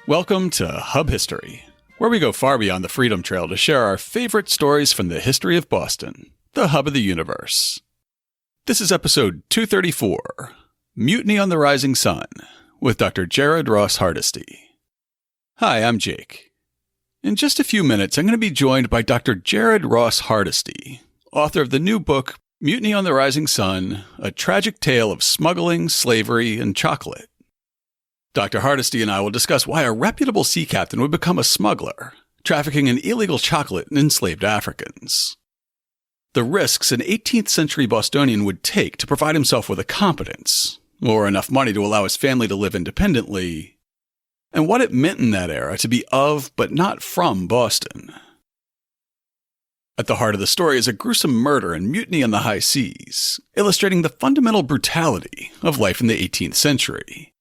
Welcome to Hub History, where we go far beyond the Freedom Trail to share our favorite stories from the history of Boston, the hub of the universe. This is episode 234, Mutiny on the Rising Sun, with Dr. Jared Ross Hardesty. Hi, I'm Jake. In just a few minutes, I'm going to be joined by Dr. Jared Ross Hardesty, author of the new book, Mutiny on the Rising Sun, A Tragic Tale of Smuggling, Slavery, and Chocolate. Dr. Hardesty and I will discuss why a reputable sea captain would become a smuggler, trafficking in illegal chocolate and enslaved Africans. The risks an 18th century Bostonian would take to provide himself with a competence, or enough money to allow his family to live independently, and what it meant in that era to be of but not from Boston. At the heart of the story is a gruesome murder and mutiny on the high seas, illustrating the fundamental brutality of life in the 18th century.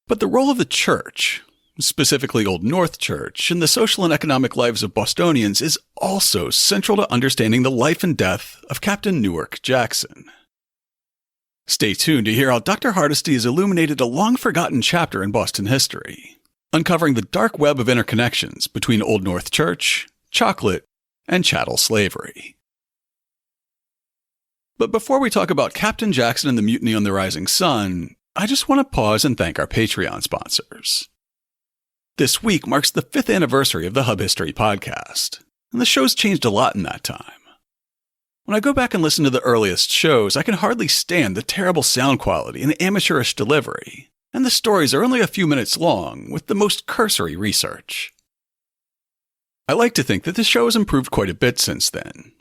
But the role of the church, specifically Old North Church, in the social and economic lives of Bostonians is also central to understanding the life and death of Captain Newark Jackson. Stay tuned to hear how Dr. Hardesty has illuminated a long-forgotten chapter in Boston history, uncovering the dark web of interconnections between Old North Church, chocolate, and chattel slavery. But before we talk about Captain Jackson and the Mutiny on the Rising Sun, I just want to pause and thank our Patreon sponsors. This week marks the 5th anniversary of the Hub History podcast, and the show's changed a lot in that time. When I go back and listen to the earliest shows, I can hardly stand the terrible sound quality and amateurish delivery, and the stories are only a few minutes long with the most cursory research. I like to think that the show has improved quite a bit since then,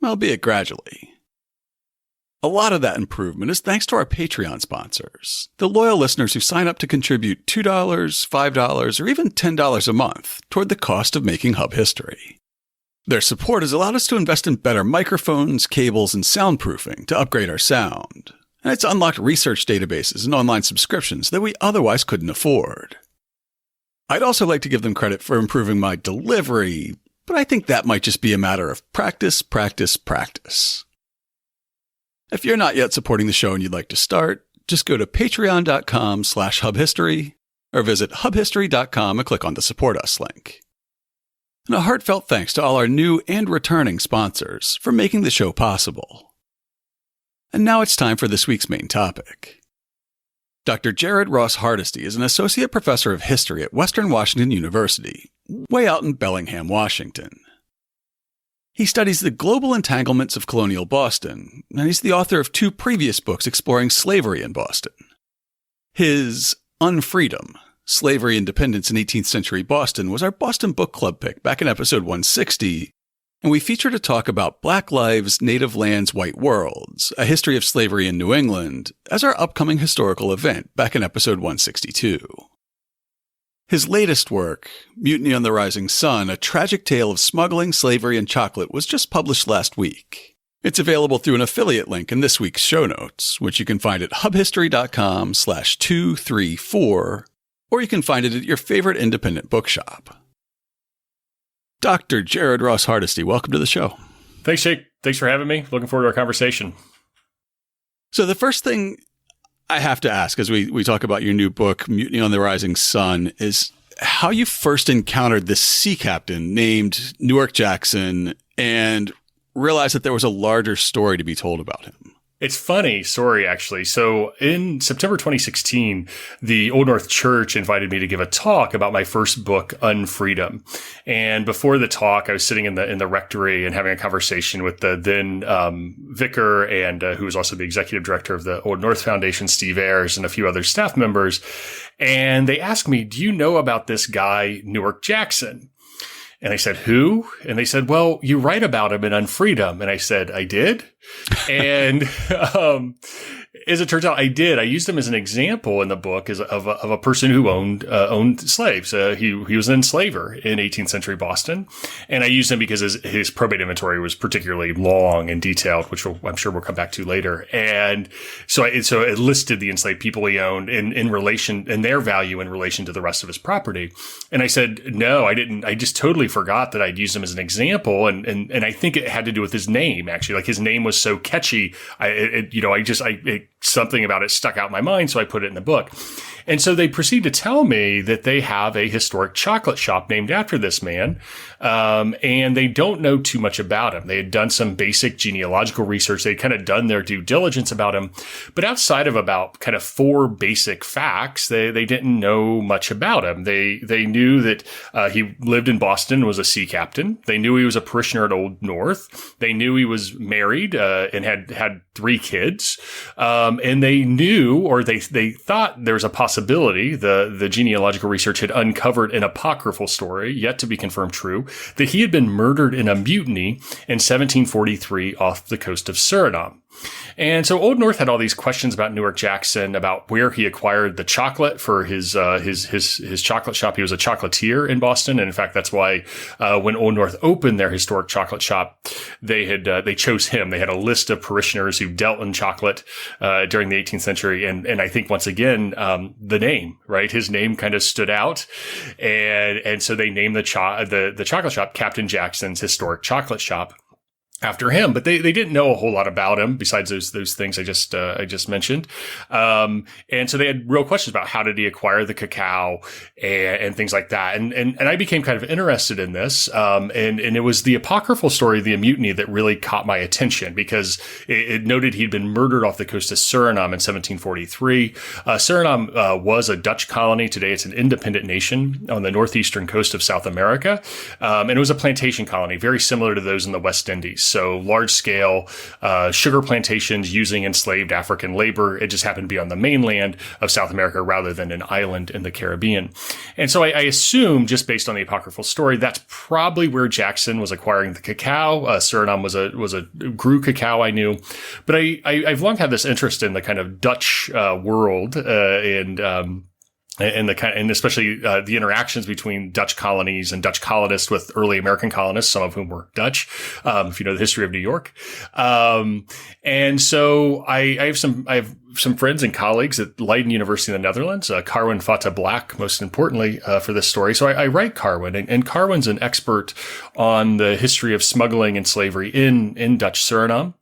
albeit gradually. A lot of that improvement is thanks to our Patreon sponsors, the loyal listeners who sign up to contribute $2, $5, or even $10 a month toward the cost of making Hub History. Their support has allowed us to invest in better microphones, cables, and soundproofing to upgrade our sound, and it's unlocked research databases and online subscriptions that we otherwise couldn't afford. I'd also like to give them credit for improving my delivery, but I think that might just be a matter of practice. If you're not yet supporting the show and you'd like to start, just go to patreon.com/hubhistory or visit hubhistory.com and click on the Support Us link. And a heartfelt thanks to all our new and returning sponsors for making the show possible. And now it's time for this week's main topic. Dr. Jared Ross Hardesty is an associate professor of history at Western Washington University, way out in Bellingham, Washington. He studies the global entanglements of colonial Boston, and he's the author of 2 previous books exploring slavery in Boston. His Unfreedom, Slavery Independence in 18th Century Boston was our Boston Book Club pick back in episode 160, and we featured a talk about Black Lives, Native Lands, White Worlds, a history of slavery in New England, as our upcoming historical event back in episode 162. His latest work, Mutiny on the Rising Sun, A Tragic Tale of Smuggling, Slavery, and Chocolate, was just published last week. It's available through an affiliate link in this week's show notes, which you can find at hubhistory.com/234, or you can find it at your favorite independent bookshop. Dr. Jared Ross Hardesty, welcome to the show. Thanks, Jake. Thanks for having me. Looking forward to our conversation. So the first thing I have to ask, as we talk about your new book, Mutiny on the Rising Sun, is how you first encountered this sea captain named Newark Jackson and realized that there was a larger story to be told about him. It's funny story, actually. So in September 2016, the Old North Church invited me to give a talk about my first book, Unfreedom. And before the talk, I was sitting in the rectory and having a conversation with the then vicar and who was also the executive director of the Old North Foundation, Steve Ayers, and a few other staff members. And they asked me, "Do you know about this guy, Newark Jackson?" And I said, "Who?" And they said, "Well, you write about him in Unfreedom." And I said, "I did?" And as it turns out, I did. I used him as an example in the book of a person who owned slaves. He was an enslaver in 18th century Boston, and I used him because his probate inventory was particularly long and detailed, which I'm sure we'll come back to later. And so it listed the enslaved people he owned in relation and their value in relation to the rest of his property. And I said, "No, I didn't. I just totally forgot that I'd used him as an example." And I think it had to do with his name, actually. Like, his name was so catchy. It something about it stuck out in my mind, so I put it in the book. And so they proceed to tell me that they have a historic chocolate shop named after this man, and they don't know too much about him. They had done some basic genealogical research. They'd kind of done their due diligence about him. But outside of about kind of 4 basic facts, they didn't know much about him. They knew that he lived in Boston, was a sea captain. They knew he was a parishioner at Old North. They knew he was married and had 3 kids. And they knew, or they thought there was a possibility the genealogical research had uncovered an apocryphal story, yet to be confirmed true, that he had been murdered in a mutiny in 1743 off the coast of Suriname. And so Old North had all these questions about Newark Jackson, about where he acquired the chocolate for his chocolate shop. He was a chocolatier in Boston. And in fact, that's why, when Old North opened their historic chocolate shop, they chose him. They had a list of parishioners who dealt in chocolate, during the 18th century. And I think once again, the name, right? His name kind of stood out. And so they named the chocolate shop Captain Jackson's Historic Chocolate Shop after him, but they didn't know a whole lot about him besides those things I just mentioned. And so they had real questions about how did he acquire the cacao and things like that. And I became kind of interested in this. And it was the apocryphal story of the mutiny that really caught my attention, because it noted he'd been murdered off the coast of Suriname in 1743. Suriname was a Dutch colony. Today it's an independent nation on the northeastern coast of South America. And it was a plantation colony, very similar to those in the West Indies. So large-scale sugar plantations using enslaved African labor. It just happened to be on the mainland of South America rather than an island in the Caribbean. And so I assume, just based on the apocryphal story, that's probably where Jackson was acquiring the cacao. Suriname grew cacao, I knew. But I've long had this interest in the kind of Dutch world and especially the interactions between Dutch colonies and Dutch colonists with early American colonists, some of whom were Dutch, if you know the history of New York. And so I have some friends and colleagues at Leiden University in the Netherlands, Carwin Fata Black, most importantly, for this story. So I write Carwin, and Carwin's an expert on the history of smuggling and slavery in Dutch Suriname.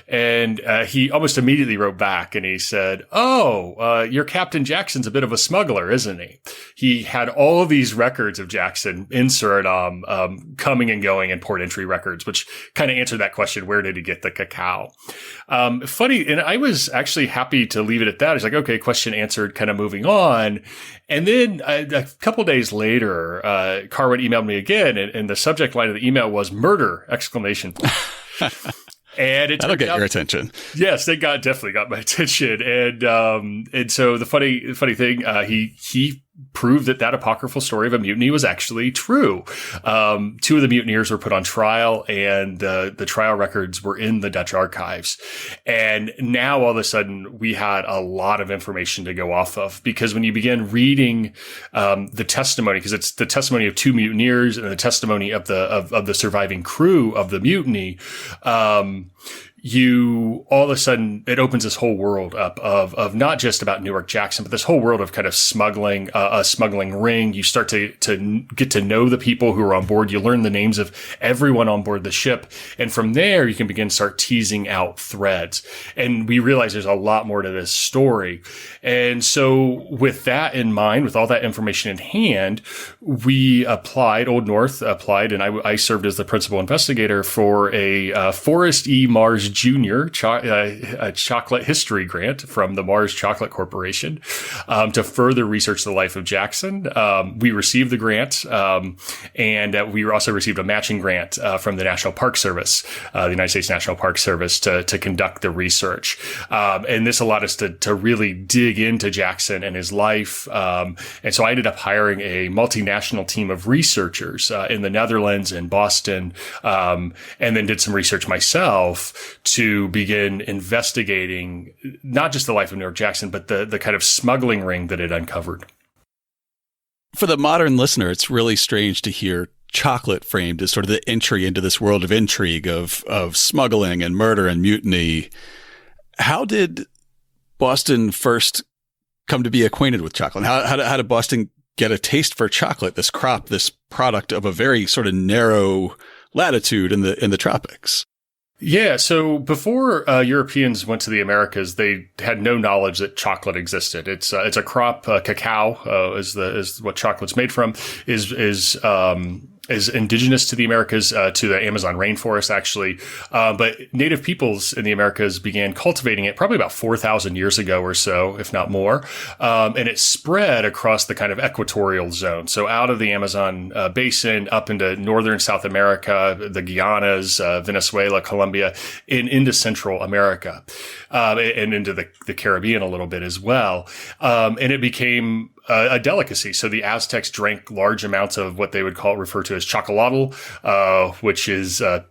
And he almost immediately wrote back and he said, your Captain Jackson's a bit of a smuggler, isn't he? He had all of these records of Jackson in Suriname, coming and going, and port entry records, which kind of answered that question, where did he get the cacao? Funny, and I was actually happy to leave it at that. It's like, okay, question answered, kind of moving on. And then a couple days later, Carwin emailed me again, and the subject line of the email was "murder!" exclamation point. And that'll get your attention. Yes, they definitely got my attention. And so the funny thing, he proved that apocryphal story of a mutiny was actually true. 2 of the mutineers were put on trial, and the trial records were in the Dutch archives. And now all of a sudden we had a lot of information to go off of, because when you begin reading the testimony, because it's the testimony of 2 mutineers and the testimony of the surviving crew of the mutiny, you all of a sudden, it opens this whole world up of not just about Newark Jackson, but this whole world of kind of smuggling, a smuggling ring. You start to get to know the people who are on board. You learn the names of everyone on board the ship. And from there, you can begin to start teasing out threads. And we realize there's a lot more to this story. And so with that in mind, with all that information in hand, Old North applied, and I served as the principal investigator for a Forrest E. Mars Jr. chocolate history grant from the Mars Chocolate Corporation to further research the life of Jackson. We received the grant, and we also received a matching grant from the National Park Service, the United States National Park Service, to conduct the research. And this allowed us to really dig into Jackson and his life. And so I ended up hiring a multinational team of researchers in the Netherlands and Boston, and then did some research myself to begin investigating not just the life of Newark Jackson, but the kind of smuggling ring that it uncovered. For the modern listener, it's really strange to hear chocolate framed as sort of the entry into this world of intrigue, of smuggling and murder and mutiny. How did Boston first come to be acquainted with chocolate? How did Boston get a taste for chocolate, this crop, this product of a very sort of narrow latitude in the tropics? Yeah, so before Europeans went to the Americas, they had no knowledge that chocolate existed. It's a crop, cacao is what chocolate's made from, is indigenous to the Americas, to the Amazon rainforest, actually. But native peoples in the Americas began cultivating it probably about 4,000 years ago or so, if not more. And it spread across the kind of equatorial zone. So out of the Amazon basin, up into northern South America, the Guianas, Venezuela, Colombia, and into Central America, and into the Caribbean a little bit as well. And it became a delicacy. So the Aztecs drank large amounts of what they would refer to as chocolatl, which is a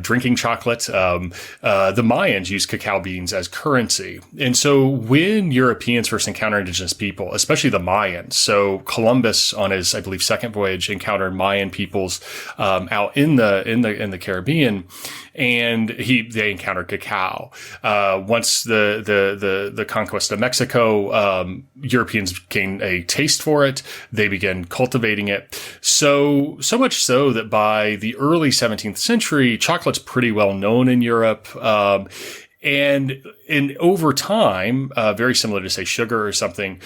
drinking chocolate. The Mayans used cacao beans as currency. And so when Europeans first encountered indigenous people, especially the Mayans, so Columbus on his, I believe, second voyage encountered Mayan peoples out in the Caribbean, and they encountered cacao. Once the conquest of Mexico, Europeans gained a taste for it. They began cultivating it. So much so that by the early 17th century, chocolate's pretty well known in Europe. And over time, very similar to, say, sugar or something,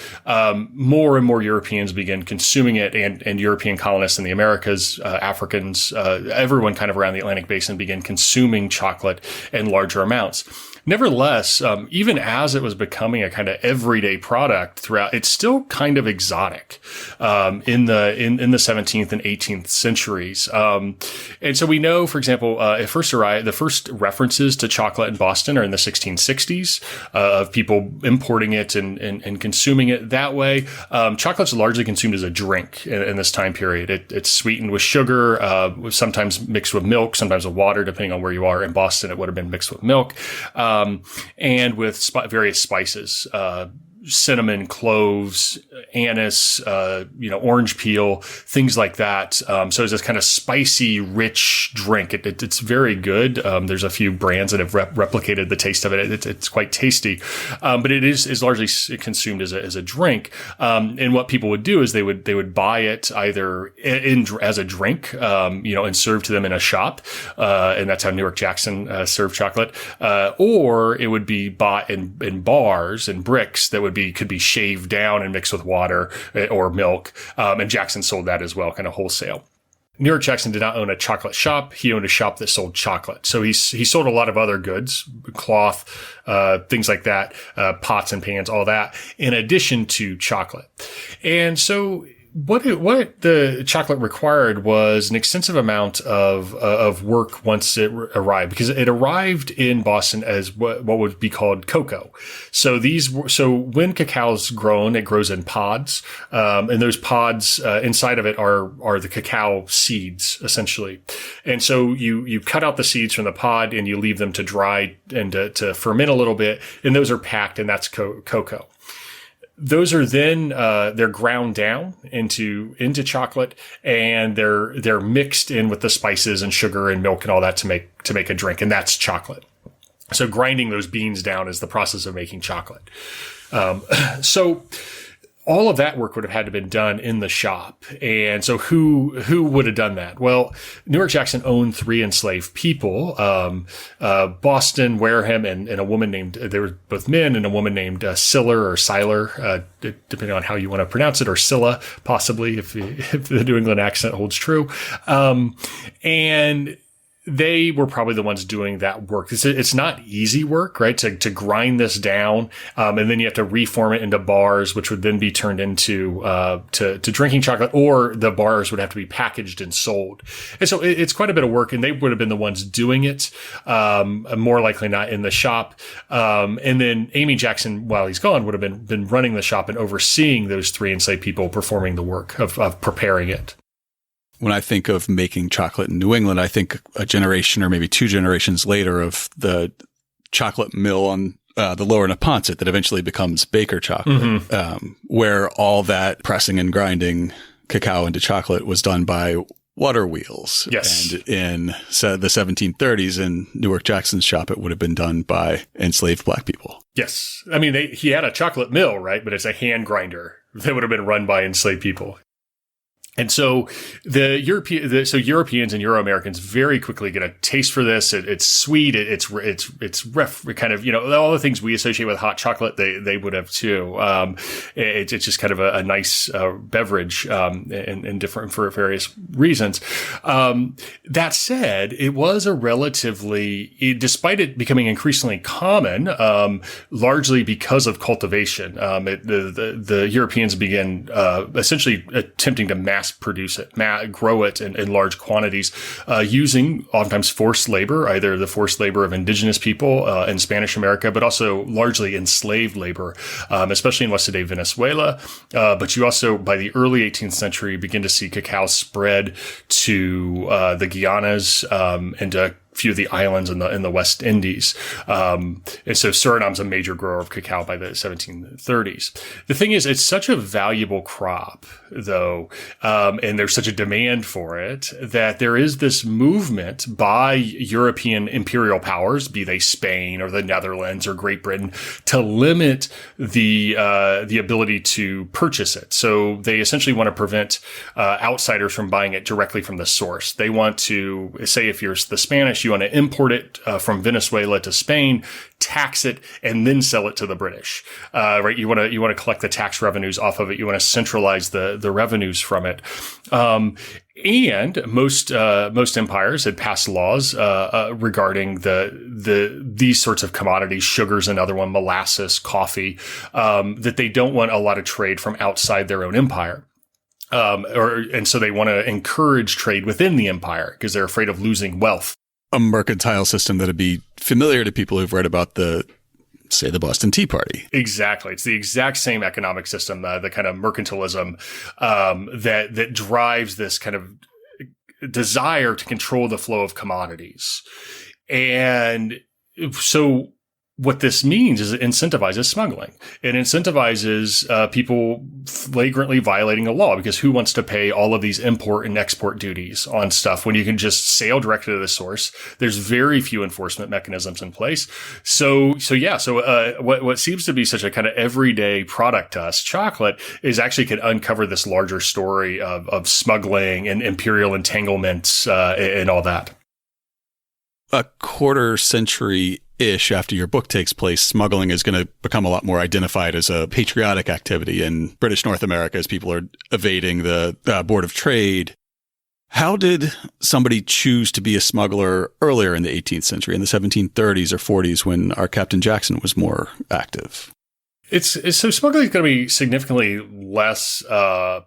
more and more Europeans began consuming it, and European colonists in the Americas, Africans, everyone kind of around the Atlantic basin began consuming chocolate in larger amounts. Nevertheless, even as it was becoming a kind of everyday product throughout, it's still kind of exotic in the 17th and 18th centuries. And so we know, for example, the first references to chocolate in Boston are in the 1660s, of people importing it and consuming it that way. Chocolate's largely consumed as a drink in this time period. It's sweetened with sugar, sometimes mixed with milk, sometimes with water, depending on where you are. In Boston, it would have been mixed with milk. And with various spices, cinnamon, cloves, anise, orange peel, things like that. So it's this kind of spicy, rich drink. It's very good. There's a few brands that have replicated the taste of it. It's quite tasty. But it is largely consumed as a drink. And what people would do is they would buy it either as a drink, and serve to them in a shop. And that's how Newark Jackson served chocolate. Or it would be bought in bars and bricks that could be shaved down and mixed with water or milk. And Jackson sold that as well, kind of wholesale. Newark Jackson did not own a chocolate shop. He owned a shop that sold chocolate. So he sold a lot of other goods, cloth, things like that, pots and pans, all that, in addition to chocolate. And so what the chocolate required was an extensive amount of work once it arrived, because it arrived in Boston as what would be called cocoa. So when cacao's grown, it grows in pods, and those pods inside of it are the cacao seeds, essentially. And so you cut out the seeds from the pod and you leave them to dry and to ferment a little bit, and those are packed, and that's cocoa. Those are then they're ground down into chocolate, and they're mixed in with the spices and sugar and milk and all that to make a drink, and that's chocolate. So grinding those beans down is the process of making chocolate. So all of that work would have had to have been done in the shop. And so who would have done that? Well, Newark Jackson owned 3 enslaved people, Boston, Wareham, and a woman named, they were both men, and a woman named Siller, depending on how you want to pronounce it, or Scylla, possibly, if the New England accent holds true. And they were probably the ones doing that work. It's not easy work, right? To grind this down, and then you have to reform it into bars, which would then be turned into to drinking chocolate, or the bars would have to be packaged and sold. And so it's quite a bit of work, and they would have been the ones doing it, more likely not in the shop. And then Amy Jackson, while he's gone, would have been running the shop and overseeing those 3 enslaved people performing the work of preparing it. When I think of making chocolate in New England, I think a generation or maybe 2 generations later of the chocolate mill on the lower Neponset that eventually becomes Baker chocolate, where all that pressing and grinding cacao into chocolate was done by water wheels. Yes. And in the 1730s in Newark Jackson's shop, it would have been done by enslaved Black people. Yes. I mean, he had a chocolate mill, right? But it's a hand grinder that would have been run by enslaved people. And so so Europeans and Euro-Americans very quickly get a taste for this. It's sweet. It's kind of, all the things we associate with hot chocolate, they would have too. It's just kind of a nice beverage, and different for various reasons. That said, it was a relatively, despite it becoming increasingly common, largely because of cultivation. The Europeans began essentially attempting to mass produce it, grow it in large quantities, using oftentimes forced labor, either the forced labor of indigenous people in Spanish America, but also largely enslaved labor, especially in west today Venezuela. But you also, by the early 18th century, begin to see cacao spread to the Guianas and to few of the islands in the West Indies. And so Suriname's a major grower of cacao by the 1730s. The thing is, it's such a valuable crop, though, and there's such a demand for it, that there is this movement by European imperial powers, be they Spain or the Netherlands or Great Britain, to limit the ability to purchase it. So they essentially want to prevent outsiders from buying it directly from the source. They want to, say, if you're the Spanish, you want to import it from Venezuela to Spain, tax it, and then sell it to the British. Right? You want to collect the tax revenues off of it. You want to centralize the revenues from it. And most empires had passed laws regarding these sorts of commodities, sugars, another one, molasses, coffee, that they don't want a lot of trade from outside their own empire. And so they want to encourage trade within the empire because they're afraid of losing wealth. A mercantile system that'd be familiar to people who've read about the Boston Tea Party. Exactly. It's the exact same economic system, the kind of mercantilism that drives this kind of desire to control the flow of commodities. And so what this means is it incentivizes smuggling. It incentivizes people flagrantly violating the law, because who wants to pay all of these import and export duties on stuff when you can just sail directly to the source? There's very few enforcement mechanisms in place. So what seems to be such a kind of everyday product to us, chocolate, is actually could uncover this larger story of smuggling and imperial entanglements and all that. A quarter century-ish after your book takes place, smuggling is going to become a lot more identified as a patriotic activity in British North America as people are evading the Board of Trade. How did somebody choose to be a smuggler earlier in the 18th century, in the 1730s or 40s, when our Captain Jackson was more active? So smuggling is going to be significantly less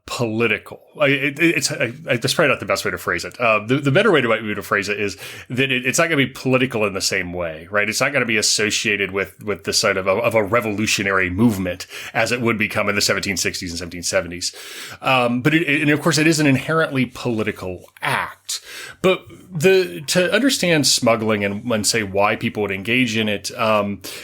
political. That's probably not the best way to phrase it. The better way to phrase it is that it's not going to be political in the same way, right? It's not going to be associated with the sort of a revolutionary movement as it would become in the 1760s and 1770s. And of course, it is an inherently political act. But to understand smuggling and say why people would engage in it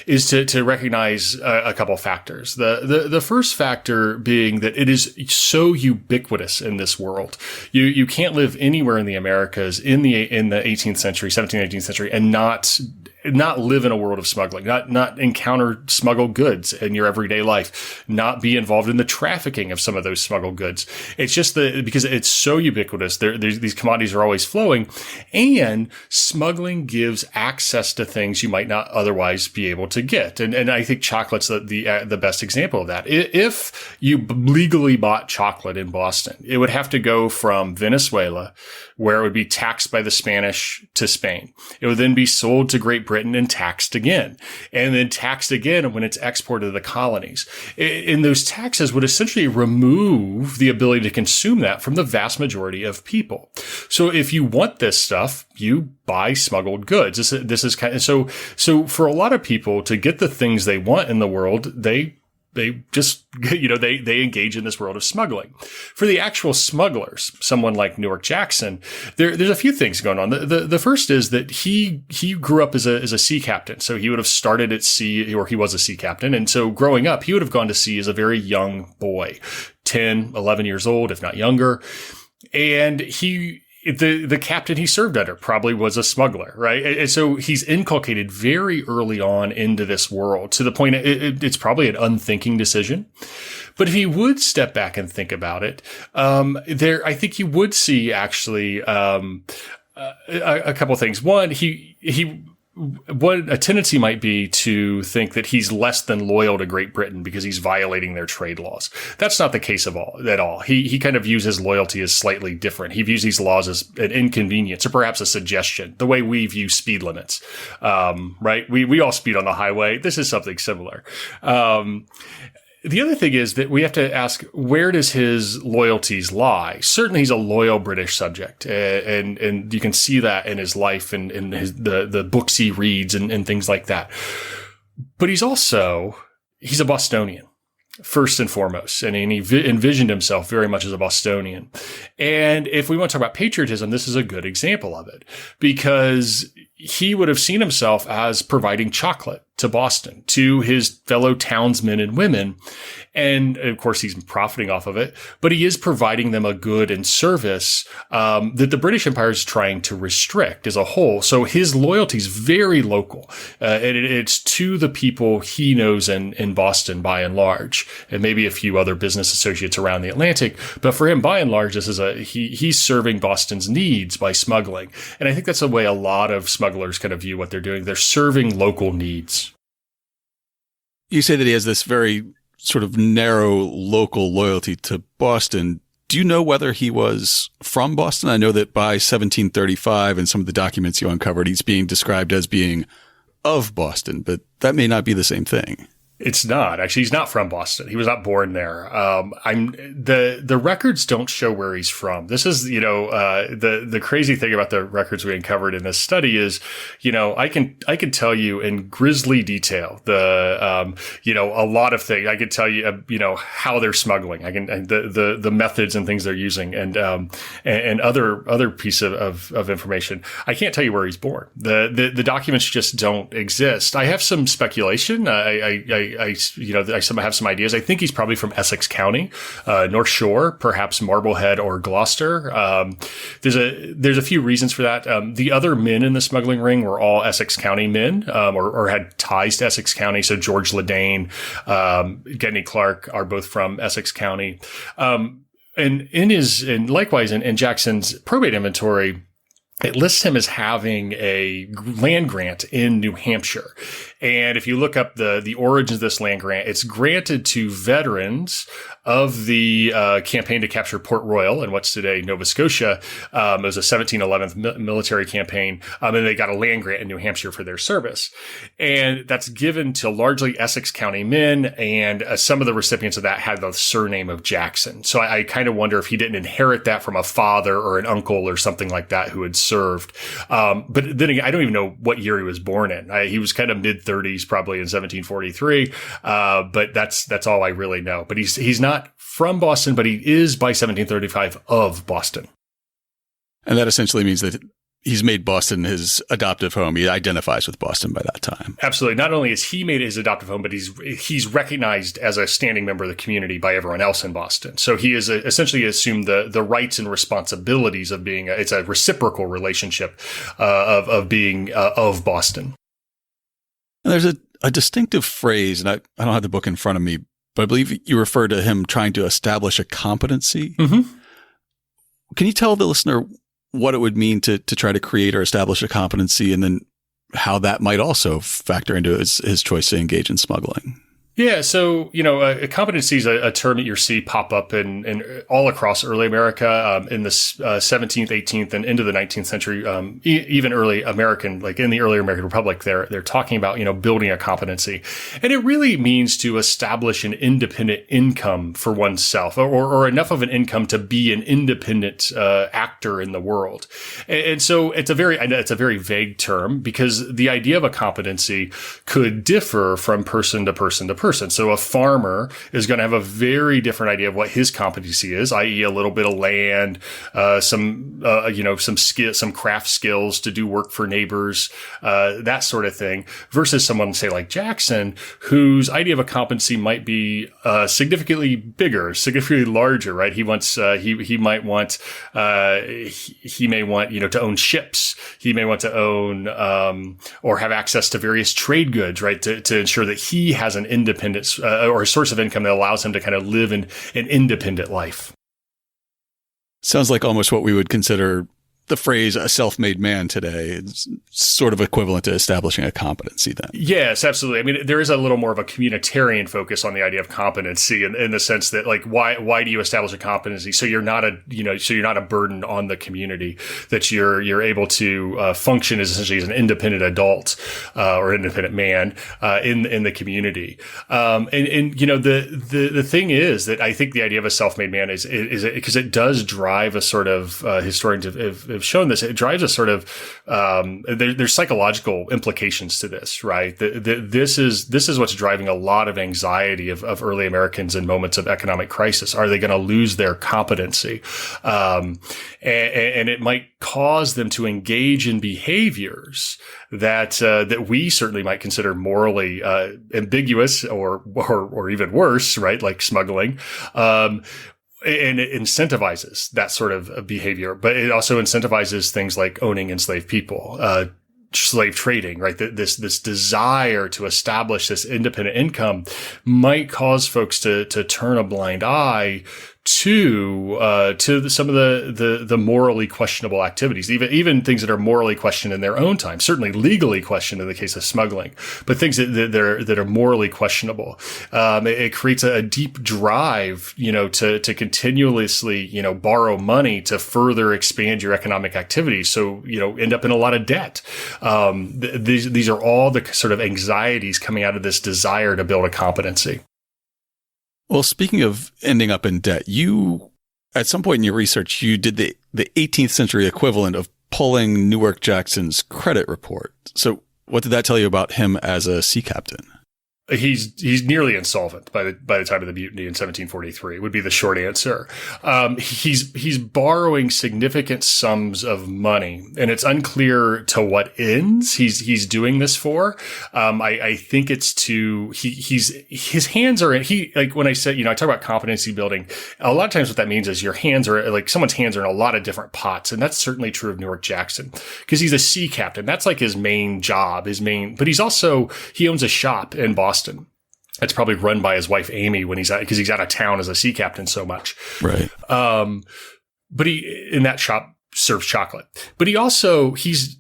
is to recognize a couple factors. The first factor being that it is so ubiquitous in this world. You can't live anywhere in the Americas in the 18th century, 17th, 18th century, and not live in a world of smuggling, not encounter smuggled goods in your everyday life, not be involved in the trafficking of some of those smuggled goods. It's just because it's so ubiquitous. These commodities are always flowing, and smuggling gives access to things you might not otherwise be able to get. And I think chocolate's the best example of that. If you legally bought chocolate in Boston, it would have to go from Venezuela, where it would be taxed by the Spanish, to Spain. It would then be sold to Great Britain and taxed again, and then taxed again when it's exported to the colonies. And those taxes would essentially remove the ability to consume that from the vast majority of people. So if you want this stuff, you buy smuggled goods. This is kind of, so for a lot of people to get the things they want in the world, they just, they engage in this world of smuggling. For the actual smugglers, someone like Newark Jackson, there's a few things going on. The first is that he grew up as a sea captain. So he would have started at sea, or he was a sea captain. And so growing up, he would have gone to sea as a very young boy, 10, 11 years old, if not younger. And the captain he served under probably was a smuggler, right? And so he's inculcated very early on into this world, to the point it's probably an unthinking decision. But if he would step back and think about it, I think you would see actually a couple of things. One, what a tendency might be to think that he's less than loyal to Great Britain because he's violating their trade laws. That's not the case at all. He kind of views his loyalty as slightly different. He views these laws as an inconvenience or perhaps a suggestion, the way we view speed limits. Right? We all speed on the highway. This is something similar. The other thing is that we have to ask, where does his loyalties lie? Certainly he's a loyal British subject, and you can see that in his life and in the books he reads and things like that. But he's a Bostonian, first and foremost, and he envisioned himself very much as a Bostonian. And if we want to talk about patriotism, this is a good example of it, because he would have seen himself as providing chocolate to Boston, to his fellow townsmen and women. And of course, he's profiting off of it, but he is providing them a good and service that the British Empire is trying to restrict as a whole. So his loyalty is very local. And it's to the people he knows in Boston by and large, and maybe a few other business associates around the Atlantic. But for him, by and large, this is he's serving Boston's needs by smuggling. And I think that's the way a lot of smugglers kind of view what they're doing. They're serving local needs. You say that he has this very sort of narrow local loyalty to Boston. Do you know whether he was from Boston? I know that by 1735 and some of the documents you uncovered, he's being described as being of Boston, but that may not be the same thing. It's not. Actually, he's not from Boston. He was not born there. The records don't show where he's from. This is, the crazy thing about the records we uncovered in this study is, I can tell you in grisly detail a lot of things. I could tell you, how they're smuggling. I can the methods and things they're using, and other piece of information. I can't tell you where he's born. The documents just don't exist. I have some speculation. I have some ideas. I think he's probably from Essex County, North Shore, perhaps Marblehead or Gloucester. There's a few reasons for that. The other men in the smuggling ring were all Essex County men, or had ties to Essex County. So George Ledane, Gedney Clark are both from Essex County. And likewise in Jackson's probate inventory, it lists him as having a land grant in New Hampshire. And if you look up the origins of this land grant, it's granted to veterans of the campaign to capture Port Royal in what's today Nova Scotia. It was a 1711 military campaign, and they got a land grant in New Hampshire for their service. And that's given to largely Essex County men, and some of the recipients of that had the surname of Jackson. So I kind of wonder if he didn't inherit that from a father or an uncle or something like that who had served. But then again, I don't even know what year he was born in. He was kind of mid-30s, probably in 1743. But that's all I really know. But he's not from Boston, but he is by 1735 of Boston. And that essentially means that he's made Boston his adoptive home. He identifies with Boston by that time. Absolutely. Not only has he made it his adoptive home, but he's recognized as a standing member of the community by everyone else in Boston. So he is essentially assumed the rights and responsibilities of being it's a reciprocal relationship of being of Boston. And there's a distinctive phrase, and I don't have the book in front of me, but I believe you refer to him trying to establish a competency. Mm-hmm. Can you tell the listener what it would mean to try to create or establish a competency, and then how that might also factor into his choice to engage in smuggling? Yeah. So, a competency is a term that you see pop up in all across early America, in the 17th, 18th, and into the 19th century, even early American, like in the early American Republic, they're talking about, building a competency. And it really means to establish an independent income for oneself, or enough of an income to be an independent actor in the world. And so it's a very vague term, because the idea of a competency could differ from person to person to person. So a farmer is going to have a very different idea of what his competency is, i.e. a little bit of land, some craft skills to do work for neighbors, that sort of thing, versus someone, say, like Jackson, whose idea of a competency might be significantly bigger, significantly larger, right? He wants, he may want, to own ships. He may want to own, or have access to various trade goods, right? To ensure that he has an independent independence or a source of income that allows him to kind of live an independent life. Sounds like almost what we would consider the phrase a self-made man today. It's sort of equivalent to establishing a competency then. Yes, absolutely. I mean, there is a little more of a communitarian focus on the idea of competency in the sense that, like, why do you establish a competency? So you're not a burden on the community, that you're able to function as essentially as an independent adult or independent man in the community. And you know, the thing is that I think the idea of a self-made man is because it does drive a sort of historians have shown this. It drives a sort of there's psychological implications to this, right? This is what's driving a lot of anxiety of early Americans in moments of economic crisis. Are they going to lose their competency? And it might cause them to engage in behaviors that we certainly might consider morally ambiguous or even worse, right? Like smuggling. And it incentivizes that sort of behavior, but it also incentivizes things like owning enslaved people, slave trading, right? This desire to establish this independent income might cause folks to turn a blind eye to some of the morally questionable activities, even things that are morally questioned in their own time, certainly legally questioned in the case of smuggling, but things that are morally questionable. It creates a deep drive, to continuously, borrow money to further expand your economic activities. So, end up in a lot of debt. These are all the sort of anxieties coming out of this desire to build a competency. Well, speaking of ending up in debt, you, at some point in your research, you did the 18th century equivalent of pulling Newark Jackson's credit report. So what did that tell you about him as a sea captain? He's nearly insolvent by the time of the mutiny in 1743 would be the short answer. He's borrowing significant sums of money, and it's unclear to what ends he's doing this for. I think it's his hands are like when I said, I talk about competency building. A lot of times what that means is your hands are like someone's hands are in a lot of different pots. And that's certainly true of Newark Jackson because he's a sea captain. That's like his main job, but he owns a shop in Boston. It's probably run by his wife, Amy, because he's out of town as a sea captain so much. Right. But he, in that shop, serves chocolate. But he's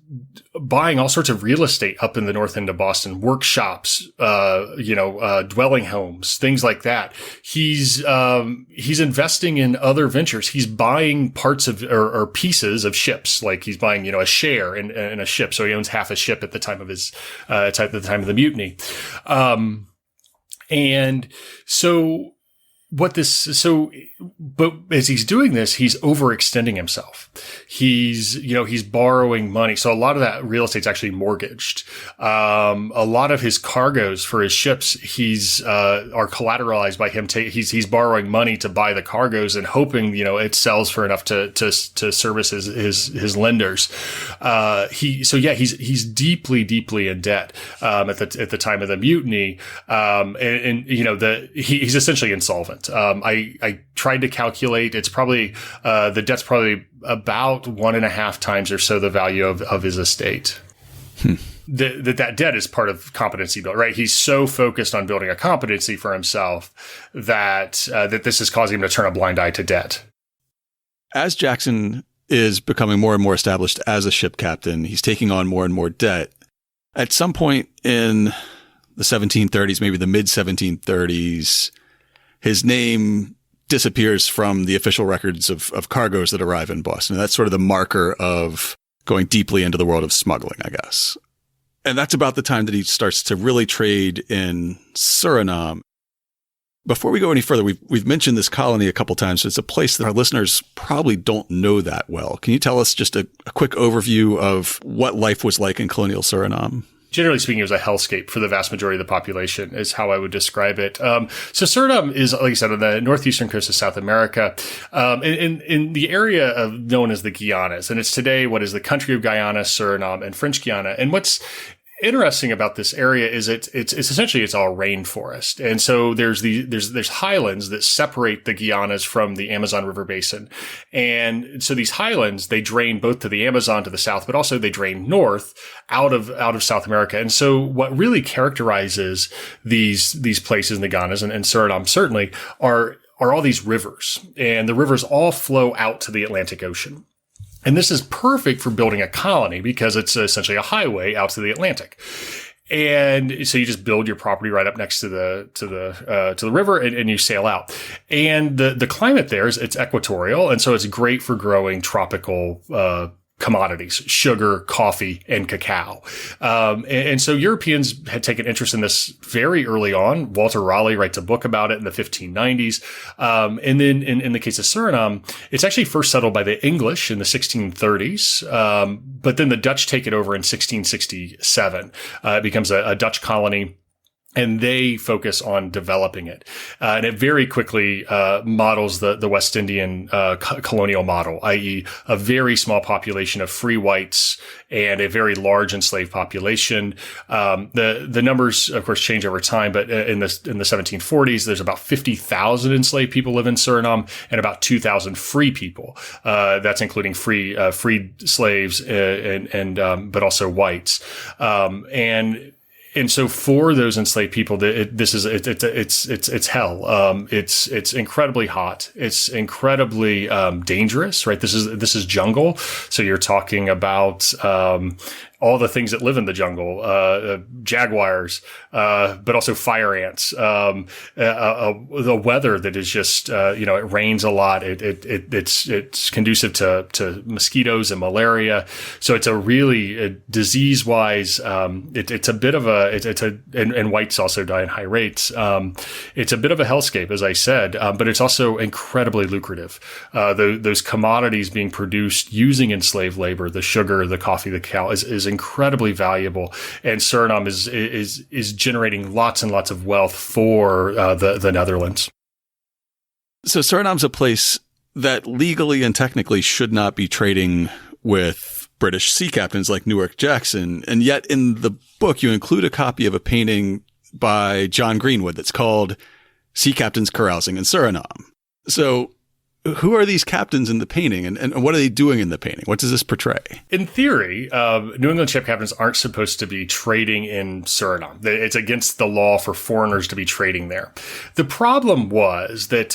buying all sorts of real estate up in the north end of Boston, workshops, dwelling homes, things like that. He's investing in other ventures. He's buying parts of or pieces of ships, like he's buying, a share in a ship. So he owns half a ship at the time of the mutiny. And so but as he's doing this, he's overextending himself. He's borrowing money. So a lot of that real estate's actually mortgaged. A lot of his cargoes for his ships, are collateralized by him. He's borrowing money to buy the cargoes and hoping, it sells for enough to service his lenders. He's deeply, deeply in debt, at the time of the mutiny. He's essentially insolvent. I tried to calculate. It's probably the debt's probably about 1.5 times or so the value of his estate. That debt is part of competency build, right? He's so focused on building a competency for himself that this is causing him to turn a blind eye to debt. As Jackson is becoming more and more established as a ship captain, he's taking on more and more debt. At some point in the 1730s, maybe the mid 1730s, his name disappears from the official records of cargoes that arrive in Boston. That's sort of the marker of going deeply into the world of smuggling, I guess. And that's about the time that he starts to really trade in Suriname. Before we go any further, we've mentioned this colony a couple times. So it's a place that our listeners probably don't know that well. Can you tell us just a quick overview of what life was like in colonial Suriname? Generally speaking, it was a hellscape for the vast majority of the population, is how I would describe it. So Suriname is, like I said, on the northeastern coast of South America, in the area known as the Guianas. And it's today what is the country of Guyana, Suriname, and French Guiana. And interesting about this area is it's essentially it's all rainforest. And so there's highlands that separate the Guianas from the Amazon River basin. And so these highlands, they drain both to the Amazon to the south, but also they drain north out of South America. And so what really characterizes these places in the Guianas and Suriname certainly are all these rivers. And the rivers all flow out to the Atlantic Ocean. And this is perfect for building a colony because it's essentially a highway out to the Atlantic. And so you just build your property right up next to the river and you sail out. And the climate there it's equatorial. And so it's great for growing tropical, commodities, sugar, coffee, and cacao. And so Europeans had taken interest in this very early on. Walter Raleigh writes a book about it in the 1590s. And then in the case of Suriname, it's actually first settled by the English in the 1630s. But then the Dutch take it over in 1667. It becomes a Dutch colony. And they focus on developing it. And it very quickly models the West Indian colonial model, i.e. a very small population of free whites and a very large enslaved population. The numbers, of course, change over time, but in the 1740s, there's about 50,000 enslaved people live in Suriname and about 2,000 free people. That's including freed slaves but also whites. And so for those enslaved people, it's hell. It's incredibly hot. It's incredibly dangerous, right? This is jungle. So you're talking about all the things that live in the jungle, jaguars, but also fire ants, the weather that is just, it rains a lot. It's conducive to mosquitoes and malaria. So it's a really disease wise, it's a bit of and whites also die in high rates. It's a bit of a hellscape, as I said, but it's also incredibly lucrative. Those commodities being produced using enslaved labor, the sugar, the coffee, the cacao is incredibly valuable, and Suriname is generating lots and lots of wealth for the Netherlands. So Suriname's a place that legally and technically should not be trading with British sea captains like Newark Jackson, and yet in the book you include a copy of a painting by John Greenwood that's called "Sea Captains Carousing in Suriname." So who are these captains in the painting, and what are they doing in the painting? What does this portray? In theory, New England ship captains aren't supposed to be trading in Suriname. It's against the law for foreigners to be trading there. The problem was that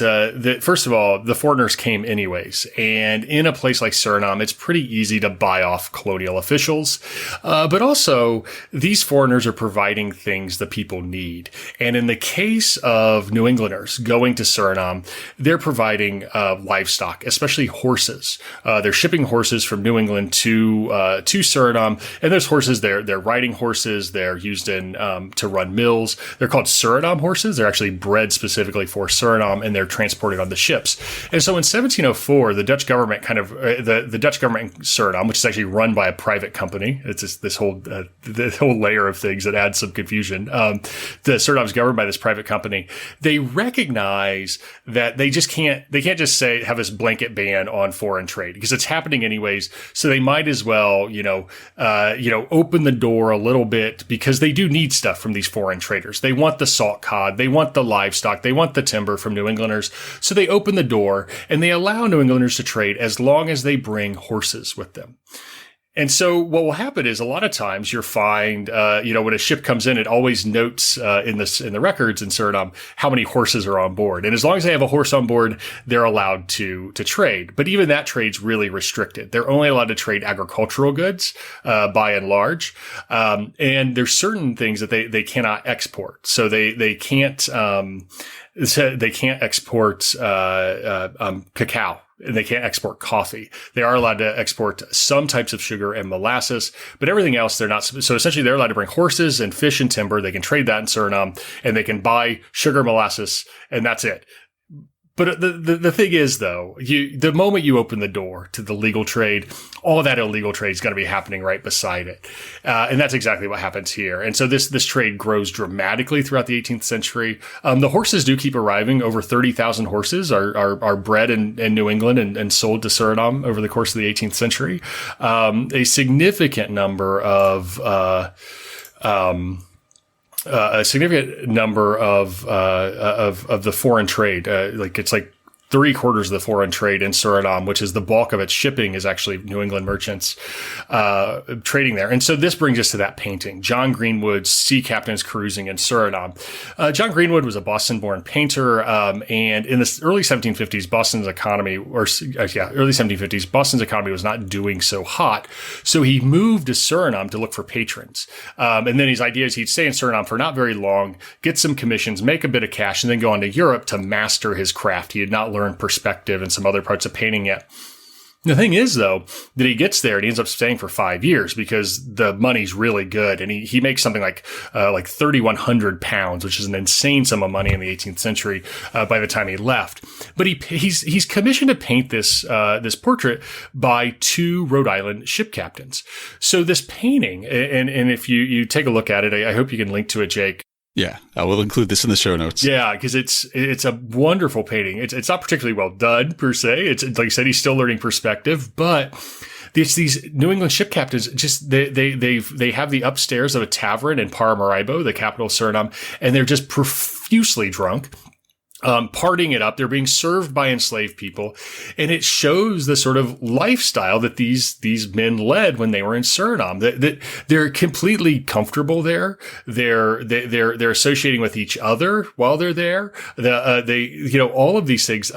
first of all, the foreigners came anyways. And in a place like Suriname, it's pretty easy to buy off colonial officials. But also, these foreigners are providing things the people need. And in the case of New Englanders going to Suriname, they're providing livestock, especially horses. They're shipping horses from New England to Suriname, and those horses, they're riding horses. They're used to run mills. They're called Suriname horses. They're actually bred specifically for Suriname, and they're transported on the ships. And so in 1704, the Dutch government the Dutch government in Suriname, which is actually run by a private company. It's just this whole layer of things that adds some confusion. The Suriname is governed by this private company. They recognize that they can't just say have this blanket ban on foreign trade because it's happening anyways. So they might as well, open the door a little bit because they do need stuff from these foreign traders. They want the salt cod, they want the livestock, they want the timber from New Englanders. So they open the door and they allow New Englanders to trade as long as they bring horses with them. And so what will happen is a lot of times you'll find, when a ship comes in, it always notes in the records in Suriname how many horses are on board. And as long as they have a horse on board, they're allowed to trade. But even that trade's really restricted. They're only allowed to trade agricultural goods, by and large. And there's certain things that they cannot export. So they can't export cacao. And they can't export coffee. They are allowed to export some types of sugar and molasses, but everything else they're not. So essentially they're allowed to bring horses and fish and timber. They can trade that in Suriname, and they can buy sugar, molasses, and that's it. But the thing is, though, the moment you open the door to the legal trade, all that illegal trade is going to be happening right beside it. And that's exactly what happens here. And so this trade grows dramatically throughout the 18th century. The horses do keep arriving. Over 30,000 horses are bred in New England and sold to Suriname over the course of the 18th century. A significant number of a significant number of the foreign trade. It's like 3/4 of the foreign trade in Suriname, which is the bulk of its shipping, is actually New England merchants trading there. And so this brings us to that painting, John Greenwood's Sea Captains Cruising in Suriname. John Greenwood was a Boston-born painter, and in the early 1750s, Boston's economy was not doing so hot. So he moved to Suriname to look for patrons. And then his idea is he'd stay in Suriname for not very long, get some commissions, make a bit of cash, and then go on to Europe to master his craft. He had not learn perspective and some other parts of painting yet. The thing is, though, that he gets there and he ends up staying for 5 years because the money's really good. And he makes something like 3,100 pounds, which is an insane sum of money in the 18th century by the time he left. But he's commissioned to paint this portrait by 2 Rhode Island ship captains. So this painting, and if you take a look at it, I hope you can link to it, Jake. Yeah, I will include this in the show notes. Yeah, because it's a wonderful painting. It's not particularly well done per se. It's like I said, he's still learning perspective, but it's these New England ship captains. Just they have the upstairs of a tavern in Paramaribo, the capital of Suriname, and they're just profusely drunk. Partying it up. They're being served by enslaved people. And it shows the sort of lifestyle that these men led when they were in Suriname, that they're completely comfortable there. They're associating with each other while they're there. All of these things.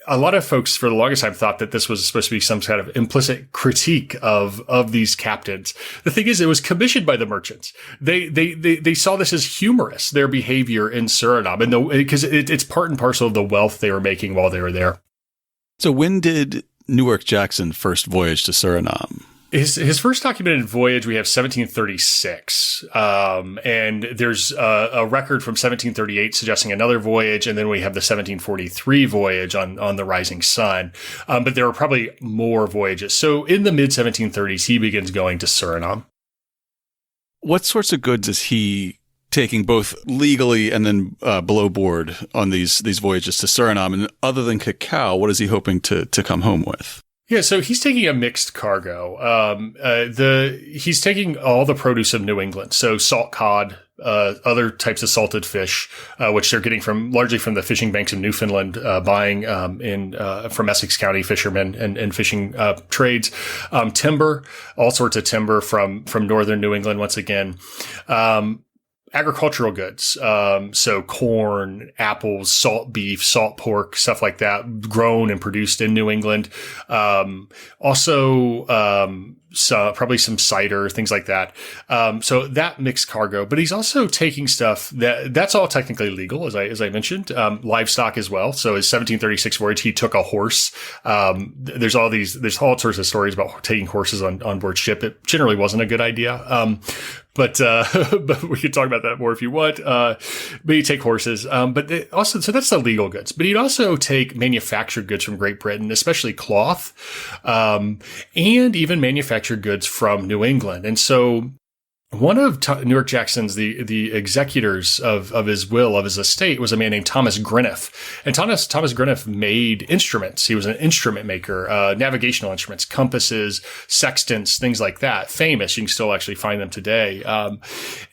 A lot of folks for the longest time thought that this was supposed to be some kind of implicit critique of these captains. The thing is, it was commissioned by the merchants. They saw this as humorous, their behavior in Suriname, and because it's part and parcel of the wealth they were making while they were there. So when did Newark Jackson first voyage to Suriname? His first documented voyage, we have 1736. And there's a record from 1738 suggesting another voyage. And then we have the 1743 voyage on the Rising Sun. But there are probably more voyages. So in the mid 1730s, he begins going to Suriname. What sorts of goods is he taking both legally and then below board on these voyages to Suriname? And other than cacao, what is he hoping to come home with? Yeah, so he's taking a mixed cargo. He's taking all the produce of New England, so salt cod, other types of salted fish, which they're getting largely from the fishing banks of Newfoundland, buying from Essex County fishermen and fishing trades. Timber, all sorts of timber from northern New England. Once again. Agricultural goods, so corn, apples, salt beef, salt pork, stuff like that, grown and produced in New England. Probably some cider, things like that. So that mixed cargo, but he's also taking stuff that's all technically legal, as I mentioned, livestock as well. So his 1736 voyage, he took a horse. There's all sorts of stories about taking horses on board ship. It generally wasn't a good idea. But we could talk about that more if you want. But he'd take horses. So that's the legal goods. But he'd also take manufactured goods from Great Britain, especially cloth, and even manufactured goods from New England. And so one of Newark Jackson's, the executors of his will, of his estate, was a man named Thomas Greniff. And Thomas Greniff made instruments. He was an instrument maker, navigational instruments, compasses, sextants, things like that. Famous. You can still actually find them today.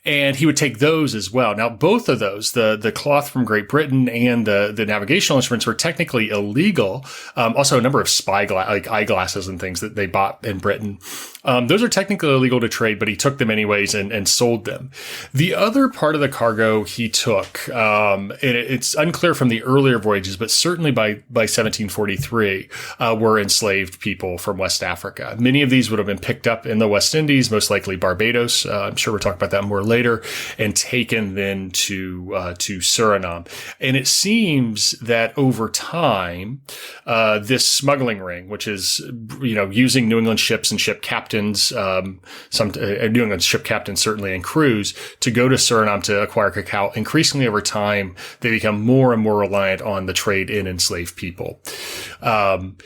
And he would take those as well. Now, both of those, the cloth from Great Britain and the navigational instruments, were technically illegal. Also, a number of like eyeglasses and things that they bought in Britain. Those are technically illegal to trade, but he took them anyways and sold them. The other part of the cargo he took, and it's unclear from the earlier voyages, but certainly by 1743, were enslaved people from West Africa. Many of these would have been picked up in the West Indies, most likely Barbados. I'm sure we'll talk about that more later, and taken then to Suriname. And it seems that over time, this smuggling ring, which is, using New England ships and ship captains, New England ship captains certainly, and crews, to go to Suriname to acquire cacao. Increasingly over time, they become more and more reliant on the trade in enslaved people. In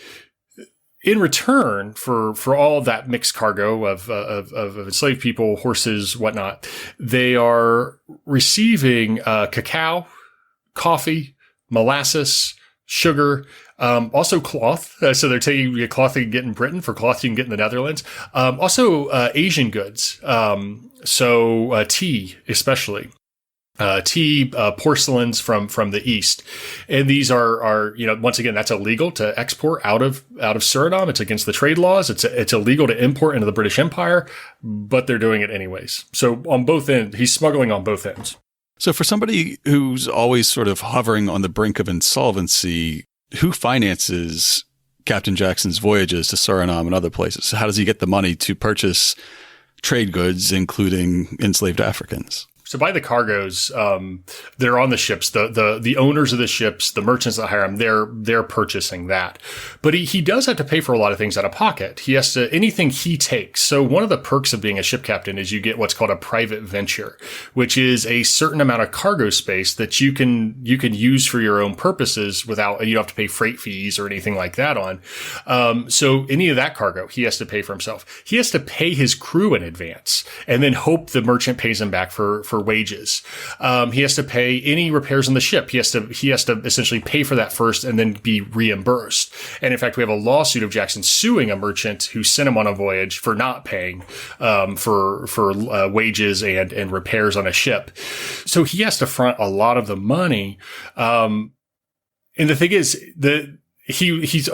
return for all that mixed cargo of enslaved people, horses, whatnot, they are receiving cacao, coffee, molasses, sugar, also cloth. So they're taking cloth you can get in Britain for cloth you can get in the Netherlands. Also Asian goods. So tea, especially. Tea, porcelains from the East. And these are, once again, that's illegal to export out of Suriname. It's against the trade laws. It's illegal to import into the British Empire, but they're doing it anyways. So on both ends, he's smuggling on both ends. So for somebody who's always sort of hovering on the brink of insolvency, who finances Captain Jackson's voyages to Suriname and other places? How does he get the money to purchase trade goods, including enslaved Africans? So by the cargoes, they're on the ships. The owners of the ships, the merchants that hire them, they're purchasing that. But he does have to pay for a lot of things out of pocket. He has to, anything he takes. So one of the perks of being a ship captain is you get what's called a private venture, which is a certain amount of cargo space that you can use for your own purposes without, you don't have to pay freight fees or anything like that on. So any of that cargo, he has to pay for himself. He has to pay his crew in advance and then hope the merchant pays him back for wages. He has to pay any repairs on the ship. He has to essentially pay for that first and then be reimbursed. And in fact, we have a lawsuit of Jackson suing a merchant who sent him on a voyage for not paying for wages and repairs on a ship. So he has to front a lot of the money. And the thing is, he's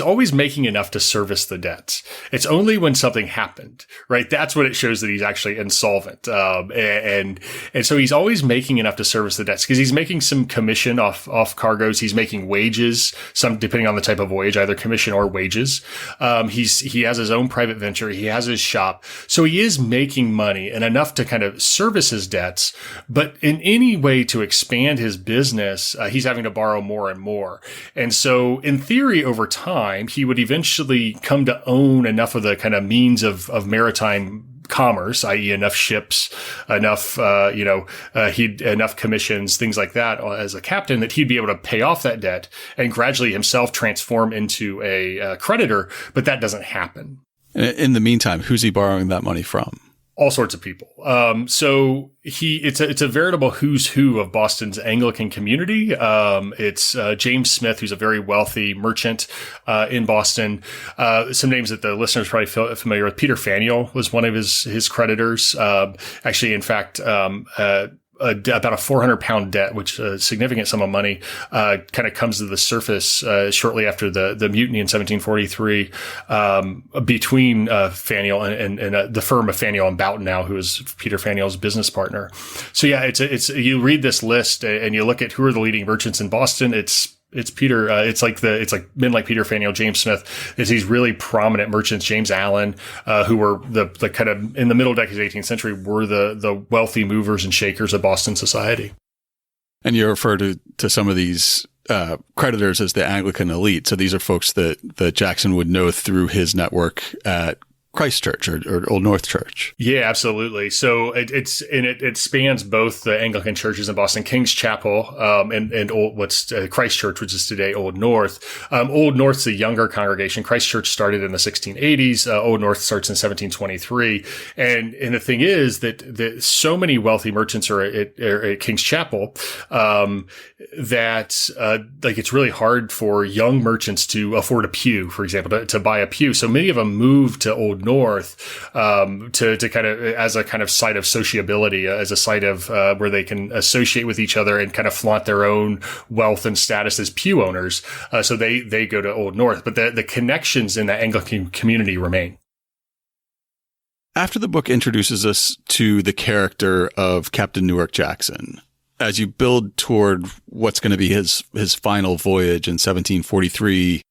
always making enough to service the debts. It's only when something happened, right? That's when it shows that he's actually insolvent. And so he's always making enough to service the debts because he's making some commission off cargoes. He's making wages, some depending on the type of voyage, either commission or wages. He has his own private venture. He has his shop. So he is making money and enough to kind of service his debts. But in any way to expand his business, he's having to borrow more and more. And so in theory, over time, he would eventually come to own enough of the kind of means of maritime commerce, i.e. enough ships, enough, enough commissions, things like that as a captain that he'd be able to pay off that debt and gradually himself transform into a creditor. But that doesn't happen. In the meantime, who's he borrowing that money from? All sorts of people. So it's a veritable who's who of Boston's Anglican community. It's James Smith, who's a very wealthy merchant in Boston. Some names that the listeners probably feel familiar with. Peter Faneuil was one of his creditors. Actually, in fact, about a 400-pound debt, which a significant sum of money, kind of comes to the surface shortly after the mutiny in 1743 between Faneuil and the firm of Faneuil and Boughton now, who is Peter Faneuil's business partner. So yeah, it's you read this list and you look at who are the leading merchants in Boston. It's Peter. It's like men like Peter Faneuil, James Smith. It's these really prominent merchants, James Allen, who were the kind of in the middle decades of the 18th century were the wealthy movers and shakers of Boston society. And you refer to some of these creditors as the Anglican elite. So these are folks that Jackson would know through his network at Christ Church or Old North Church. Yeah, absolutely. So it spans both the Anglican churches in Boston, King's Chapel, and Christ Church, which is today Old North. Old North's a younger congregation. Christ Church started in the 1680s. Old North starts in 1723. And the thing is that so many wealthy merchants are at King's Chapel, that it's really hard for young merchants to afford a pew, for example, to buy a pew. So many of them move to Old North to kind of as a kind of site of sociability, as a site of where they can associate with each other and kind of flaunt their own wealth and status as pew owners. So they go to Old North, but the connections in that Anglican community remain. After the book introduces us to the character of Captain Newark Jackson, as you build toward what's going to be his final voyage in 1743,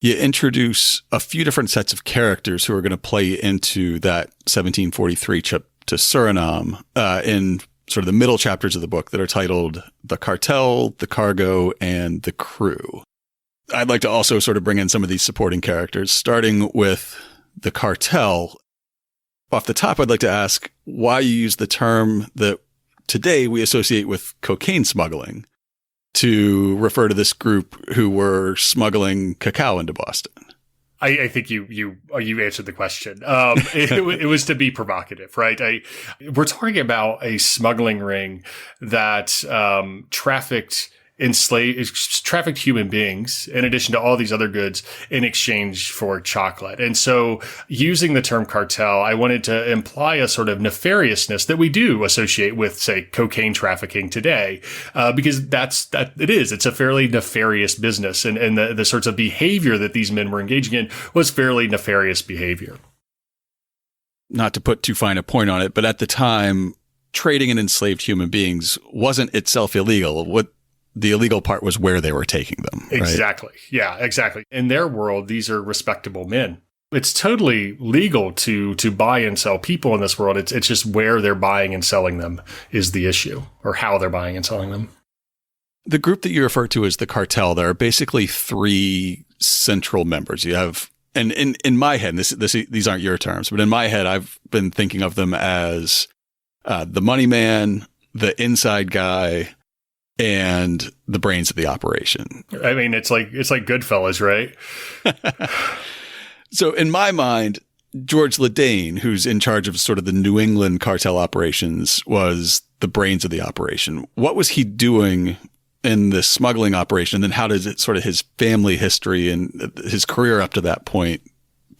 you introduce a few different sets of characters who are going to play into that 1743 trip to Suriname in sort of the middle chapters of the book that are titled The Cartel, The Cargo, and The Crew. I'd like to also sort of bring in some of these supporting characters, starting with the cartel. Off the top, I'd like to ask why you use the term that today we associate with cocaine smuggling to refer to this group who were smuggling cacao into Boston. I think you answered the question. It was to be provocative, right? We're talking about a smuggling ring that trafficked trafficked human beings in addition to all these other goods in exchange for chocolate. And so using the term cartel, I wanted to imply a sort of nefariousness that we do associate with, say, cocaine trafficking today, because it's a fairly nefarious business. And the sorts of behavior that these men were engaging in was fairly nefarious behavior. Not to put too fine a point on it, but at the time, trading in enslaved human beings wasn't itself illegal. What the illegal part was where they were taking them. Right? Exactly. Yeah, exactly. In their world, these are respectable men. It's totally legal to buy and sell people in this world. It's just where they're buying and selling them is the issue, or how they're buying and selling them. The group that you refer to as the cartel, there are basically three central members. You have, and in my head, these aren't your terms, but in my head, I've been thinking of them as the money man, the inside guy, and the brains of the operation. I mean, it's like Goodfellas, right? So in my mind, George Ledane, who's in charge of sort of the New England cartel operations, was the brains of the operation. What was he doing in this smuggling operation? And then how does it sort of his family history and his career up to that point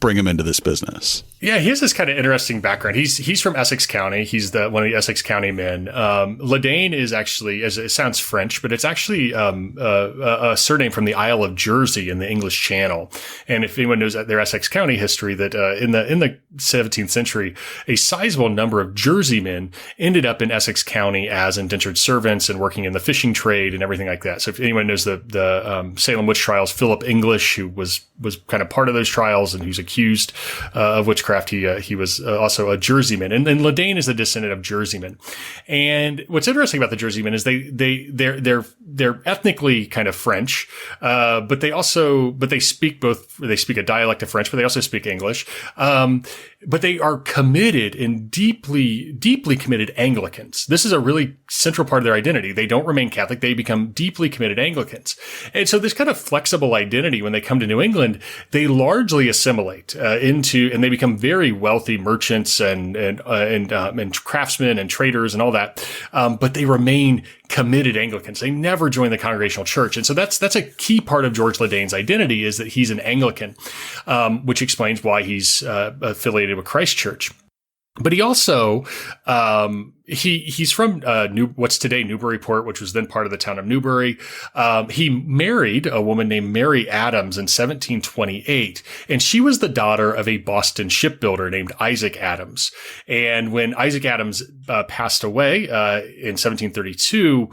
bring him into this business? Yeah, he has this kind of interesting background. He's from Essex County. He's one of the Essex County men. Ledane is actually, as it sounds French, but it's actually a surname from the Isle of Jersey in the English Channel. And if anyone knows their Essex County history, that in the 17th century, a sizable number of Jerseymen ended up in Essex County as indentured servants and working in the fishing trade and everything like that. So if anyone knows the Salem witch trials, Philip English, who was kind of part of those trials and who's accused of witchcraft, he was also a Jerseyman, and Ledane is a descendant of Jerseymen. And what's interesting about the Jerseymen is they're ethnically kind of French, but they speak a dialect of French, but they also speak English. But they are committed and deeply committed Anglicans. This is a really central part of their identity. They don't remain Catholic. They become deeply committed Anglicans. And so this kind of flexible identity, when they come to New England, they largely assimilate and they become very wealthy merchants and craftsmen and traders and all that. But they remain committed Anglicans. They never join the Congregational Church. And so that's a key part of George Ledane's identity, is that he's an Anglican, which explains why he's affiliated with Christ Church. But he also, he's from what's today Newburyport, which was then part of the town of Newbury. He married a woman named Mary Adams in 1728, and she was the daughter of a Boston shipbuilder named Isaac Adams. And when Isaac Adams passed away in 1732,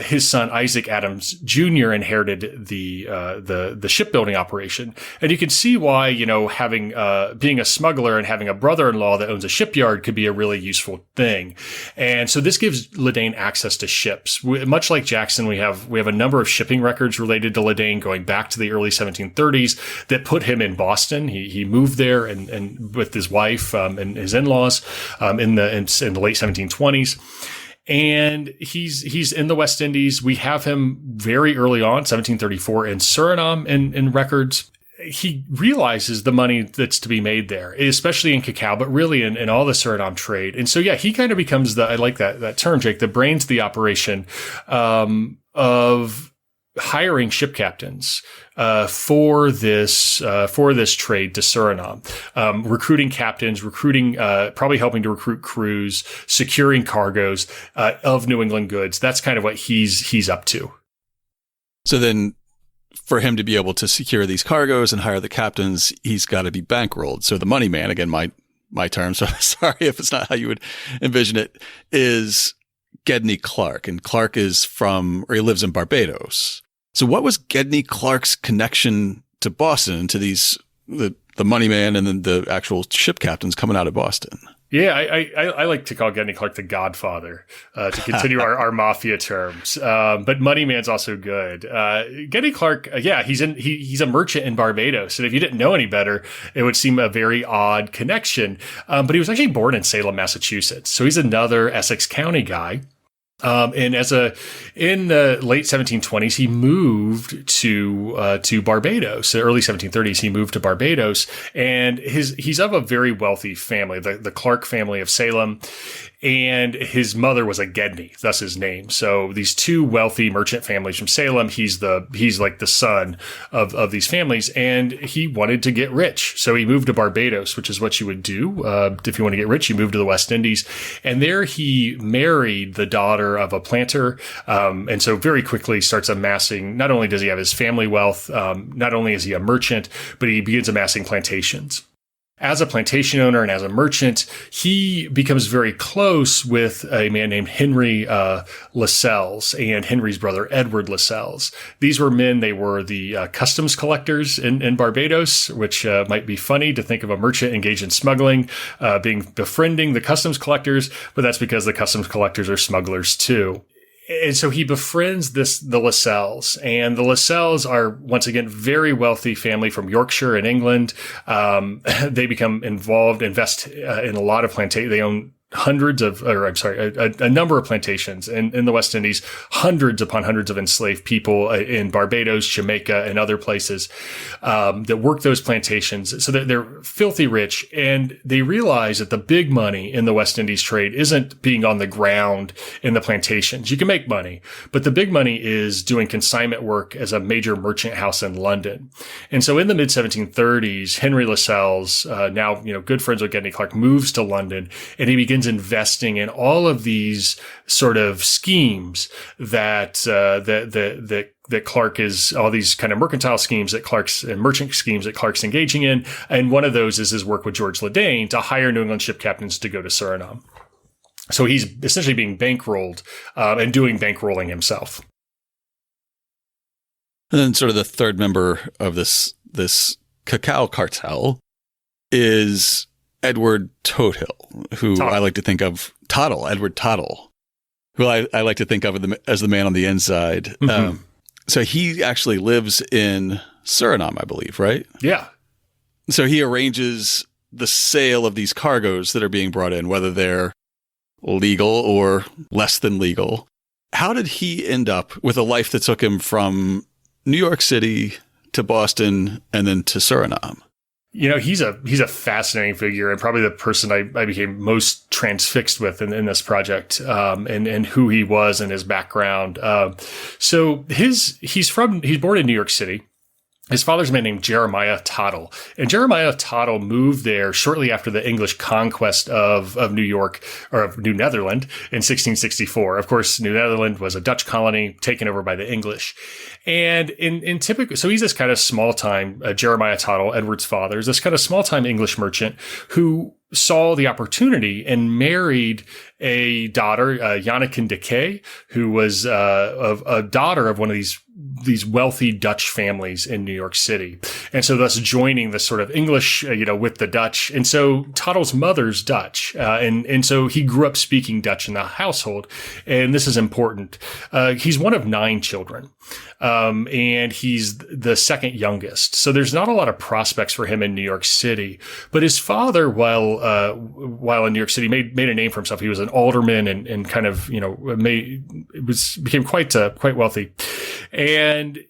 his son Isaac Adams Jr. inherited the shipbuilding operation. And you can see why, having being a smuggler and having a brother-in-law that owns a shipyard could be a really useful thing. And so this gives Ledane access to ships. Much like Jackson, we have a number of shipping records related to Ledane going back to the early 1730s that put him in Boston. He moved there and with his wife and his in-laws in the late 1720s. And he's in the West Indies. We have him very early on, 1734, in Suriname in records. He realizes the money that's to be made there, especially in cacao, but really in all the Suriname trade. And so, yeah, he kind of becomes I like that term, Jake, the brains of the operation, of hiring ship captains, for this trade to Suriname, recruiting captains, probably helping to recruit crews, securing cargoes, of New England goods. That's kind of what he's up to. So then, for him to be able to secure these cargoes and hire the captains, he's got to be bankrolled. So the money man, again, my term, so sorry if it's not how you would envision it, is Gedney Clark. And Clark he lives in Barbados. So what was Gedney Clark's connection to Boston, to the money man and then the actual ship captains coming out of Boston? Yeah, I like to call Gedney Clark the Godfather, to continue our mafia terms. But Moneyman's also good. Gedney Clark, he's a merchant in Barbados. And if you didn't know any better, it would seem a very odd connection. But he was actually born in Salem, Massachusetts. So he's another Essex County guy. And in the late 1720s, he moved to Barbados. The early 1730s, he moved to Barbados, and he's of a very wealthy family, the Clark family of Salem. and his mother was a Gedney, thus his name. So these two wealthy merchant families from Salem, he's like the son of these families, and he wanted to get rich. So he moved to Barbados, which is what you would do. If you want to get rich, you move to the West Indies. And there he married the daughter of a planter. And so very quickly starts amassing, not only does he have his family wealth, not only is he a merchant, but he begins amassing plantations. As a plantation owner and as a merchant, he becomes very close with a man named Henry Lascelles and Henry's brother Edward Lascelles. These were men, they were the customs collectors in Barbados, which might be funny to think of a merchant engaged in smuggling, befriending the customs collectors, but that's because the customs collectors are smugglers too. And so he befriends the Lascelles, and the Lascelles are once again very wealthy family from Yorkshire in England. They become invest in a lot of plantations. They own a number of plantations in the West Indies, hundreds upon hundreds of enslaved people in Barbados, Jamaica, and other places that work those plantations. So they're filthy rich, and they realize that the big money in the West Indies trade isn't being on the ground in the plantations. You can make money, but the big money is doing consignment work as a major merchant house in London. And so in the mid-1730s, Henry Lascelles, now good friends with Gedney Clark, moves to London, and he begins investing in all of these sort of schemes that Clark is, all these kind of mercantile schemes that Clark's and merchant schemes that Clark's engaging in. And one of those is his work with George Ledane to hire New England ship captains to go to Suriname. So he's essentially being bankrolled and doing bankrolling himself. And then sort of the third member of this cacao cartel is Edward Toadhill, who I like to think of, Edward Tottle, who I like to think of as the man on the inside. Mm-hmm. So he actually lives in Suriname, I believe, right? Yeah. So he arranges the sale of these cargoes that are being brought in, whether they're legal or less than legal. How did he end up with a life that took him from New York City to Boston and then to Suriname? He's a fascinating figure, and probably the person I became most transfixed with in this project, and who he was and his background. So he's born in New York City. His father's a man named Jeremiah Tottle, and Jeremiah Tottle moved there shortly after the English conquest of New York, or of New Netherland, in 1664. Of course, New Netherland was a Dutch colony taken over by the English. And in typical, so he's this kind of small time, Jeremiah Tottle, Edward's father, is this kind of small time English merchant who saw the opportunity and married a daughter, Janneken de Kay, who was a daughter of one of these wealthy Dutch families in New York City. And so thus joining this sort of English, with the Dutch. And so Tottle's mother's Dutch. And so he grew up speaking Dutch in the household. And this is important. He's one of 9 children. And he's the second youngest. So there's not a lot of prospects for him in New York City. But his father, while in New York City, made a name for himself. He was an alderman and kind of, became quite wealthy. And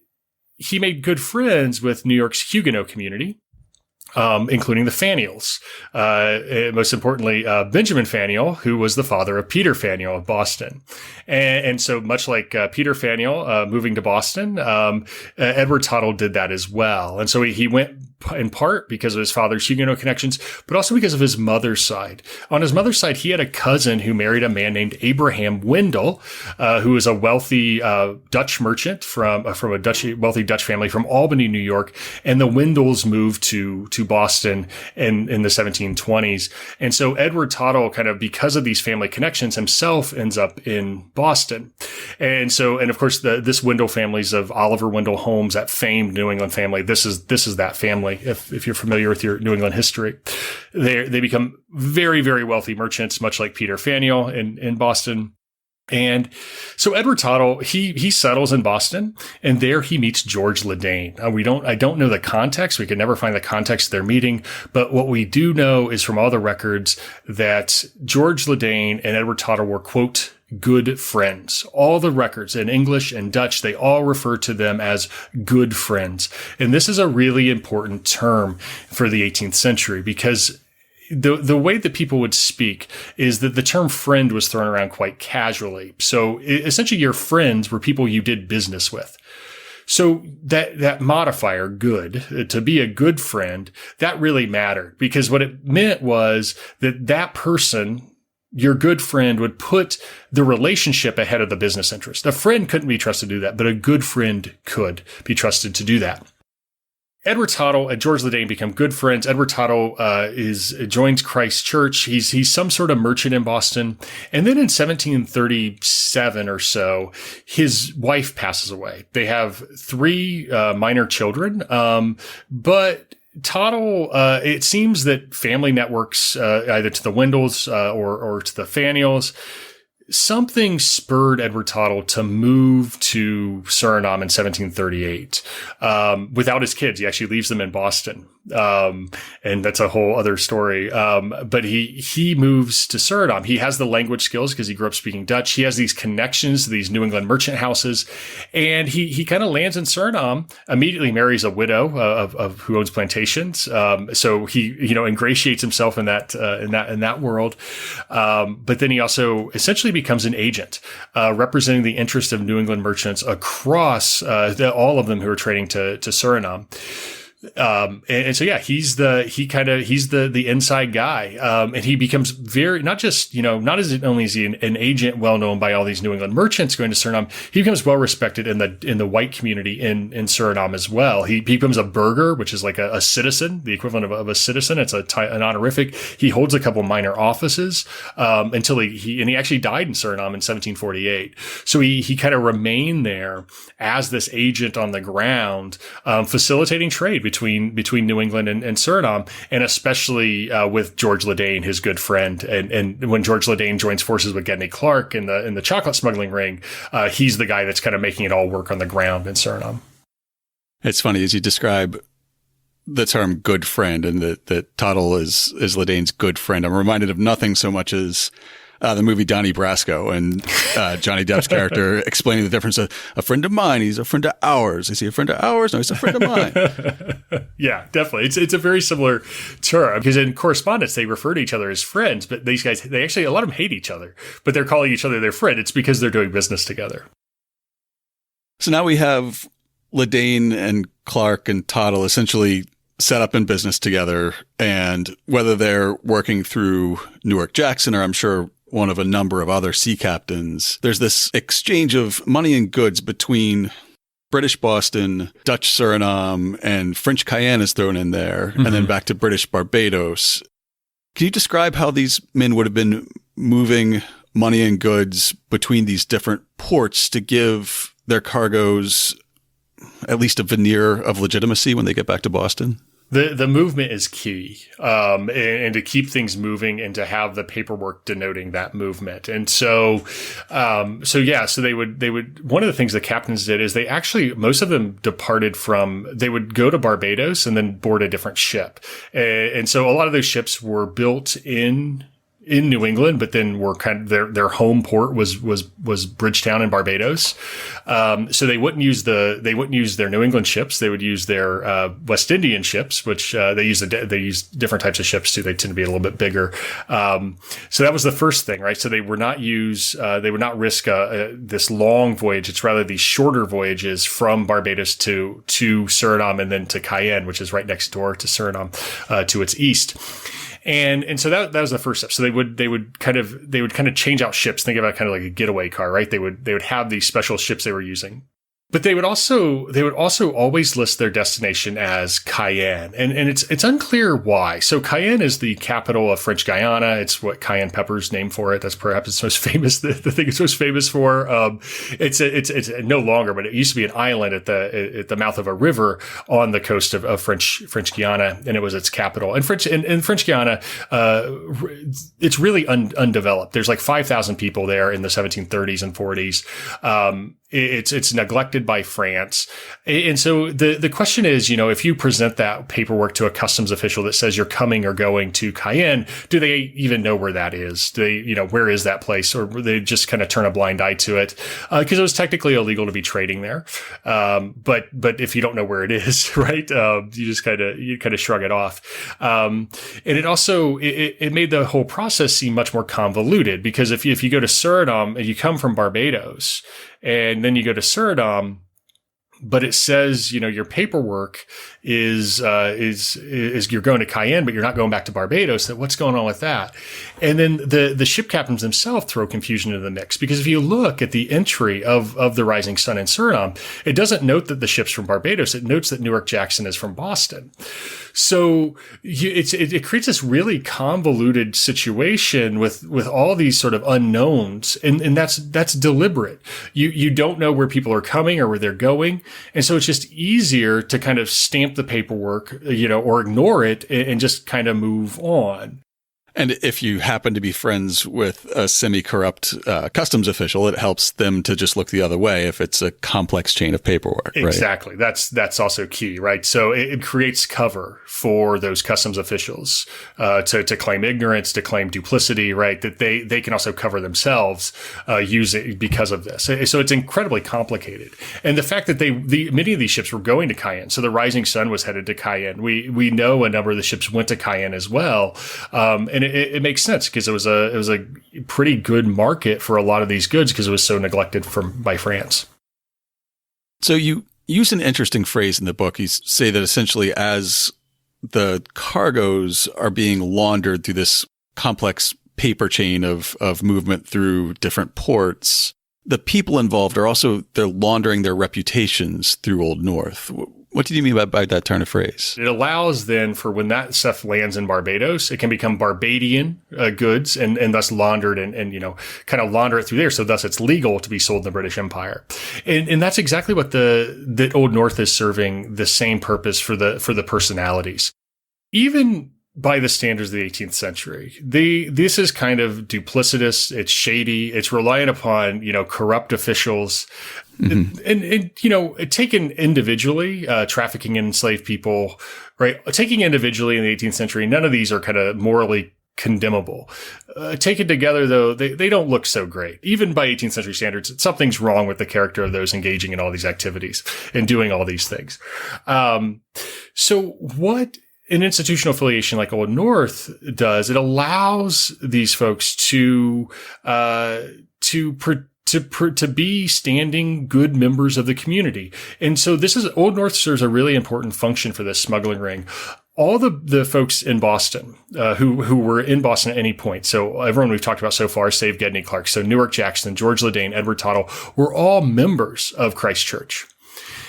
he made good friends with New York's Huguenot community, including the Faneuils. Most importantly, Benjamin Faneuil, who was the father of Peter Faneuil of Boston. And so much like Peter Faneuil moving to Boston, Edward Tottle did that as well. And so he went in part because of his father's Huguenot connections, but also because of his mother's side. On his mother's side, he had a cousin who married a man named Abraham Wendell, who was a wealthy Dutch merchant from a wealthy Dutch family from Albany, New York. And the Wendells moved to Boston in the 1720s. And so Edward Tottle, kind of because of these family connections, himself ends up in Boston. And of course, this Wendell family's of Oliver Wendell Holmes, that famed New England family. This is that family. If you're familiar with your New England history, they become very, very wealthy merchants, much like Peter Faneuil in Boston. And so Edward Tottle, he settles in Boston, and there he meets George Ledane. I don't know the context. We could never find the context of their meeting, but what we do know is from all the records that George Ledane and Edward Tottle were, quote, good friends. All the records in English and Dutch, they all refer to them as good friends. And this is a really important term for the 18th century because the way that people would speak is that the term friend was thrown around quite casually. So essentially your friends were people you did business with. So that modifier, good, to be a good friend, that really mattered, because what it meant was that person, your good friend, would put the relationship ahead of the business interest. A friend couldn't be trusted to do that, but a good friend could be trusted to do that. Edward Tottle and George Ledane become good friends. Edward Tottle joins Christ Church. He's some sort of merchant in Boston. And then in 1737 or so, his wife passes away. They have 3 minor children, but Tottle, it seems that family networks, either to the Wendells or to the Faneuils, something spurred Edward Tottle to move to Suriname in 1738 without his kids. He actually leaves them in Boston. And that's a whole other story. But he moves to Suriname. He has the language skills because he grew up speaking Dutch. He has these connections to these New England merchant houses, and he kind of lands in Suriname, immediately marries a widow of who owns plantations. So he, ingratiates himself in that world. But then he also essentially becomes an agent, representing the interest of New England merchants across, all of them who are trading to Suriname. And so, yeah, he's the inside guy. And he becomes not only is he an agent well known by all these New England merchants going to Suriname, he becomes well respected in the white community in Suriname as well. He becomes a burgher, which is like a citizen, the equivalent of a citizen. It's an honorific. He holds a couple minor offices, until he actually died in Suriname in 1748. So he kind of remained there as this agent on the ground, facilitating trade between New England and Suriname, and especially with George Ledane, his good friend. And when George Ledane joins forces with Gedney Clark in the chocolate smuggling ring, he's the guy that's kind of making it all work on the ground in Suriname. It's funny as you describe the term "good friend" and that Tottle is Ledane's good friend. I'm reminded of nothing so much as the movie Donnie Brasco and Johnny Depp's character explaining the difference. A friend of mine, he's a friend of ours. Is he a friend of ours? No, he's a friend of mine. Yeah, definitely. It's a very similar term, because in correspondence, they refer to each other as friends, but these guys, a lot of them hate each other, but they're calling each other their friend. It's because they're doing business together. So now we have Ledane and Clark and Tottle essentially set up in business together, and whether they're working through Newark Jackson, or I'm sure one of a number of other sea captains, there's this exchange of money and goods between British Boston, Dutch Suriname, and French Cayenne is thrown in there, and then back to British Barbados. Can you describe how these men would have been moving money and goods between these different ports to give their cargoes at least a veneer of legitimacy when they get back to Boston? The movement is key, and to keep things moving and to have the paperwork denoting that movement. And so they would, one of the things the captains did is most of them they would go to Barbados and then board a different ship. And so a lot of those ships were built in New England, but then were kind of their home port was Bridgetown in Barbados. So they wouldn't use their New England ships. They would use their West Indian ships, which they use different types of ships too. They tend to be a little bit bigger. So that was the first thing, right? So they would not risk this long voyage. It's rather these shorter voyages from Barbados to Suriname and then to Cayenne, which is right next door to Suriname, to its east. And so that was the first step. So they would kind of change out ships, think about kind of like a getaway car, right? They would have these special ships they were using. But they would also always list their destination as Cayenne. And it's unclear why. So Cayenne is the capital of French Guiana. It's what cayenne pepper's named for it. That's perhaps its most famous, the thing it's most famous for. It's no longer, but it used to be an island at the mouth of a river on the coast of French Guiana, and it was its capital. And French Guiana, it's really undeveloped. There's like 5,000 people there in the 1730s and 40s. It's neglected by France. And so the question is, if you present that paperwork to a customs official that says you're coming or going to Cayenne, do they even know where that is? Do they, where is that place? Or they just kind of turn a blind eye to it? Because it was technically illegal to be trading there. But if you don't know where it is, right, you just kind of shrug it off. And it also, it made the whole process seem much more convoluted, because if you go to Suriname and you come from Barbados, and then you go to Suriname, but it says, your paperwork is you're going to Cayenne, but you're not going back to Barbados. That what's going on with that? And then the ship captains themselves throw confusion into the mix, because if you look at the entry of the Rising Sun in Suriname, it doesn't note that the ship's from Barbados. It notes that Newark Jackson is from Boston. So it creates this really convoluted situation with all these sort of unknowns, and that's deliberate. You don't know where people are coming or where they're going, and so it's just easier to kind of stamp the paperwork, or ignore it and just kind of move on. And if you happen to be friends with a semi-corrupt customs official, it helps them to just look the other way if it's a complex chain of paperwork. Right? Exactly. That's also key, right? So it creates cover for those customs officials to claim ignorance, to claim duplicity, right? That they can also cover themselves using because of this. So it's incredibly complicated. And the fact that many of these ships were going to Cayenne. So the Rising Sun was headed to Cayenne. We know a number of the ships went to Cayenne as well. And it makes sense, because it was a pretty good market for a lot of these goods, because it was so neglected by France. So you use an interesting phrase in the book. You say that essentially, as the cargoes are being laundered through this complex paper chain of movement through different ports, the people involved they're laundering their reputations through Old North. What did you mean by that turn of phrase? It allows then for when that stuff lands in Barbados, it can become Barbadian goods and thus laundered and kind of launder it through there. So thus it's legal to be sold in the British Empire. And that's exactly what the Old North is serving, the same purpose for the personalities. Even by the standards of the 18th century, this is kind of duplicitous. It's shady. It's reliant upon, corrupt officials. Mm-hmm. And taken individually, trafficking in enslaved people, right? Taking individually in the 18th century, none of these are kind of morally condemnable. Taken together, though, they don't look so great. Even by 18th century standards, something's wrong with the character of those engaging in all these activities and doing all these things. So what an institutional affiliation like Old North does, it allows these folks to be standing good members of the community. And so Old North serves a really important function for this smuggling ring. All the folks in Boston, who were in Boston at any point. So everyone we've talked about so far, save Gedney Clark. So Newark Jackson, George Ledane, Edward Tottle, were all members of Christ Church.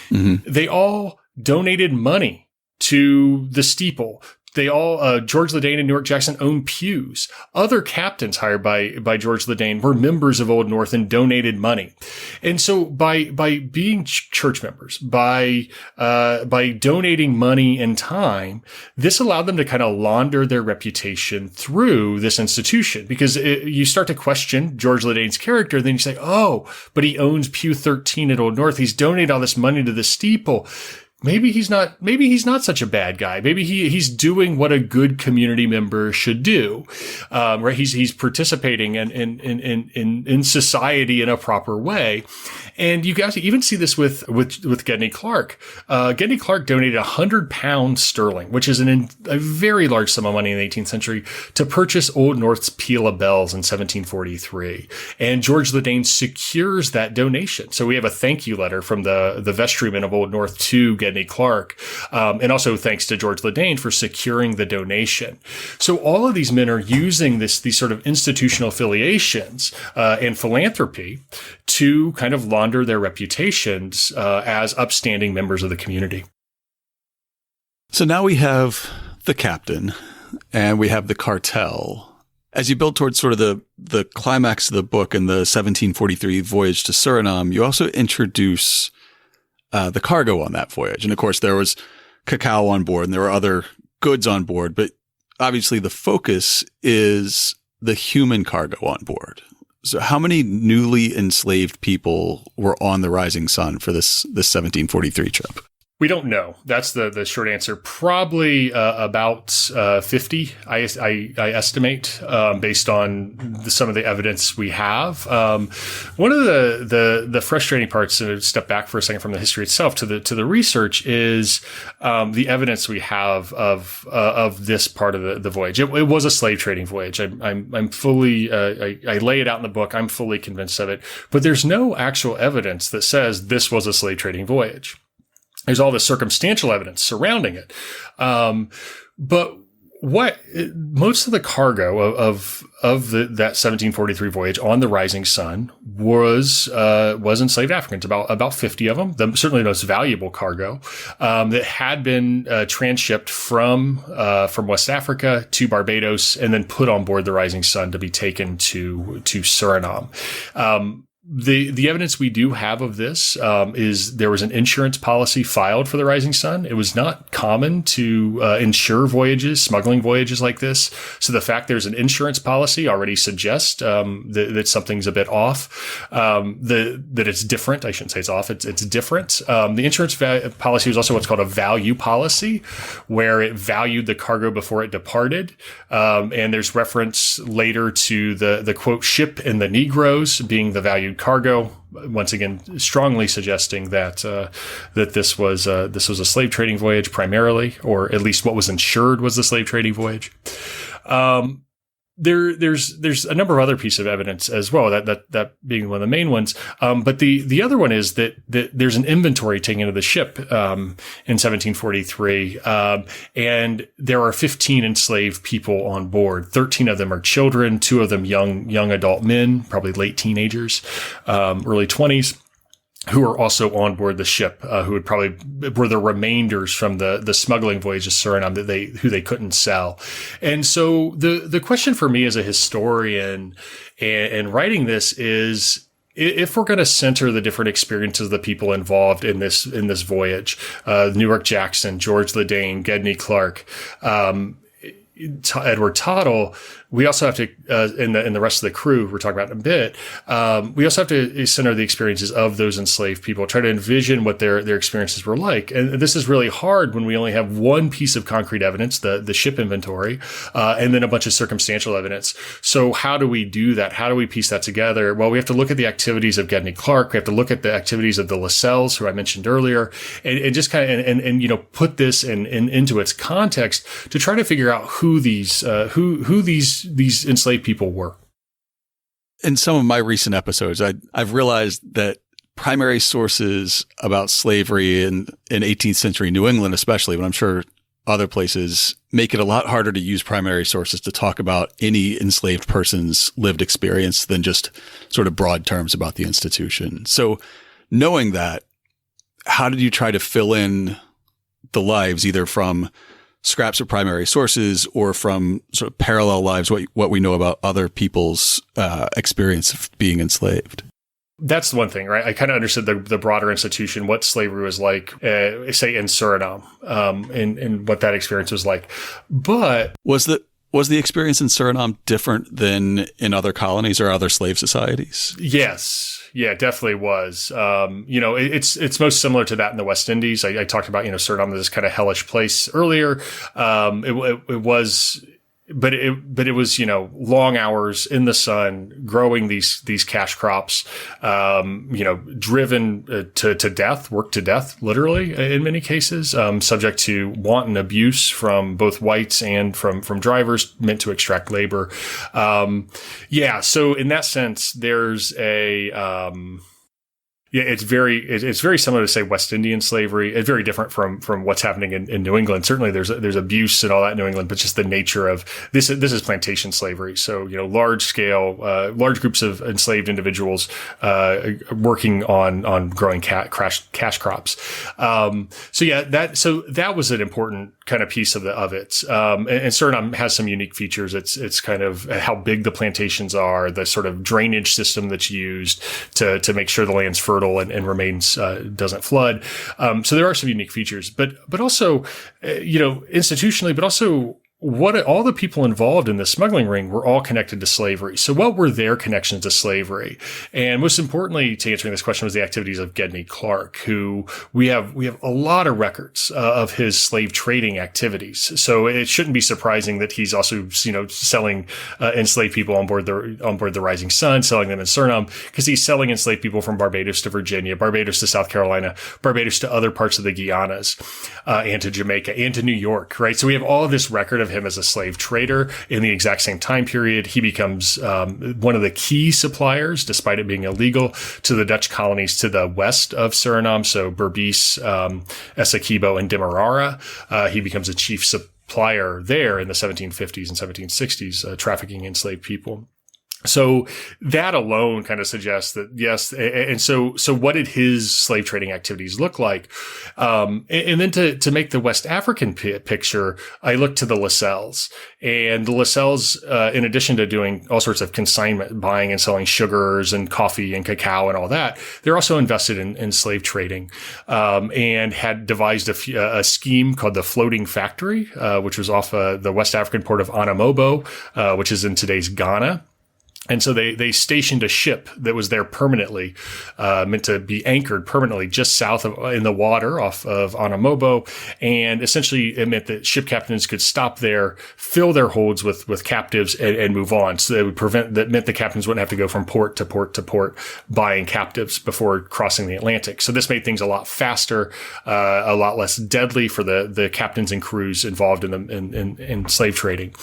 Mm-hmm. They all donated money to the steeple. They all, George Ledane and Newark Jackson owned pews. Other captains hired by George Ledane were members of Old North and donated money. And so by being church members, by donating money and time, this allowed them to kind of launder their reputation through this institution, because you start to question George Ledane's character. Then you say, oh, but he owns Pew 13 at Old North. He's donated all this money to the steeple. Maybe he's not such a bad guy. Maybe he's doing what a good community member should do. Right. He's participating in society in a proper way. And you guys even see this with Gedney Clark. Gedney Clark donated £100 which is a very large sum of money in the 18th century, to purchase Old North's peal of bells in 1743. And George Ledane secures that donation. So we have a thank you letter from the vestryman of Old North to Gedney Clark. And also thanks to George Ledane for securing the donation. So all of these men are using these sort of institutional affiliations and philanthropy to kind of launder their reputations as upstanding members of the community. So now we have the captain and we have the cartel. As you build towards sort of the climax of the book in the 1743 voyage to Suriname, you also introduce the cargo on that voyage. And of course, there was cacao on board and there were other goods on board, but obviously the focus is the human cargo on board. So how many newly enslaved people were on the Rising Sun for this 1743 trip? We don't know. That's the short answer. Probably about 50, I estimate, based on some of the evidence we have. One of the frustrating parts, to step back for a second from the history itself to the research, is the evidence we have of this part of the voyage. It was a slave trading voyage. I'm fully I lay it out in the book. I'm fully convinced of it. But there's no actual evidence that says this was a slave trading voyage. There's all this circumstantial evidence surrounding it. But most of the cargo of that 1743 voyage on the Rising Sun was enslaved Africans, about 50 of them, certainly the most valuable cargo, that had been transshipped from West Africa to Barbados and then put on board the Rising Sun to be taken to Suriname. The evidence we do have of this is there was an insurance policy filed for the Rising Sun. It was not common to insure smuggling voyages like this. So the fact there's an insurance policy already suggests that something's a bit off, that it's different. I shouldn't say it's off. It's different. The insurance policy was also what's called a value policy, where it valued the cargo before it departed. And there's reference later to the quote, ship and the Negroes being the valued cargo, once again strongly suggesting that this was a slave trading voyage primarily, or at least what was insured was the slave trading voyage. There's a number of other pieces of evidence as well, that being one of the main ones. But the other one is that there's an inventory taken of the ship in 1743, and there are 15 enslaved people on board. 13 of them are children, 2 of them young adult men, probably late teenagers, early 20s. Who are also on board the ship, who would probably were the remainders from the smuggling voyage to Suriname who they couldn't sell. And so the question for me as a historian and writing this is, if we're going to center the different experiences of the people involved in this voyage, Newark Jackson, George Ledane, Gedney Clark, Edward Tottle, we also have to, in the rest of the crew we're talking about in a bit, we also have to center the experiences of those enslaved people, try to envision what their experiences were like. And this is really hard when we only have one piece of concrete evidence, the ship inventory, and then a bunch of circumstantial evidence. So how do we do that? How do we piece that together? Well, we have to look at the activities of Gedney Clark. We have to look at the activities of the Lascelles, who I mentioned earlier, and just kind of, and put this into its context to try to figure out who these enslaved people were. In some of my recent episodes, I've realized that primary sources about slavery in 18th century New England, especially, but I'm sure other places, make it a lot harder to use primary sources to talk about any enslaved person's lived experience than just sort of broad terms about the institution. So knowing that, how did you try to fill in the lives, either from scraps of primary sources or from sort of parallel lives, what we know about other people's experience of being enslaved? That's the one thing, right? I kind of understood the broader institution, what slavery was like, say in Suriname, and what that experience was like. But was the experience in Suriname different than in other colonies or other slave societies? Yes. Yeah, it definitely was. It's most similar to that in the West Indies. I talked about, Suriname, this kind of hellish place earlier. It was, but it was, long hours in the sun, growing these cash crops, driven to death, worked to death, literally in many cases, subject to wanton abuse from both whites and from drivers meant to extract labor. So in that sense, there's it's very similar to, say, West Indian slavery. It's very different from what's happening in New England. Certainly there's abuse and all that in New England, but just the nature of this is plantation slavery. So, large scale, large groups of enslaved individuals, working on growing cash crops. That was an important kind of piece of it. And Suriname has some unique features. It's kind of how big the plantations are, the sort of drainage system that's used to make sure the land's fertile and remains, doesn't flood. So there are some unique features, but also, institutionally, but also all the people involved in the smuggling ring were all connected to slavery. So what were their connections to slavery? And most importantly, to answering this question, was the activities of Gedney Clark, who we have a lot of records of his slave trading activities. So it shouldn't be surprising that he's also, selling enslaved people on board the Rising Sun, selling them in Suriname, because he's selling enslaved people from Barbados to Virginia, Barbados to South Carolina, Barbados to other parts of the Guianas, and to Jamaica and to New York, right? So we have all of this record of him as a slave trader in the exact same time period. He becomes one of the key suppliers, despite it being illegal, to the Dutch colonies to the west of Suriname. So Berbice, Essequibo, and Demerara. He becomes a chief supplier there in the 1750s and 1760s, trafficking enslaved people. So that alone kind of suggests that, yes. And so what did his slave trading activities look like? And then to make the West African picture, I looked to the Lascelles, and the Lascelles, in addition to doing all sorts of consignment buying and selling sugars and coffee and cacao and all that, they're also invested in slave trading, and had devised a scheme called the Floating Factory, which was off the West African port of Anamobo, which is in today's Ghana. And so they stationed a ship that was there permanently, meant to be anchored permanently just south of in the water off of Anamobo. And essentially it meant that ship captains could stop there, fill their holds with captives and move on. So that meant the captains wouldn't have to go from port to port to port buying captives before crossing the Atlantic. So this made things a lot faster, a lot less deadly for the captains and crews involved in slave trading.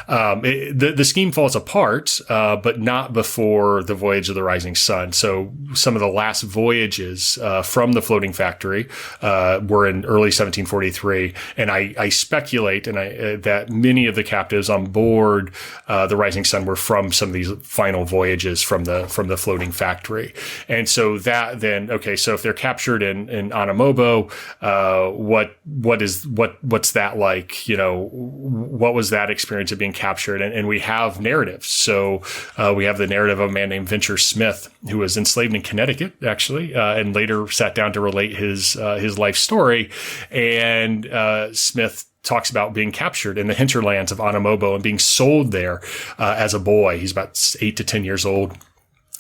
The scheme falls apart, but not before the voyage of the Rising Sun. So some of the last voyages from the Floating Factory were in early 1743, and I speculate that many of the captives on board the Rising Sun were from some of these final voyages from the Floating Factory. And so that then, okay, so if they're captured in Anamobo, what's that like? What was that experience of being captured? And we have narratives. So we have the narrative of a man named Venture Smith, who was enslaved in Connecticut, actually, and later sat down to relate his life story. And Smith talks about being captured in the hinterlands of Anamobo and being sold there as a boy. He's about 8 to 10 years old.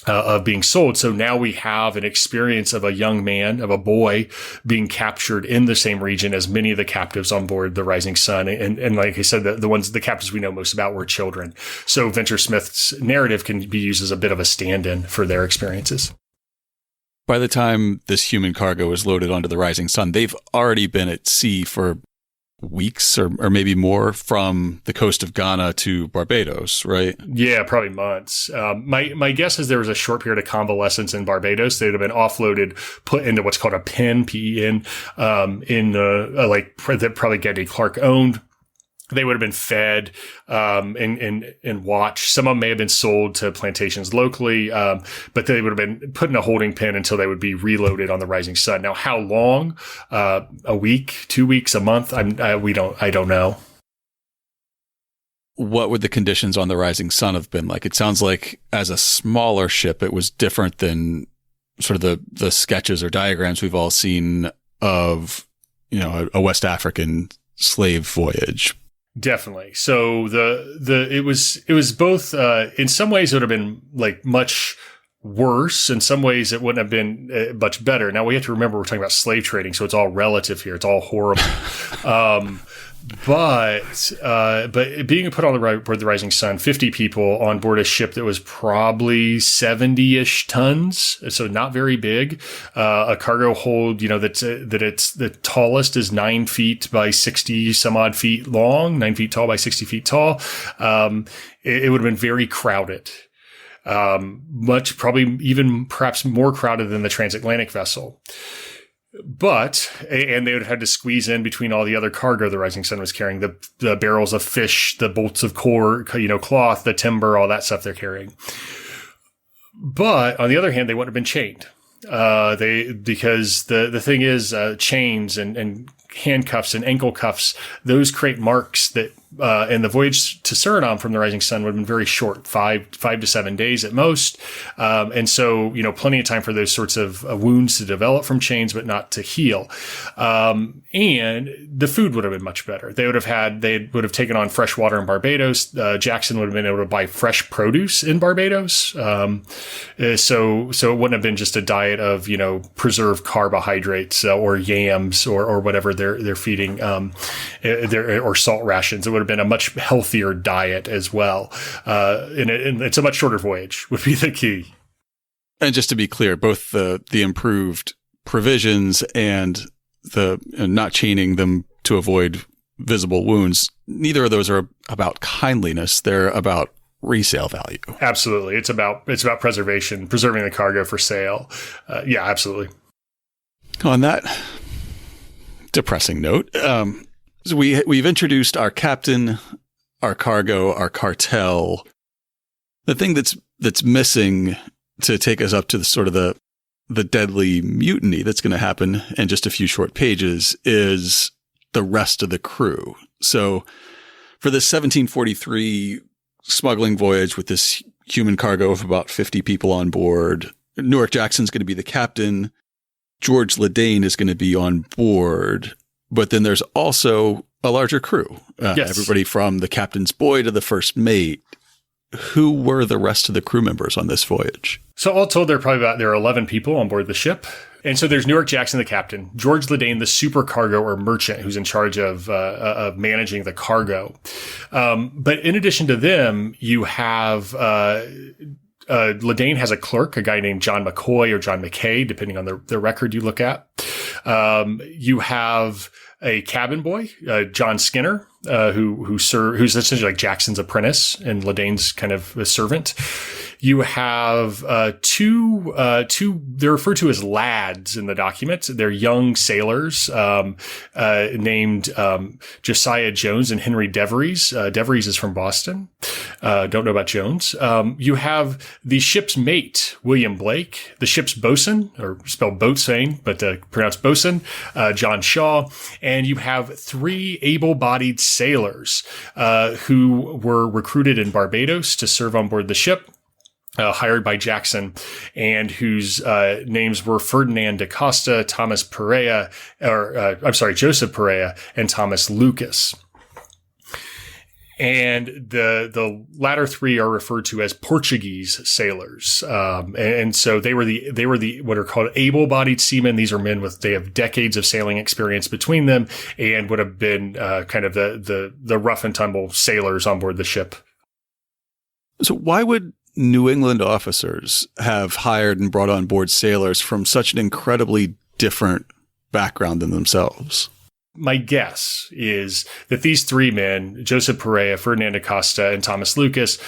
Of being sold. So now we have an experience of a young man, of a boy being captured in the same region as many of the captives on board the Rising Sun. And like I said, the captives we know most about were children. So Venture Smith's narrative can be used as a bit of a stand-in for their experiences. By the time this human cargo is loaded onto the Rising Sun, they've already been at sea for weeks or maybe more from the coast of Ghana to Barbados, right? Yeah, probably months. My guess is there was a short period of convalescence in Barbados. They'd have been offloaded, put into what's called a pen, PEN, that probably Gedney Clark owned. They would have been fed and watched. Some of them may have been sold to plantations locally, but they would have been put in a holding pen until they would be reloaded on the Rising Sun. Now, how long? A week, 2 weeks, a month? I don't know. What would the conditions on the Rising Sun have been like? It sounds like as a smaller ship, it was different than sort of the sketches or diagrams we've all seen of, a West African slave voyage. Definitely. So it was both, in some ways it would have been like much worse. In some ways it wouldn't have been much better. Now we have to remember we're talking about slave trading. So it's all relative here. It's all horrible. But being put on board the Rising Sun, 50 people on board a ship that was probably 70-ish tons, so not very big. A cargo hold, that it's the tallest is 9 feet by 60 some odd feet long, 9 feet tall by 60 feet tall. It would have been very crowded. Probably even perhaps more crowded than the transatlantic vessel. And they would have had to squeeze in between all the other cargo the Rising Sun was carrying, the barrels of fish, the bolts of cloth, the timber, all that stuff they're carrying. But on the other hand, they wouldn't have been chained. Because the thing is, chains and handcuffs and ankle cuffs, those create marks that and the voyage to Suriname from the Rising Sun would have been very short, 5 to 7 days at most. And so, plenty of time for those sorts of wounds to develop from chains, but not to heal. And the food would have been much better. They would have taken on fresh water in Barbados. Jackson would have been able to buy fresh produce in Barbados. So it wouldn't have been just a diet of, preserved carbohydrates or yams or whatever they're feeding, or salt rations. It would have been a much healthier diet as well. And it's a much shorter voyage would be the key. And just to be clear, both the improved provisions and the not chaining them to avoid visible wounds, neither of those are about kindliness. They're about resale value. Absolutely. It's about preservation, preserving the cargo for sale. Yeah, absolutely. On that depressing note, so we've introduced our captain, our cargo, our cartel. The thing that's missing to take us up to the deadly mutiny that's going to happen in just a few short pages is the rest of the crew. So for this 1743 smuggling voyage with this human cargo of about 50 people on board, Newark Jackson's going to be the captain. George Ledane is going to be on board. But then there's also a larger crew. Yes. Everybody from the captain's boy to the first mate. Who were the rest of the crew members on this voyage? So all told, there are 11 people on board the ship. And so there's Newark Jackson, the captain, George Ledane, the supercargo or merchant who's in charge of managing the cargo. But in addition to them, you have Ledane has a clerk, a guy named John McCoy or John McKay, depending on the record you look at. You have a cabin boy, John Skinner, who's essentially like Jackson's apprentice and Ledane's kind of a servant. You have two they're referred to as lads in the document. They're young sailors named Josiah Jones and Henry Deveries. Deveries is from Boston. Don't know about Jones. You have the ship's mate, William Blake, the ship's boatswain, or spelled boatswain, but pronounced boatswain, John Shaw, and you have 3 able-bodied sailors who were recruited in Barbados to serve on board the ship. Hired by Jackson, and whose names were Ferdinand da Costa, Joseph Perea, and Thomas Lucas. And the latter 3 are referred to as Portuguese sailors, and so they were the what are called able-bodied seamen. These are men they have decades of sailing experience between them, and would have been kind of the rough and tumble sailors on board the ship. So why would New England officers have hired and brought on board sailors from such an incredibly different background than themselves? My guess is that these 3 men, Joseph Perea, Ferdinand da Costa, and Thomas Lucas,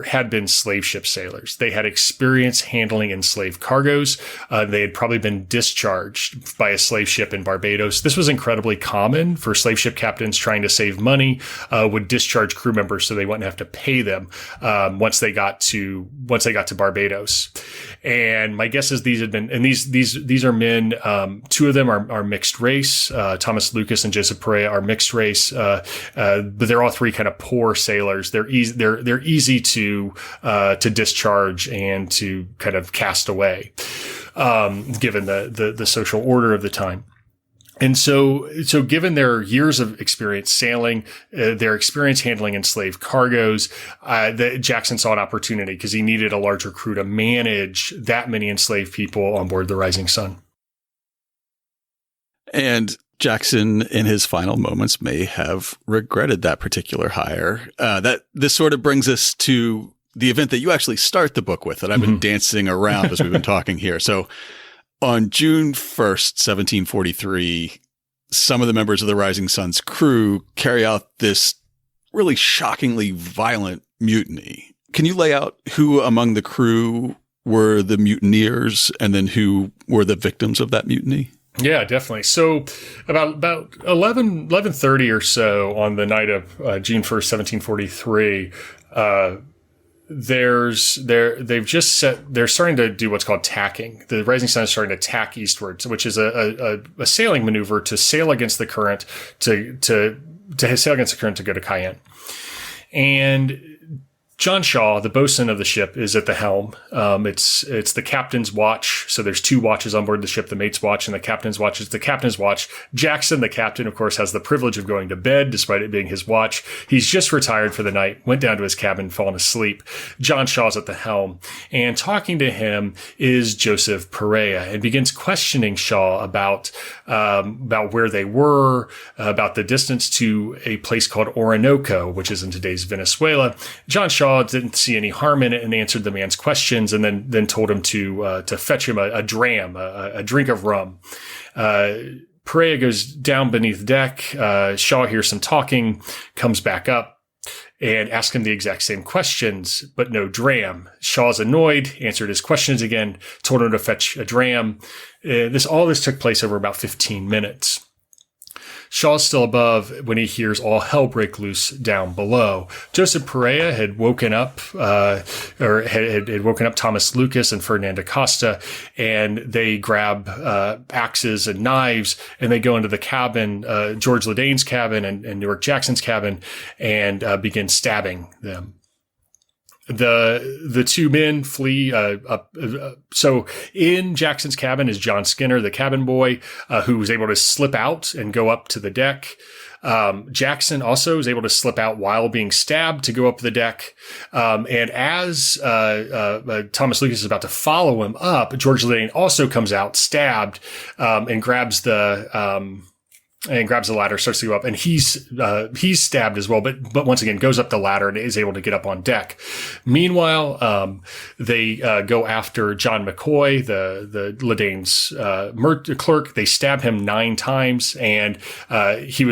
had been slave ship sailors. They had experience handling enslaved cargoes. They had probably been discharged by a slave ship in Barbados. This was incredibly common for slave ship captains trying to save money, would discharge crew members so they wouldn't have to pay them once they got to Barbados. And my guess is these are men. 2 of them are mixed race. Thomas Lucas and Joseph Perea are mixed race, but they're all 3 kind of poor sailors. They're easy to discharge and to kind of cast away, given the social order of the time. And so given their years of experience sailing, their experience handling enslaved cargoes, Jackson saw an opportunity because he needed a larger crew to manage that many enslaved people on board the Rising Sun. And Jackson, in his final moments, may have regretted that particular hire. This sort of brings us to the event that you actually start the book with, that I've been dancing around as we've been talking here. So on June 1st, 1743, some of the members of the Rising Sun's crew carry out this really shockingly violent mutiny. Can you lay out who among the crew were the mutineers and then who were the victims of that mutiny? Yeah, definitely. So about 11:30 or so on the night of June 1st, 1743, they're starting to do what's called tacking. The Rising Sun is starting to tack eastwards, which is a sailing maneuver to sail against the current to to sail against the current to go to Cayenne. And John Shaw, the bosun of the ship, is at the helm. It's the captain's watch. So there's 2 watches on board the ship, the mate's watch and the captain's watch. It's the captain's watch. Jackson, the captain, of course, has the privilege of going to bed, despite it being his watch. He's just retired for the night, went down to his cabin, fallen asleep. John Shaw's at the helm. And talking to him is Joseph Perea, and begins questioning Shaw about where they were, about the distance to a place called Orinoco, which is in today's Venezuela. John Shaw didn't see any harm in it and answered the man's questions, and then told him to fetch him a dram, a drink of rum. Perea goes down beneath deck. Shaw hears some talking, comes back up, and asks him the exact same questions, but no dram. Shaw's annoyed, answered his questions again, told him to fetch a dram. All this took place over about 15 minutes. Shaw's still above when he hears all hell break loose down below. Joseph Perea had woken up, had woken up Thomas Lucas and Ferdinand Acosta, and they grab axes and knives, and they go into the cabin, George Ledain's cabin and Newark Jackson's cabin, and begin stabbing them. The 2 men flee. So in Jackson's cabin is John Skinner, the cabin boy, who was able to slip out and go up to the deck. Jackson also was able to slip out while being stabbed to go up the deck. And as Thomas Lucas is about to follow him up, George Ledain also comes out, stabbed, and grabs the ladder, starts to go up, and he's stabbed as well, but once again goes up the ladder and is able to get up on deck. Meanwhile, they go after John McCoy, the Ledain's clerk. They stab him 9 times, and he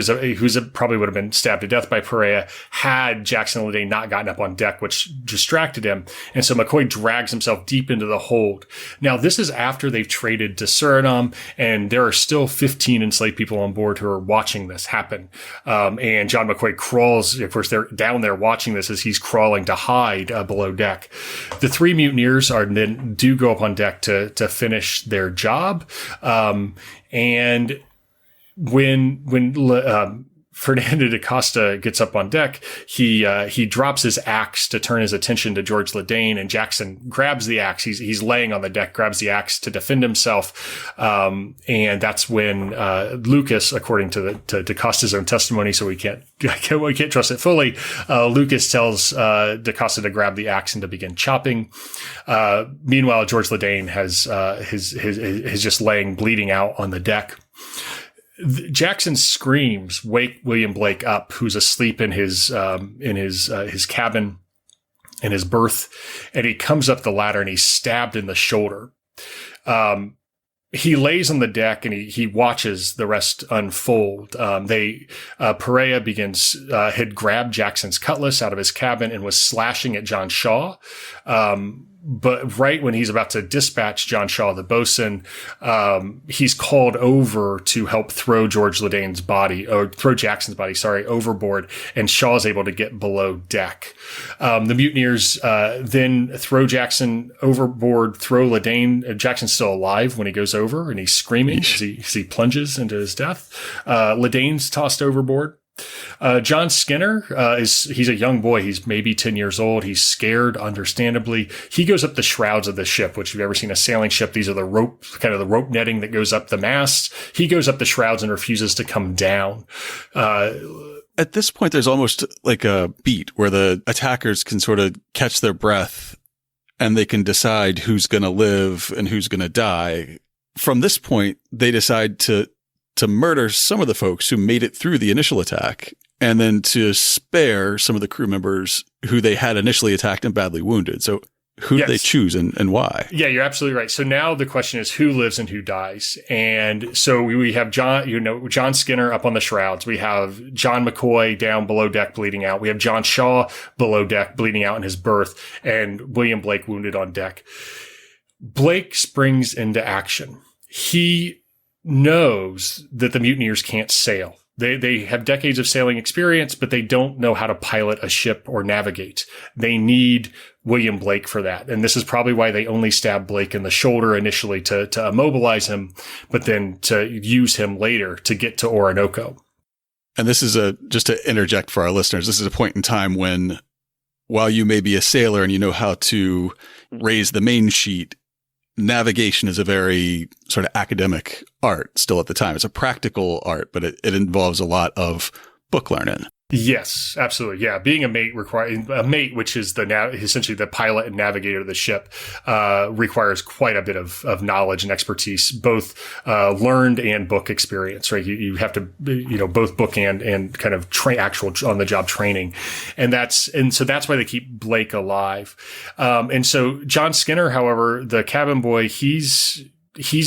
probably would have been stabbed to death by Perea had Jackson and Ledain not gotten up on deck, which distracted him. And so McCoy drags himself deep into the hold. Now, this is after they've traded to Suriname, and there are still 15 enslaved people on board who are watching this happen. And John McCoy crawls, of course, they're down there watching this as he's crawling to hide below deck. The 3 mutineers do go up on deck to finish their job. And when Ferdinand Acosta gets up on deck, he drops his axe to turn his attention to George Ledain, and Jackson grabs the axe. He's laying on the deck, grabs the axe to defend himself. And that's when Lucas, according to Acosta's own testimony, so we can't trust it fully, Lucas tells Acosta to grab the axe and to begin chopping. Meanwhile, George Ledain has just laying bleeding out on the deck. Jackson's screams wake William Blake up, who's asleep in his cabin, in his berth, and he comes up the ladder and he's stabbed in the shoulder. He lays on the deck and he watches the rest unfold. Perea had grabbed Jackson's cutlass out of his cabin and was slashing at John Shaw. But right when he's about to dispatch John Shaw, the bosun, he's called over to help throw Jackson's body, overboard, and Shaw's able to get below deck. The mutineers then throw Jackson overboard, throw Ledain. Jackson's still alive when he goes over, and he's screaming as he plunges into his death. Ledain's tossed overboard. John Skinner, he's a young boy. He's maybe 10 years old. He's scared, understandably. He goes up the shrouds of the ship, which if you've ever seen a sailing ship, these are the rope netting that goes up the mast. He goes up the shrouds and refuses to come down. At this point, there's almost like a beat where the attackers can sort of catch their breath and they can decide who's going to live and who's going to die. From this point, they decide to murder some of the folks who made it through the initial attack, and then to spare some of the crew members who they had initially attacked and badly wounded. So who did they choose and why? Yeah, you're absolutely right. So now the question is who lives and who dies. And so we have John Skinner up on the shrouds. We have John McCoy down below deck bleeding out. We have John Shaw below deck bleeding out in his berth, and William Blake wounded on deck. Blake springs into action. He knows that the mutineers can't sail. They have decades of sailing experience, but they don't know how to pilot a ship or navigate. They need William Blake for that. And this is probably why they only stab Blake in the shoulder initially to immobilize him, but then to use him later to get to Orinoco. And this is just to interject for our listeners, this is a point in time when, while you may be a sailor and you know how to raise the main sheet, navigation is a very sort of academic art still at the time. It's a practical art, but it involves a lot of book learning. Yes, absolutely. Yeah. Being a mate which is essentially the pilot and navigator of the ship, requires quite a bit of knowledge and expertise, both, learned and book experience, right? You have to, both book and kind of actual on the job training. And so that's why they keep Blake alive. And so John Skinner, however, the cabin boy, he's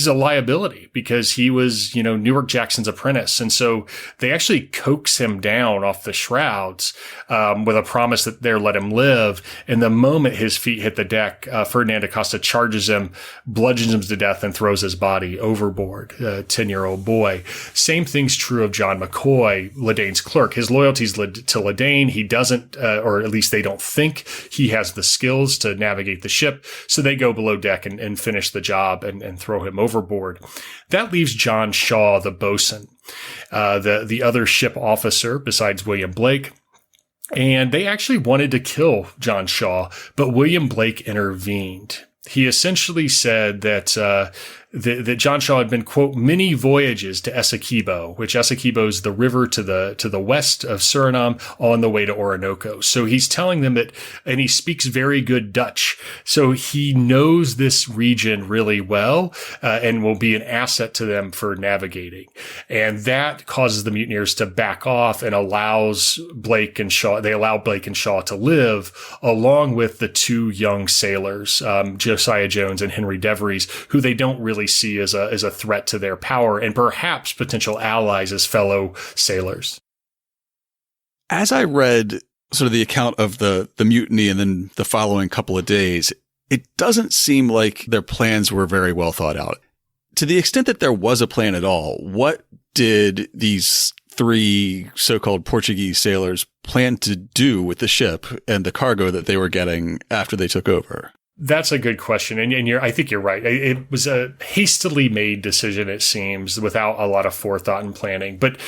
a liability because he was, Newark Jackson's apprentice. And so they actually coax him down off the shrouds, with a promise that they'll let him live. And the moment his feet hit the deck, Ferdinand Acosta charges him, bludgeons him to death, and throws his body overboard, a 10-year-old boy. Same thing's true of John McCoy, Ledane's clerk. His loyalty's to Ledane. He doesn't, or at least they don't think he has the skills to navigate the ship. So they go below deck and finish the job and throw him overboard. That leaves John Shaw, the bosun, the other ship officer besides William Blake. And they actually wanted to kill John Shaw, but William Blake intervened. He essentially said that that John Shaw had been, quote, many voyages to Essequibo, which Essequibo is the river to the west of Suriname on the way to Orinoco. So he's telling them that, and he speaks very good Dutch. So he knows this region really well, and will be an asset to them for navigating. And that causes the mutineers to back off and allows Blake and Shaw to live, along with the two young sailors, Josiah Jones and Henry DeVries, who they don't really see as a threat to their power and perhaps potential allies as fellow sailors. As I read sort of the account of the mutiny and then the following couple of days, it doesn't seem like their plans were very well thought out. To the extent that there was a plan at all, what did these three so-called Portuguese sailors plan to do with the ship and the cargo that they were getting after they took over? That's a good question. And I think you're right. It was a hastily made decision, it seems, without a lot of forethought and planning. But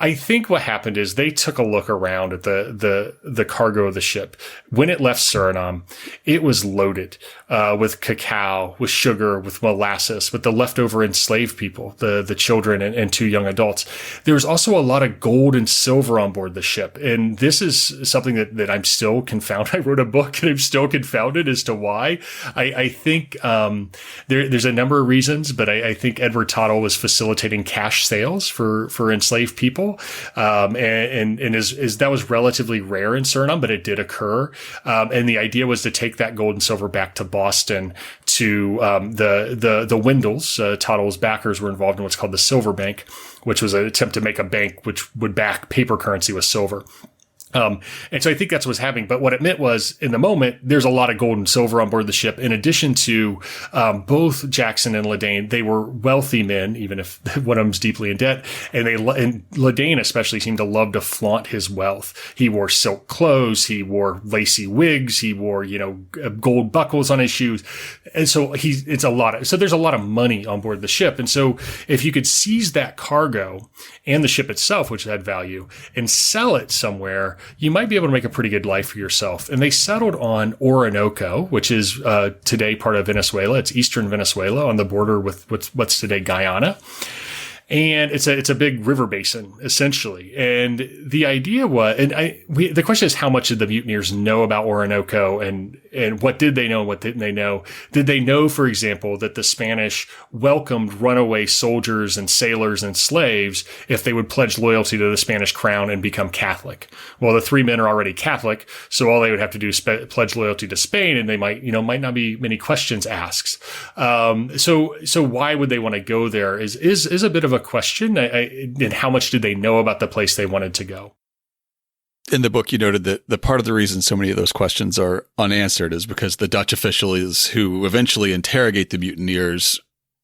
I think what happened is they took a look around at the cargo of the ship. When it left Suriname, it was loaded with cacao, with sugar, with molasses, with the leftover enslaved people, the children and two young adults. There was also a lot of gold and silver on board the ship. And this is something that I'm still confounded. I wrote a book and I'm still confounded as to why. I think there's a number of reasons, but I think Edward Tottle was facilitating cash sales for enslaved people. And that was relatively rare in Suriname, but it did occur. And the idea was to take that gold and silver back to Boston to the Wendels. Tottle's backers were involved in what's called the Silver Bank, which was an attempt to make a bank which would back paper currency with silver. And so I think that's what's happening. But what it meant was, in the moment, there's a lot of gold and silver on board the ship. In addition to both Jackson and Ledane, they were wealthy men, even if one of them's deeply in debt. And Ledane especially seemed to love to flaunt his wealth. He wore silk clothes. He wore lacy wigs. He wore, gold buckles on his shoes. And so there's a lot of money on board the ship. And so if you could seize that cargo and the ship itself, which had value, and sell it somewhere, you might be able to make a pretty good life for yourself. And they settled on Orinoco, which is today part of Venezuela. It's eastern Venezuela on the border with what's today Guyana. And it's a big river basin, essentially. And the idea was, the question is, how much did the mutineers know about Orinoco, and what did they know and what didn't they know? Did they know, for example, that the Spanish welcomed runaway soldiers and sailors and slaves if they would pledge loyalty to the Spanish crown and become Catholic? Well, the three men are already Catholic, so all they would have to do is pledge loyalty to Spain, and they might not be many questions asked. So why would they want to go there is a bit of a question. And how much did they know about the place they wanted to go? In the book, you noted that the part of the reason so many of those questions are unanswered is because the Dutch officials who eventually interrogate the mutineers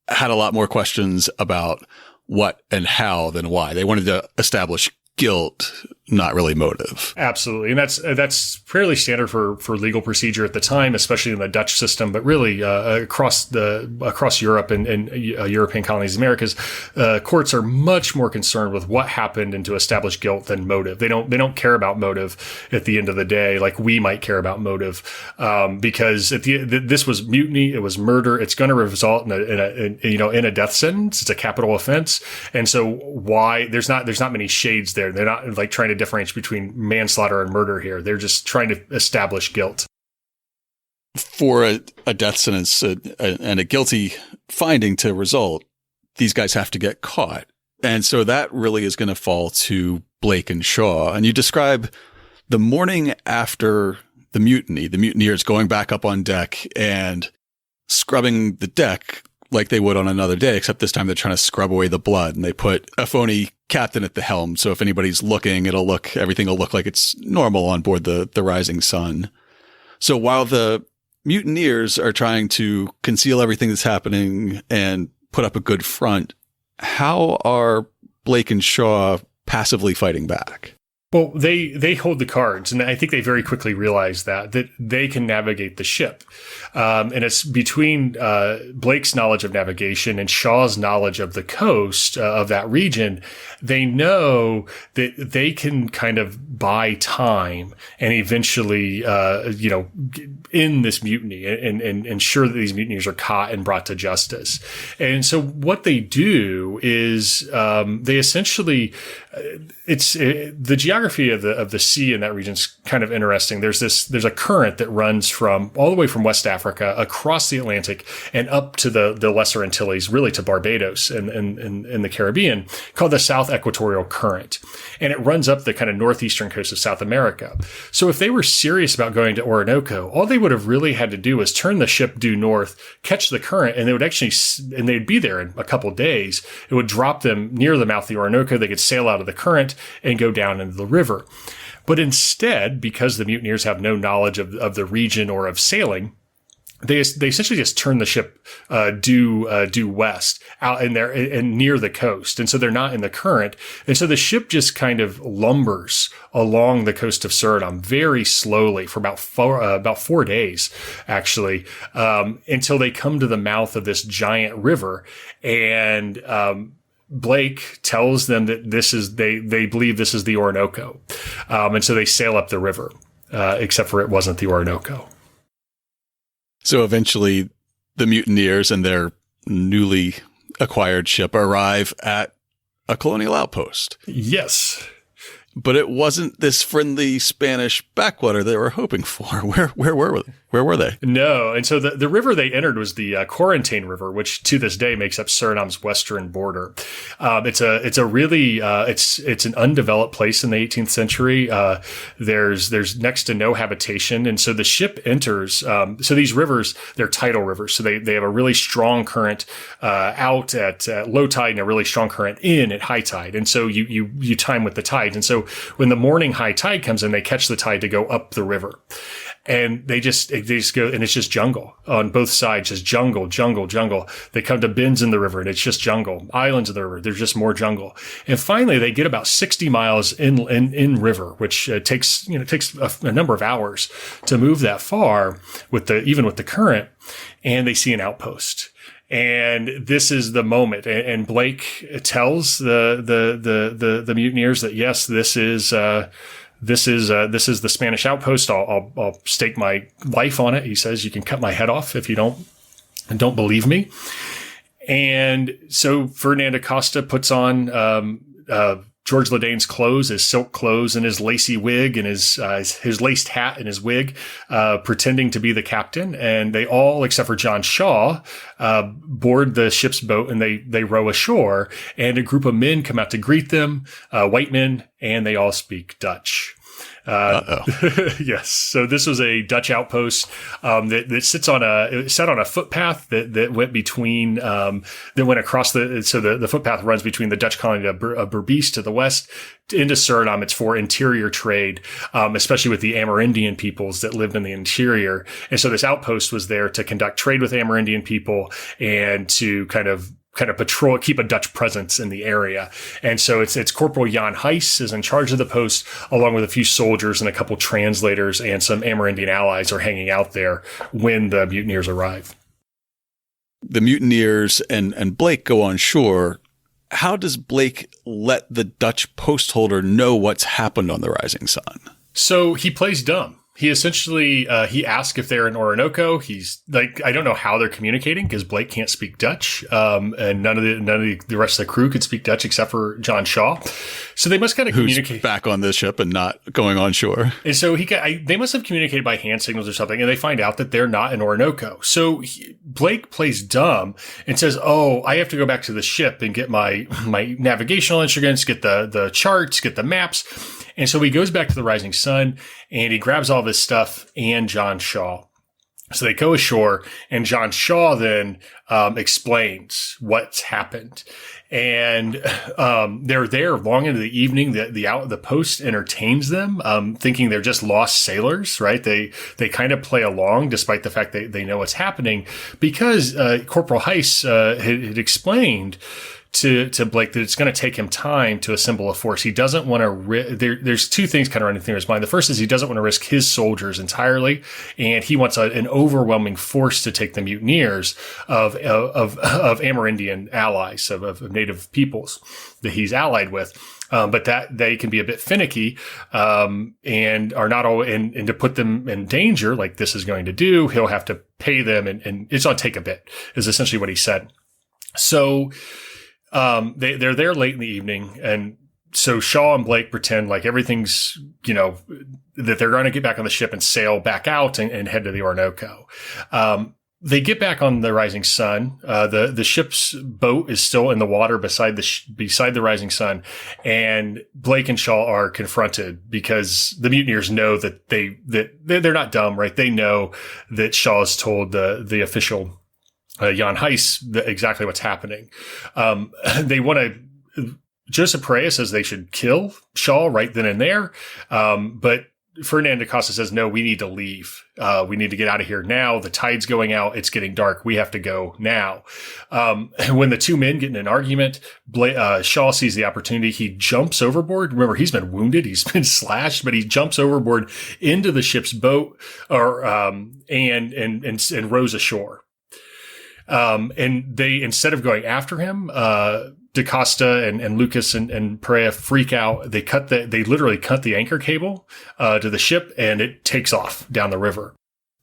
had a lot more questions about what and how than why. They wanted to establish guilt not really motive. Absolutely. And that's fairly standard for legal procedure at the time, especially in the Dutch system, but really across Europe and European colonies, Americas, courts are much more concerned with what happened and to establish guilt than motive. They don't care about motive at the end of the day, like we might care about motive, because this was mutiny, it was murder. It's going to result in a death sentence. It's a capital offense, and so why there's not many shades there. They're not like trying to differentiate between manslaughter and murder here. They're just trying to establish guilt. For a death sentence and a guilty finding to result, these guys have to get caught. And so that really is going to fall to Blake and Shaw. And you describe the morning after the mutineers going back up on deck and scrubbing the deck like they would on another day, except this time they're trying to scrub away the blood, and they put a phony captain at the helm. So if anybody's looking, everything will look like it's normal on board the Rising Sun. So while the mutineers are trying to conceal everything that's happening and put up a good front, how are Blake and Shaw passively fighting back? Well, they hold the cards, and I think they very quickly realize that they can navigate the ship. And it's between Blake's knowledge of navigation and Shaw's knowledge of the coast of that region. They know that they can kind of buy time and eventually, end this mutiny and ensure that these mutineers are caught and brought to justice. And so what they do is they essentially the geography of the sea in that region is kind of interesting. There's a current that runs all the way from West Africa across the Atlantic and up to the Lesser Antilles, really to Barbados and the Caribbean, called the South Equatorial Current. And it runs up the kind of northeastern coast of South America. So if they were serious about going to Orinoco, all they would have really had to do was turn the ship due north, catch the current, and they'd be there in a couple of days. It would drop them near the mouth of the Orinoco. They could sail out of the current and go down into the river. But instead, because the mutineers have no knowledge of the region or of sailing, they essentially just turn the ship due west out in there and near the coast, and so they're not in the current, and so the ship just kind of lumbers along the coast of Suriname very slowly for about 4 days, actually, until they come to the mouth of this giant river, and Blake tells them that they believe this is the Orinoco, and so they sail up the river, except for it wasn't the Orinoco. So eventually the mutineers and their newly acquired ship arrive at a colonial outpost. Yes. But it wasn't this friendly Spanish backwater they were hoping for. Where were they? No. And so the river they entered was the Corentyne River, which to this day makes up Suriname's western border. It's an undeveloped place in the 18th century. There's next to no habitation. And so the ship enters. So these rivers, they're tidal rivers. So they have a really strong current out at low tide and a really strong current in at high tide. And so you time with the tides. And so when the morning high tide comes in, they catch the tide to go up the river. And they just go, and it's just jungle on both sides, just jungle. They come to bends in the river and it's just jungle. Islands in the river, there's just more jungle. And finally they get about 60 miles in river, which takes a number of hours to move that far even with the current. And they see an outpost. And this is the moment. And Blake tells the mutineers that, yes, this is the Spanish outpost. I'll stake my life on it. He says, you can cut my head off if you don't believe me. And so Ferdinand Acosta puts on, George Ladain's clothes, his silk clothes and his lacy wig and his laced hat and his wig, pretending to be the captain. And they all, except for John Shaw, board the ship's boat and they row ashore, and a group of men come out to greet them, white men, and they all speak Dutch. Yes. So this was a Dutch outpost that sat on a footpath that went between that went across the footpath runs between the Dutch colony of Berbice to the west into Suriname. It's for interior trade, especially with the Amerindian peoples that lived in the interior. And so this outpost was there to conduct trade with Amerindian people and to kind of kind of patrol, keep a Dutch presence in the area. And so it's Corporal Jan Heiss is in charge of the post, along with a few soldiers and a couple translators, and some Amerindian allies are hanging out there when the mutineers arrive. The mutineers and Blake go on shore. How does Blake let the Dutch post holder know what's happened on the Rising Sun? So he plays dumb. He essentially, he asks if they're in Orinoco. He's like, I don't know how they're communicating because Blake can't speak Dutch. And none of the rest of the crew could speak Dutch except for John Shaw. So they must kind of communicate back on the ship and not going on shore. And so they must have communicated by hand signals or something. And they find out that they're not in Orinoco. So Blake plays dumb and says, "Oh, I have to go back to the ship and get my navigational instruments, get the charts, get the maps." And so he goes back to the Rising Sun and he grabs all of his stuff and John Shaw. So they go ashore and John Shaw then explains what's happened. And they're there long into the evening. The post entertains them, thinking they're just lost sailors, right? They kind of play along despite the fact that they know what's happening because Corporal Heiss had explained to Blake that it's going to take him time to assemble a force. He doesn't want to there's two things kind of running through his mind. The first is he doesn't want to risk his soldiers entirely, and he wants an overwhelming force to take the mutineers of Amerindian allies, of native peoples that he's allied with. But that they can be a bit finicky, and are not all, and to put them in danger, like this is going to do, he'll have to pay them, and it's going to take a bit, is essentially what he said. So, they're there late in the evening, and so Shaw and Blake pretend like everything's, that they're going to get back on the ship and sail back out and head to the Orinoco. They get back on the Rising Sun. The ship's boat is still in the water beside the Rising Sun, and Blake and Shaw are confronted because the mutineers know that they're not dumb, right? They know that Shaw's told the official Jan Heiss exactly what's happening. They want to. Joseph Perea says they should kill Shaw right then and there, but Ferdinand da Costa says, no, we need to leave. We need to get out of here now. The tide's going out. It's getting dark. We have to go now. When the two men get in an argument, Shaw sees the opportunity. He jumps overboard. Remember, he's been wounded. He's been slashed, but he jumps overboard into the ship's boat, and rows ashore. And they, instead of going after him, Da Costa and Lucas and Perea freak out. They literally cut the anchor cable, to the ship, and it takes off down the river.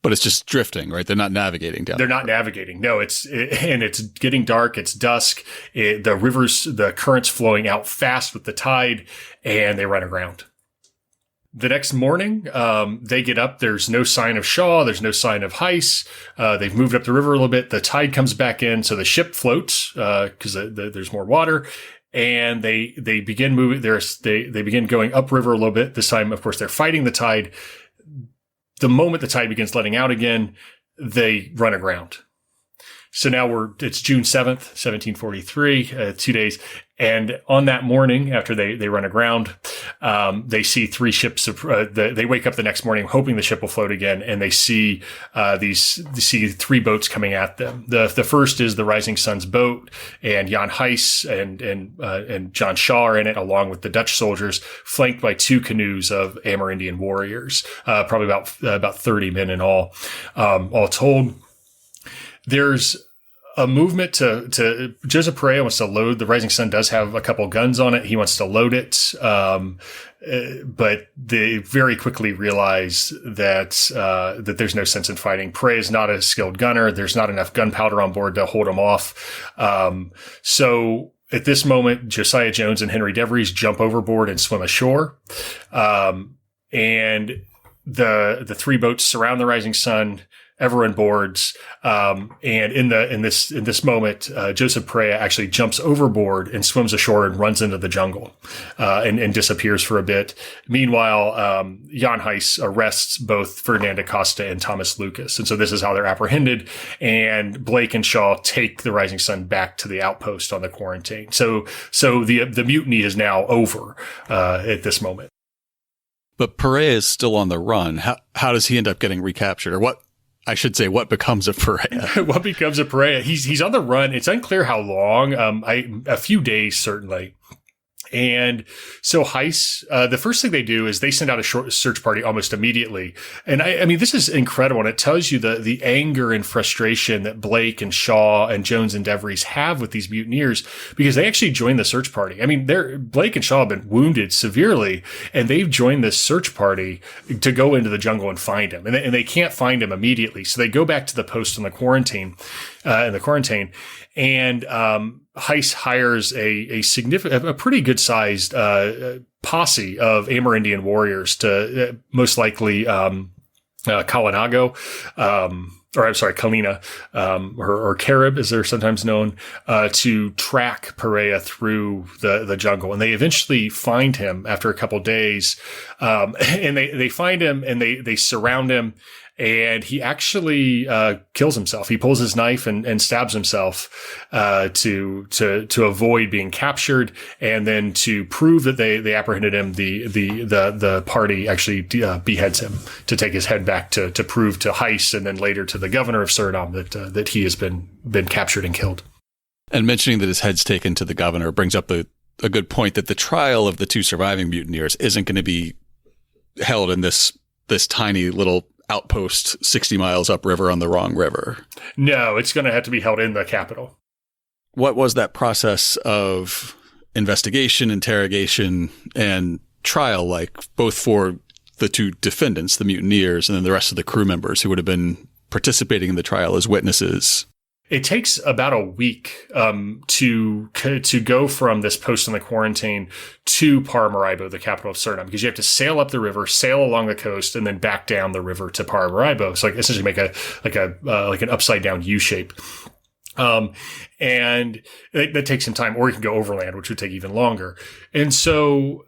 But it's just drifting, right? They're not navigating down. They're not navigating. No, it's getting dark. It's dusk. The current's flowing out fast with the tide, and they run aground. The next morning, they get up. There's no sign of Shaw. There's no sign of Heiss. They've moved up the river a little bit. The tide comes back in, so the ship floats because there's more water. And they begin moving. They begin going upriver a little bit. This time, of course, they're fighting the tide. The moment the tide begins letting out again, they run aground. So now it's June 7th, 1743, 2 days. And on that morning, after they run aground, they see three ships. They wake up the next morning hoping the ship will float again, and they see three boats coming at them. The first is the Rising Sun's boat, and Jan Heiss and John Shaw are in it, along with the Dutch soldiers, flanked by two canoes of Amerindian warriors, probably about 30 men in all told. There's a movement to Joseph Perea wants to load. The Rising Sun does have a couple guns on it. He wants to load it. But they very quickly realize that there's no sense in fighting. Perea is not a skilled gunner. There's not enough gunpowder on board to hold him off. So at this moment, Josiah Jones and Henry DeVries jump overboard and swim ashore. And the three boats surround the Rising Sun. Everyone boards, and in this moment, Joseph Perea actually jumps overboard and swims ashore and runs into the jungle, and disappears for a bit. Meanwhile, Jan Heiss arrests both Ferdinand da Costa and Thomas Lucas, and so this is how they're apprehended. And Blake and Shaw take the Rising Sun back to the outpost on the quarantine. So the mutiny is now over at this moment. But Perea is still on the run. How does he end up getting recaptured, or what? I should say, what becomes of Perea? What becomes of Perea? He's on the run. It's unclear how long. A few days certainly. And so Heiss, the first thing they do is they send out a short search party almost immediately. And I mean, this is incredible. And it tells you the anger and frustration that Blake and Shaw and Jones and DeVries have with these mutineers, because they actually joined the search party. I mean, Blake and Shaw have been wounded severely, and they've joined this search party to go into the jungle and find him. And they can't find him immediately. So they go back to the post in the quarantine, and Heiss hires a pretty good sized posse of Amerindian warriors to most likely Kalina, or Carib, as they're sometimes known, to track Perea through the jungle. And they eventually find him after a couple days. And they find him and they surround him. And he actually kills himself. He pulls his knife and stabs himself to avoid being captured, and then to prove that they apprehended him. The party actually beheads him to take his head back to prove to Heiss and then later to the governor of Suriname that he has been captured and killed. And mentioning that his head's taken to the governor brings up a good point, that the trial of the two surviving mutineers isn't going to be held in this tiny little outpost 60 miles upriver on the wrong river. No, it's going to have to be held in the capital. What was that process of investigation, interrogation, and trial like, both for the two defendants, the mutineers, and then the rest of the crew members who would have been participating in the trial as witnesses? It takes about a week to go from this post in the quarantine to Paramaribo, the capital of Suriname, because you have to sail up the river, sail along the coast, and then back down the river to Paramaribo. So essentially make an upside down U shape. And that takes some time, or you can go overland, which would take even longer. And so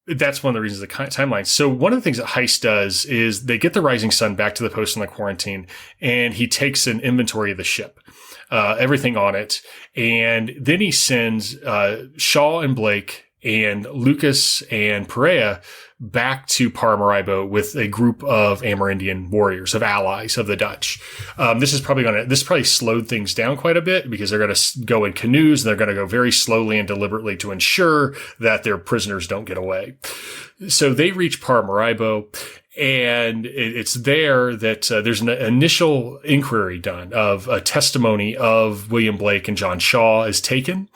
that's one of the reasons the timeline. So one of the things that Heiss does is they get the Rising Sun back to the post in the quarantine, and he takes an inventory of the ship, everything on it. And then he sends Shaw and Blake and Lucas and Perea back to Paramaribo with a group of Amerindian warriors, of allies of the Dutch. This probably slowed things down quite a bit, because they're going to go in canoes, and they're going to go very slowly and deliberately to ensure that their prisoners don't get away. So they reach Paramaribo, and it's there that there's an initial inquiry done of a testimony of William Blake and John Shaw is taken.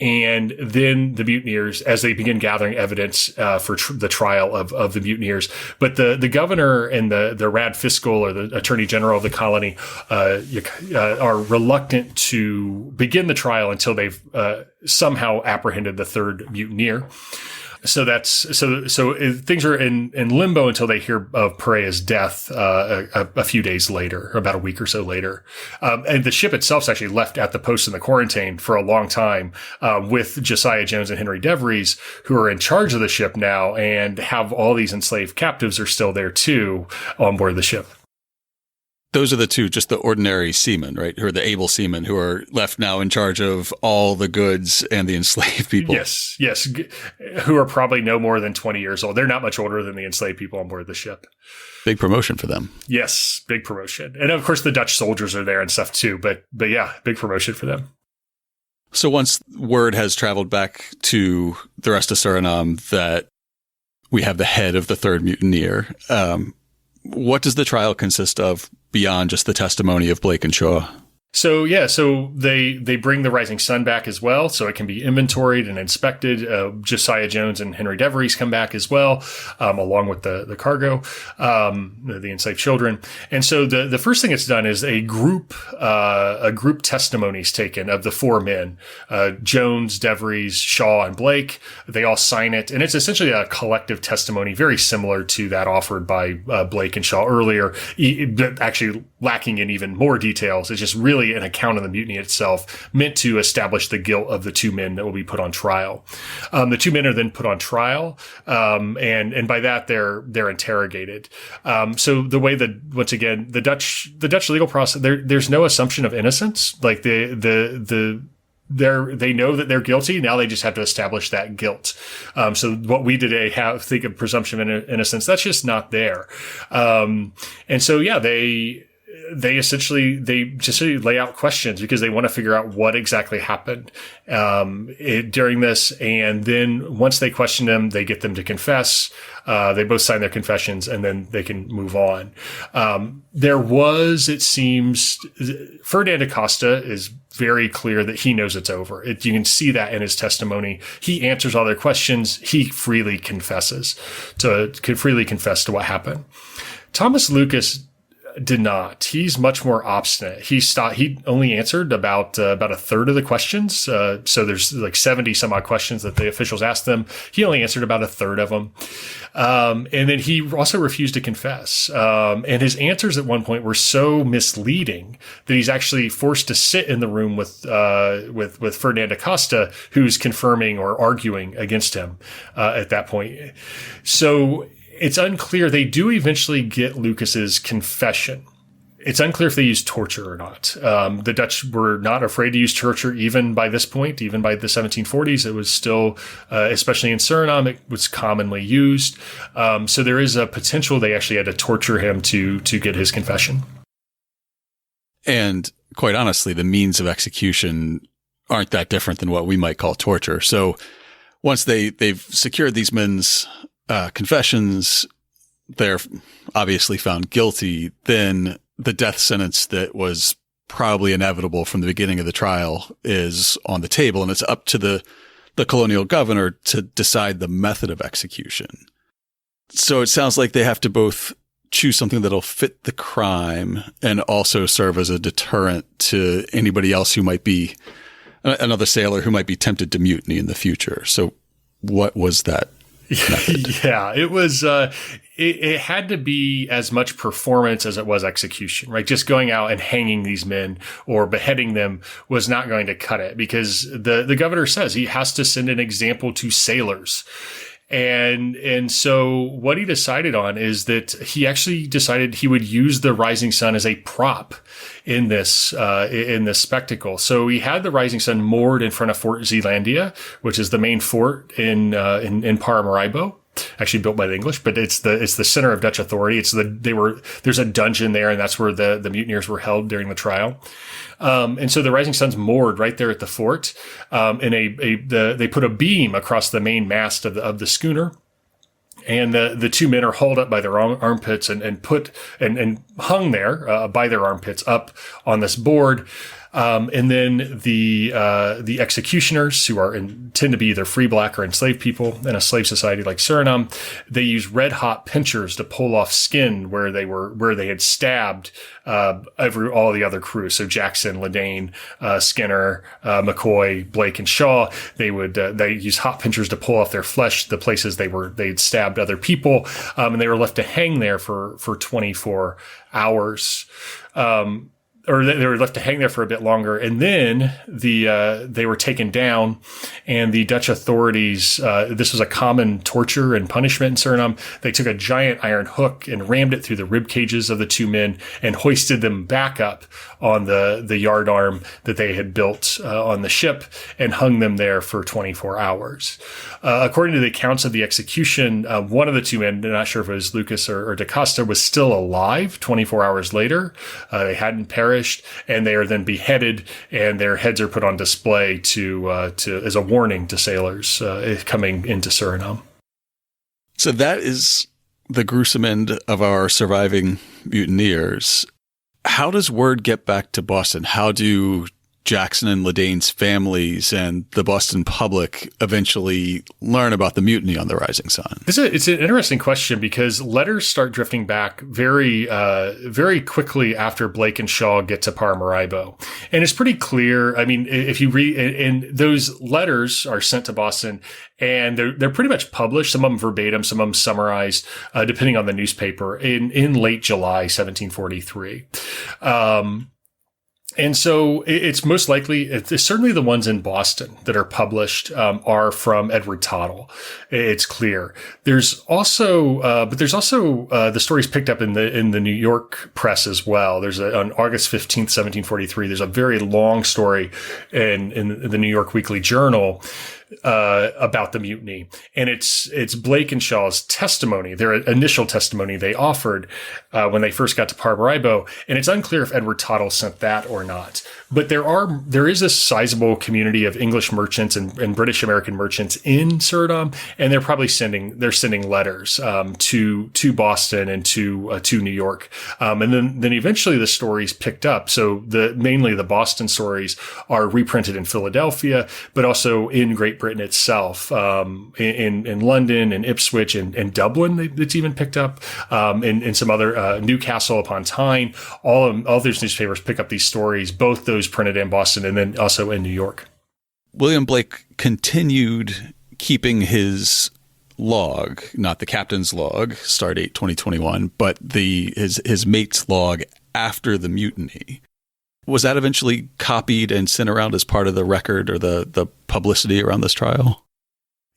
And then the mutineers, as they begin gathering evidence for the trial of the mutineers, but the governor and the Rad Fiscal, or the attorney general of the colony, are reluctant to begin the trial until they've somehow apprehended the third mutineer. So things are in limbo until they hear of Perea's death a few days later, about a week or so later. And the ship itself is actually left at the post in the quarantine for a long time, with Josiah Jones and Henry DeVries, who are in charge of the ship now, and have all these enslaved captives are still there too on board the ship. Those are the two, just the ordinary seamen, right? Who are the able seamen who are left now in charge of all the goods and the enslaved people. Yes. Who are probably no more than 20 years old. They're not much older than the enslaved people on board the ship. Big promotion for them. Yes, big promotion. And of course the Dutch soldiers are there and stuff too, but yeah, big promotion for them. So once word has traveled back to the rest of Suriname that we have the head of the third mutineer, what does the trial consist of beyond just the testimony of Blake and Shaw? So they bring the Rising Sun back as well, so it can be inventoried and inspected. Josiah Jones and Henry DeVries come back as well, along with the cargo, the enslaved children. And so the first thing that's done is a group testimony is taken of the four men, Jones, DeVries, Shaw, and Blake. They all sign it, and it's essentially a collective testimony, very similar to that offered by Blake and Shaw earlier, actually lacking in even more details. It's just really an account of the mutiny itself, meant to establish the guilt of the two men that will be put on trial. The two men are then put on trial, and by that they're interrogated. So the way that, once again, the Dutch legal process, there's no assumption of innocence. Like the they know that they're guilty. Now they just have to establish that guilt. So what we today think of presumption of innocence, that's just not there. And so, yeah, they just lay out questions because they want to figure out what exactly happened during this. And then once they question them, they get them to confess. They both sign their confessions, and then they can move on. It seems, Ferdinand Acosta is very clear that he knows it's over. You can see that in his testimony. He answers all their questions. He freely confesses to what happened. Thomas Lucas did not. He's much more obstinate. He only answered about a third of the questions. So there's like 70 some odd questions that the officials asked them. He only answered about a third of them. And then he also refused to confess. And his answers at one point were so misleading that he's actually forced to sit in the room with Ferdinand Acosta, who's confirming or arguing against him, at that point. So it's unclear. They do eventually get Lucas's confession. It's unclear if they used torture or not. The Dutch were not afraid to use torture even by this point, even by the 1740s. It was still, especially in Suriname, it was commonly used. So there is a potential they actually had to torture him to get his confession. And quite honestly, the means of execution aren't that different than what we might call torture. So once they've secured these men's confessions, they're obviously found guilty, then the death sentence that was probably inevitable from the beginning of the trial is on the table, and it's up to the colonial governor to decide the method of execution. So it sounds like they have to both choose something that'll fit the crime and also serve as a deterrent to anybody else who might be another sailor who might be tempted to mutiny in the future. So what was that? Yeah, it was, it had to be as much performance as it was execution, right? Just going out and hanging these men or beheading them was not going to cut it, because the governor says he has to send an example to sailors. And so what he decided on is that he actually decided he would use the rising sun as a prop in this spectacle. So he had the rising sun moored in front of Fort Zeelandia, which is the main fort in Paramaribo, actually built by the English, but it's the center of Dutch authority. There's a dungeon there, and that's where the mutineers were held during the trial. And so the rising sun's moored right there at the fort. And they put a beam across the main mast of the schooner. And the two men are hauled up by their armpits and hung there by their armpits up on this board. And then the executioners, who tend to be either free black or enslaved people in a slave society like Suriname, they use red hot pincers to pull off skin where they had stabbed all the other crew. So Jackson, Ledane, Skinner, McCoy, Blake, and Shaw. They use hot pincers to pull off their flesh, the places they'd stabbed other people, and they were left to hang there for 24 hours. Or they were left to hang there for a bit longer. And then they were taken down, and the Dutch authorities, this was a common torture and punishment in Suriname. They took a giant iron hook and rammed it through the rib cages of the two men and hoisted them back up on the yard arm that they had built on the ship and hung them there for 24 hours. According to the accounts of the execution, one of the two men, I'm not sure if it was Lucas or Da Costa, was still alive 24 hours later. They hadn't perished. And they are then beheaded, and their heads are put on display as a warning to sailors coming into Suriname. So that is the gruesome end of our surviving mutineers. How does word get back to Boston? How do Jackson and Ledane's families and the Boston public eventually learn about the mutiny on the Rising Sun? It's an interesting question, because letters start drifting back very quickly after Blake and Shaw get to Paramaribo. And it's pretty clear. I mean, if you read, and those letters are sent to Boston, and they're pretty much published, some of them verbatim, some of them summarized, depending on the newspaper, in late July 1743. And so it's most likely, it's certainly the ones in Boston that are published are from Edward Tottle. It's clear. There's also the stories picked up in the New York press as well. There's on August 15th, 1743, there's a very long story in the New York Weekly Journal about the mutiny. And it's Blake and Shaw's testimony, their initial testimony they offered when they first got to Paramaribo. And it's unclear if Edward Tottle sent that or not. But there is a sizable community of English merchants and British American merchants in Suriname, and they're probably sending letters to Boston and to New York. And then eventually the stories picked up. So mainly the Boston stories are reprinted in Philadelphia, but also in Great Britain itself, in London and Ipswich and Dublin. It's even picked up, in some other Newcastle upon Tyne. All those newspapers pick up these stories, both those printed in Boston and then also in New York. William Blake continued keeping his log, not the captain's log, stardate 2021, but his mate's log after the mutiny. Was that eventually copied and sent around as part of the record or the publicity around this trial?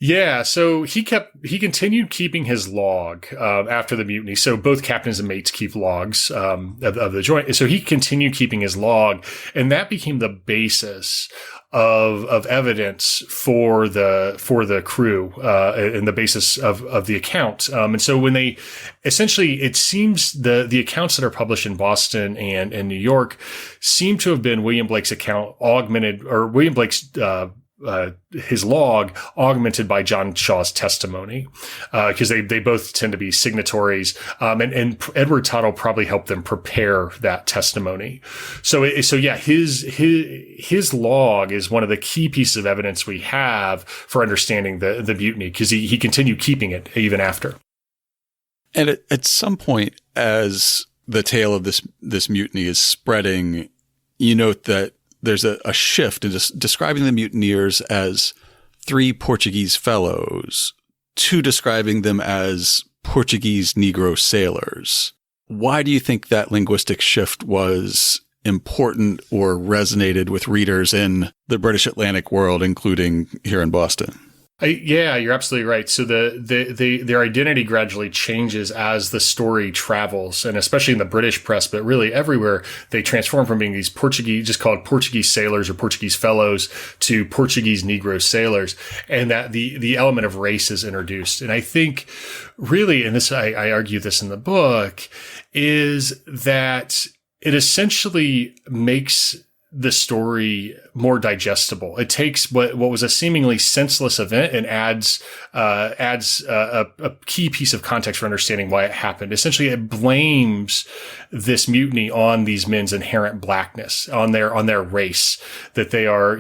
Yeah, so he continued keeping his log after the mutiny. So both captains and mates keep logs of the joint. So he continued keeping his log, and that became the basis of evidence for the crew and the basis of the account. And so when they essentially, it seems the accounts that are published in Boston and New York seem to have been William Blake's account augmented, or William Blake's his log augmented by John Shaw's testimony, because they both tend to be signatories, and Edward Tottle probably helped them prepare that testimony. So yeah, his log is one of the key pieces of evidence we have for understanding the mutiny, because he continued keeping it even after. And at some point, as the tale of this mutiny is spreading, you note that there's a shift in just describing the mutineers as 3 Portuguese fellows to describing them as Portuguese Negro sailors. Why do you think that linguistic shift was important or resonated with readers in the British Atlantic world, including here in Boston? Yeah, you're absolutely right. So their identity gradually changes as the story travels, and especially in the British press, but really everywhere, they transform from being these Portuguese, just called Portuguese sailors or Portuguese fellows, to Portuguese Negro sailors, and that the element of race is introduced. And I think really, and this I argue this in the book, is that it essentially makes the story more digestible. It takes what was a seemingly senseless event and adds a key piece of context for understanding why it happened. Essentially, it blames this mutiny on these men's inherent blackness, on their race, that they are,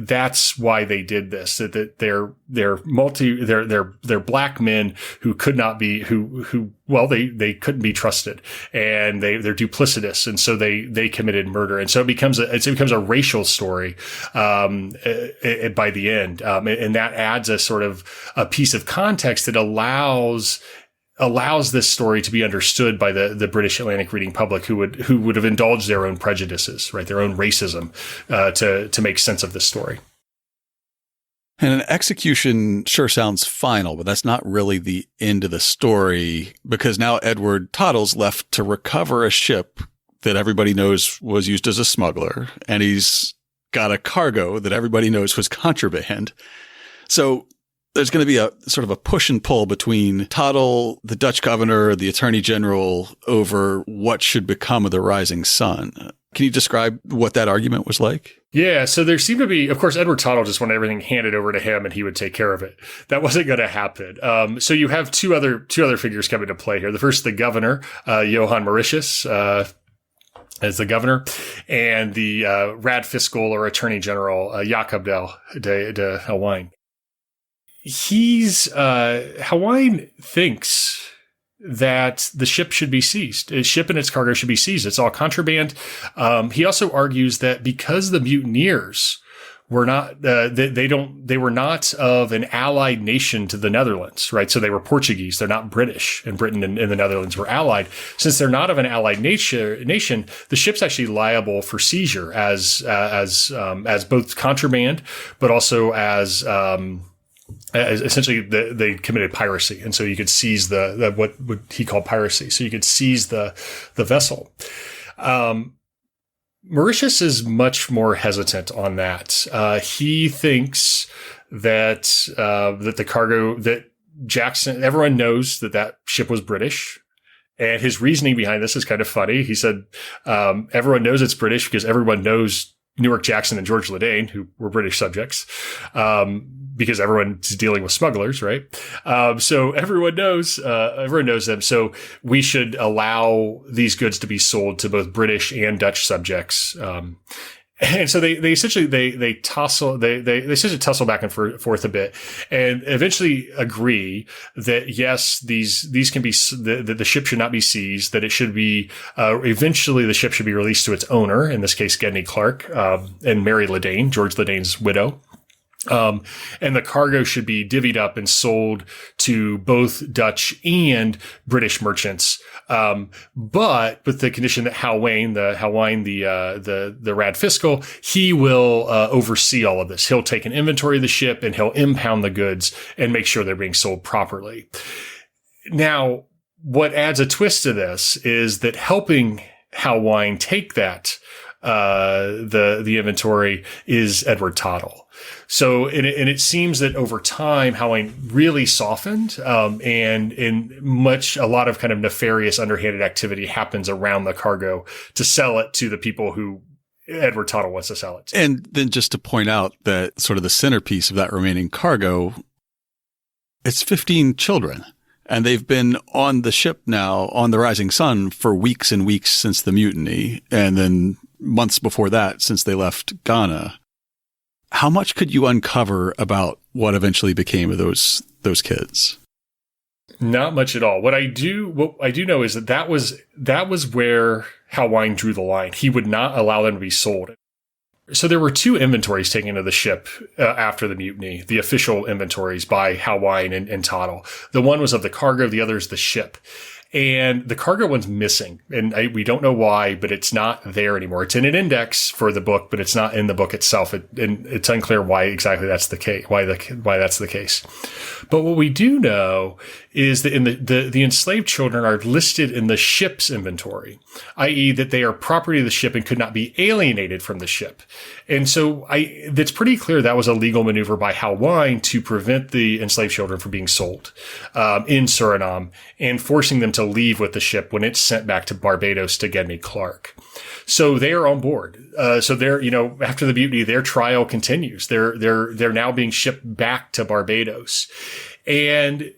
that's why they did this. That they're black men who could not be they couldn't be trusted, and they're duplicitous, and so they committed murder, and so it becomes a racial story by the end, and that adds a sort of a piece of context that allows this story to be understood by the British Atlantic reading public, who would have indulged their own prejudices, right, their own racism, to make sense of this story. And an execution sure sounds final, but that's not really the end of the story, because now Edward Tottle's left to recover a ship that everybody knows was used as a smuggler, and he's got a cargo that everybody knows was contraband. So there's going to be a sort of a push and pull between Tottle, the Dutch governor, the attorney general, over what should become of the Rising Sun. Can you describe what that argument was like? Yeah, so there seemed to be, of course, Edward Tottle just wanted everything handed over to him and he would take care of it. That wasn't going to happen. So you have two other figures coming to play here. The first, the governor, Johan Mauritius, as the governor, and the Rad Fiscal or Attorney General, Jacob de Helwijn. Helwijn thinks that the ship should be seized. His ship and its cargo should be seized. It's all contraband. He also argues that because the mutineers were not, they were not of an allied nation to the Netherlands, right? So they were Portuguese. They're not British, and Britain and the Netherlands were allied. Since they're not of an allied nation, the ship's actually liable for seizure as both contraband, but also as essentially they committed piracy. And so you could seize what he called piracy. So you could seize the vessel. Mauritius is much more hesitant on that. He thinks that the cargo, that Jackson, everyone knows that ship was British. And his reasoning behind this is kind of funny. He said, everyone knows it's British because everyone knows Newark Jackson and George Ladain, who were British subjects, because everyone's dealing with smugglers, right? So everyone knows them. So we should allow these goods to be sold to both British and Dutch subjects. And so they essentially tussle back and forth a bit, and eventually agree that yes, these can be, that the ship should not be seized, that it should be, eventually the ship should be released to its owner, in this case, Gedney Clark, and Mary Ladain, George Ladain's widow. And the cargo should be divvied up and sold to both Dutch and British merchants. But with the condition that Hal Wayne, the Rad Fiscal, he will, oversee all of this. He'll take an inventory of the ship and he'll impound the goods and make sure they're being sold properly. Now, what adds a twist to this is that helping Hal Wayne take that, the inventory is Edward Tottle. So, and it seems that over time, Howling really softened, and a lot of kind of nefarious underhanded activity happens around the cargo to sell it to the people who Edward Tottle wants to sell it to. And then just to point out that sort of the centerpiece of that remaining cargo, it's 15 children. And they've been on the ship now on the Rising Sun for weeks and weeks since the mutiny, and then months before that since they left Ghana. How much could you uncover about what eventually became of those kids? Not much at all. What I do know is that was where Hal Wayne drew the line. He would not allow them to be sold. So there were two inventories taken of the ship after the mutiny, the official inventories by Hal Wayne and Tottle. The one was of the cargo, the other is the ship. And the cargo one's missing, and we don't know why, but it's not there anymore. It's in an index for the book, but it's not in the book itself. And it's unclear why exactly that's the case. Why that's the case. But what we do know is that in the enslaved children are listed in the ship's inventory, i.e., that they are property of the ship and could not be alienated from the ship. And so that's pretty clear that was a legal maneuver by Hal Wayne to prevent the enslaved children from being sold in Suriname and forcing them to leave with the ship when it's sent back to Barbados to Gedney Clark. So they are on board. So they're, after the mutiny, their trial continues. They're now being shipped back to Barbados. And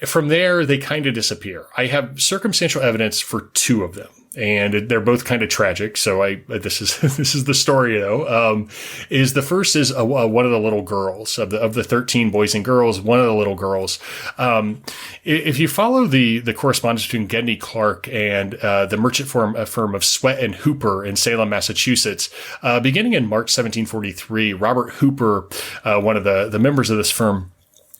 from there, they kind of disappear. I have circumstantial evidence for two of them, and they're both kind of tragic. So this is the story though. Is the first is one of the little girls of the 13 boys and girls. One of the little girls. If you follow the correspondence between Gedney Clark and the merchant firm of Sweat and Hooper in Salem, Massachusetts, beginning in March 1743, Robert Hooper, one of the members of this firm,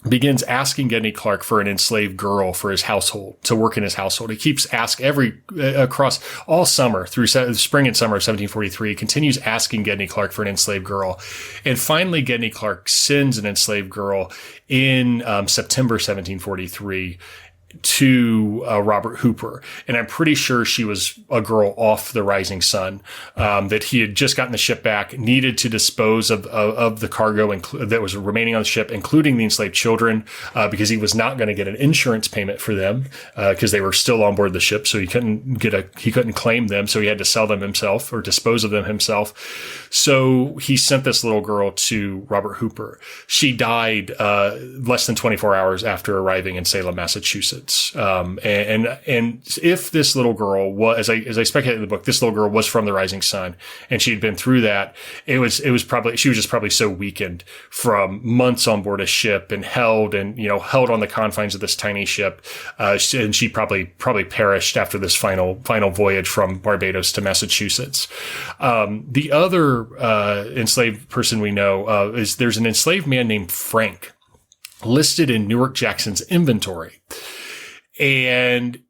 begins asking Gedney Clark for an enslaved girl for his household, to work in his household. He keeps asking across all summer, through spring and summer of 1743, continues asking Gedney Clark for an enslaved girl. And finally, Gedney Clark sends an enslaved girl in September 1743 to Robert Hooper. And I'm pretty sure she was a girl off the Rising Sun, that he had just gotten the ship back, needed to dispose of the cargo that was remaining on the ship, including the enslaved children, because he was not going to get an insurance payment for them, because they were still on board the ship. So he couldn't claim them. So he had to sell them himself or dispose of them himself. So he sent this little girl to Robert Hooper. She died less than 24 hours after arriving in Salem, Massachusetts. Massachusetts. And if this little girl was, as I speculate in the book, this little girl was from the Rising Sun, and she had been through that, she was just probably so weakened from months on board a ship and held on the confines of this tiny ship, and she probably perished after this final voyage from Barbados to Massachusetts. The other enslaved person we know is there's an enslaved man named Frank, listed in Newark Jackson's inventory. And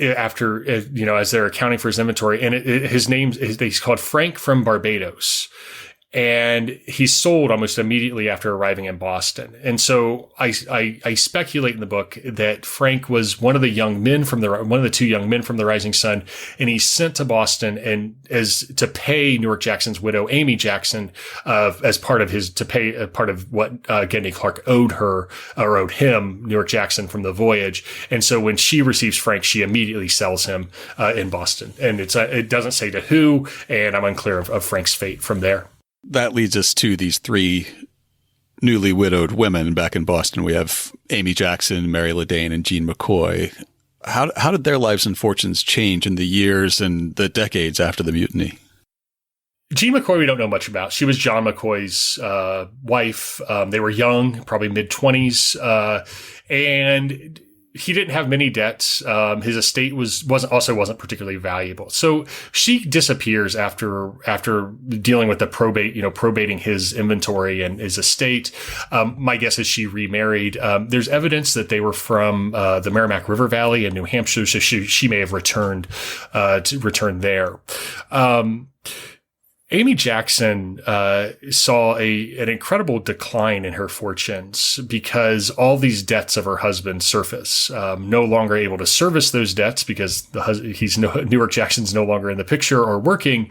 after, as they're accounting for his inventory, and he's called Frank from Barbados. And he's sold almost immediately after arriving in Boston. And so I speculate in the book that Frank was one of the two young men from the Rising Sun, and he's sent to Boston to pay Newark Jackson's widow, Amy Jackson, as part of what Gedney Clark owed him, Newark Jackson, from the voyage. And so when she receives Frank, she immediately sells him in Boston. And it doesn't say to who, and I'm unclear of Frank's fate from there. That leads us to these three newly widowed women back in Boston. We have Amy Jackson, Mary Ledane, and Jean McCoy. How did their lives and fortunes change in the years and the decades after the mutiny? Jean McCoy, we don't know much about. She was John McCoy's wife. They were young, probably mid-20s, and he didn't have many debts. His estate wasn't particularly valuable. So she disappears after dealing with the probating his inventory and his estate. My guess is she remarried. There's evidence that they were from the Merrimack River Valley in New Hampshire, so she may have returned there. Amy Jackson saw an incredible decline in her fortunes because all these debts of her husband surface. No longer able to service those debts because Newark Jackson's no longer in the picture or working.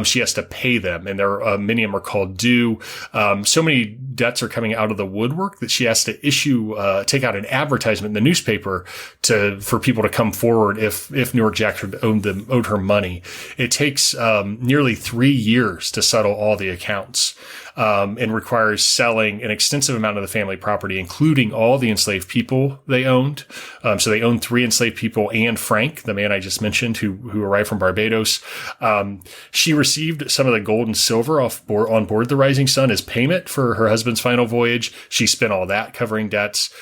She has to pay them, and many of them are called due. So many debts are coming out of the woodwork that she has to take out an advertisement in the newspaper for people to come forward if Newark Jackson owed her money. It takes nearly 3 years to settle all the accounts, and requires selling an extensive amount of the family property, including all the enslaved people they owned. So they owned 3 enslaved people and Frank, the man I just mentioned, who arrived from Barbados. She received some of the gold and silver on board the Rising Sun as payment for her husband's final voyage. She spent all that covering debts.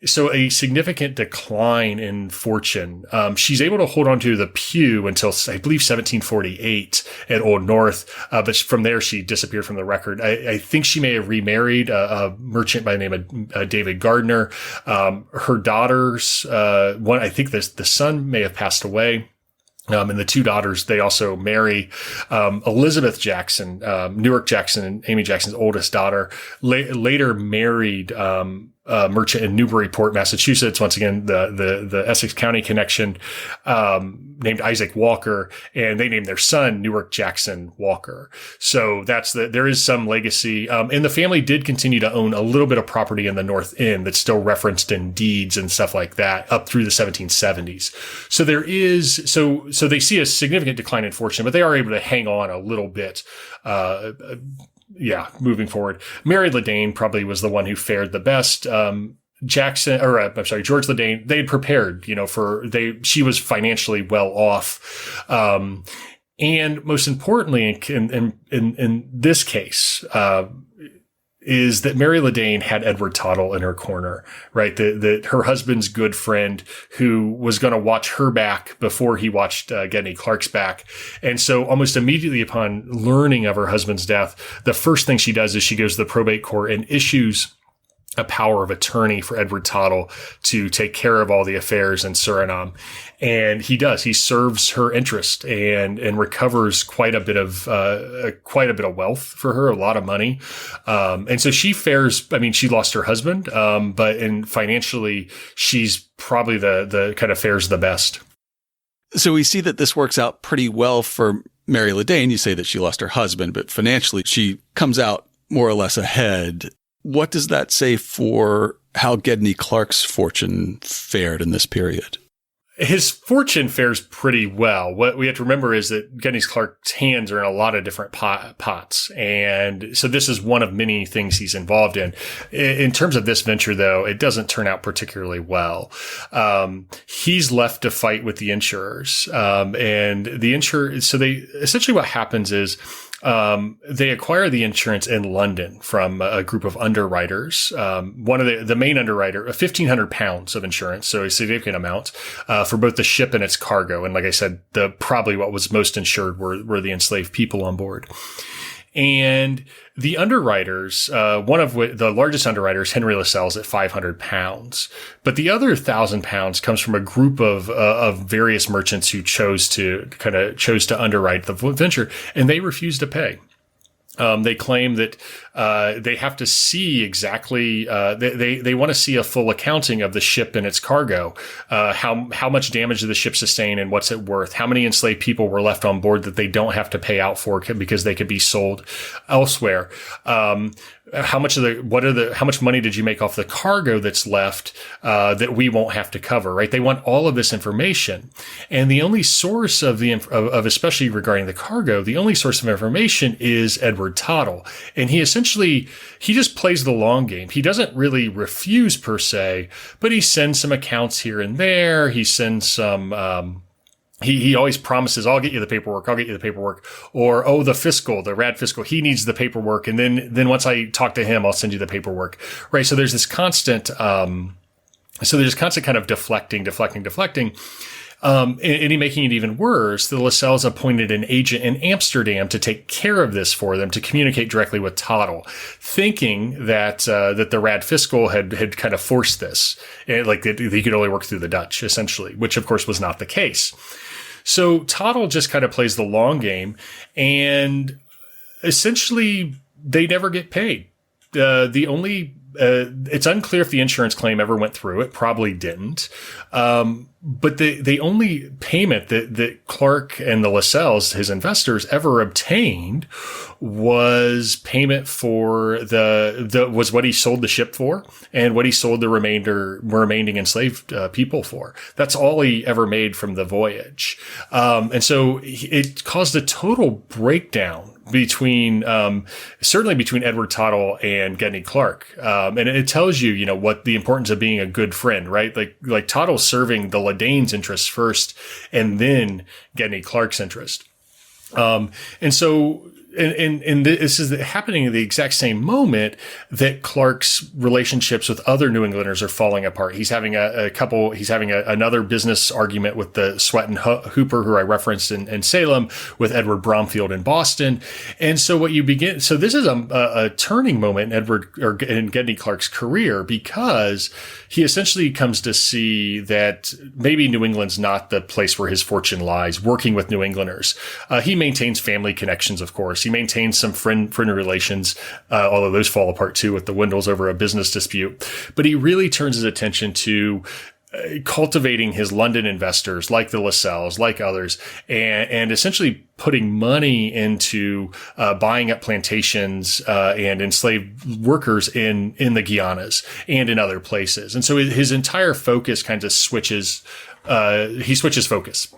So a significant decline in fortune. She's able to hold on to the pew until, I believe, 1748 at Old North. But from there, she disappeared from the record. I think she may have remarried a merchant by the name of David Gardner. Her daughters, I think the son may have passed away. And the 2 daughters, they also marry. Elizabeth Jackson, Newark Jackson and Amy Jackson's oldest daughter, later married merchant in Newburyport, Massachusetts. Once again, the Essex County connection, named Isaac Walker, and they named their son Newark Jackson Walker. So there is some legacy. And the family did continue to own a little bit of property in the North End that's still referenced in deeds and stuff like that up through the 1770s. So there is, so they see a significant decline in fortune, but they are able to hang on a little bit, moving forward. Mary Ledane probably was the one who fared the best. George Ledane, they had prepared, she was financially well off. And most importantly, in this case, is that Mary Ledane had Edward Tottle in her corner, right? Her husband's good friend who was going to watch her back before he watched Gedney Clark's back. And so almost immediately upon learning of her husband's death, the first thing she does is she goes to the probate court and issues a power of attorney for Edward Tottle to take care of all the affairs in Suriname. And he does. He serves her interest and recovers quite a bit of wealth for her, a lot of money. And so she fares, she lost her husband, but financially, she's probably the kind of fares the best. So we see that this works out pretty well for Mary Ledane. You say that she lost her husband, but financially, she comes out more or less ahead. What does that say for how Gedney Clark's fortune fared in this period? his fortune fares pretty well. What we have to remember is that Gedney Clark's hands are in a lot of different pots. And so this is one of many things he's involved in. In terms of this venture, though, it doesn't turn out particularly well. He's left to fight with the insurers. And the insurers, so they essentially what happens is, they acquire the insurance in London from a group of underwriters. One of the main underwriter, 1,500 pounds of insurance, so a significant amount, for both the ship and its cargo. And like I said, probably what was most insured were the enslaved people on board. And the underwriters, one of the largest underwriters, Henry Lascelles, at 500 pounds. But the other 1,000 pounds comes from a group of various merchants who chose to underwrite the venture, and they refused to pay. They claim that they have to see exactly. They want to see a full accounting of the ship and its cargo. How much damage did the ship sustain and what's it worth? How many enslaved people were left on board that they don't have to pay out for because they could be sold elsewhere? How much money did you make off the cargo that's left that we won't have to cover? Right? They want all of this information, and the only source of especially regarding the cargo, the only source of information is Edward Tottle, and he just plays the long game. He doesn't really refuse per se, but he sends some accounts here and there. He sends some. He always promises, I'll get you the paperwork. Or, the rad fiscal, he needs the paperwork. And then once I talk to him, I'll send you the paperwork. Right. So there's this constant, kind of deflecting. And he making it even worse. The Lascelles appointed an agent in Amsterdam to take care of this for them, to communicate directly with Tottle, thinking that the rad fiscal had kind of forced this, that he could only work through the Dutch, essentially, which of course was not the case. So Tottle just kind of plays the long game, and essentially they never get paid. It's unclear if the insurance claim ever went through. It probably didn't. But the only payment that Clark and the Lascelles, his investors, ever obtained was payment for was what he sold the ship for and what he sold the remaining enslaved people for. That's all he ever made from the voyage. And so it caused a total breakdown certainly between Edward Tottle and Gedney Clark. And it tells you, what the importance of being a good friend, right? Like Tottle serving the Ladain's interests first and then Gedney Clark's interest. And so, and this is happening at the exact same moment that Clark's relationships with other New Englanders are falling apart. He's having another business argument with the Swett and Hooper, who I referenced in Salem, with Edward Bromfield in Boston. And so so this is a turning moment in Gedney Clark's career, because he essentially comes to see that maybe New England's not the place where his fortune lies, working with New Englanders. He maintains family connections, of course. He maintains some friend relations, although those fall apart too with the Wendels over a business dispute. But he really turns his attention to cultivating his London investors, like the Lascelles, like others, and essentially putting money into buying up plantations and enslaved workers in the Guianas and in other places. And so his entire focus kind of switches. He switches focus,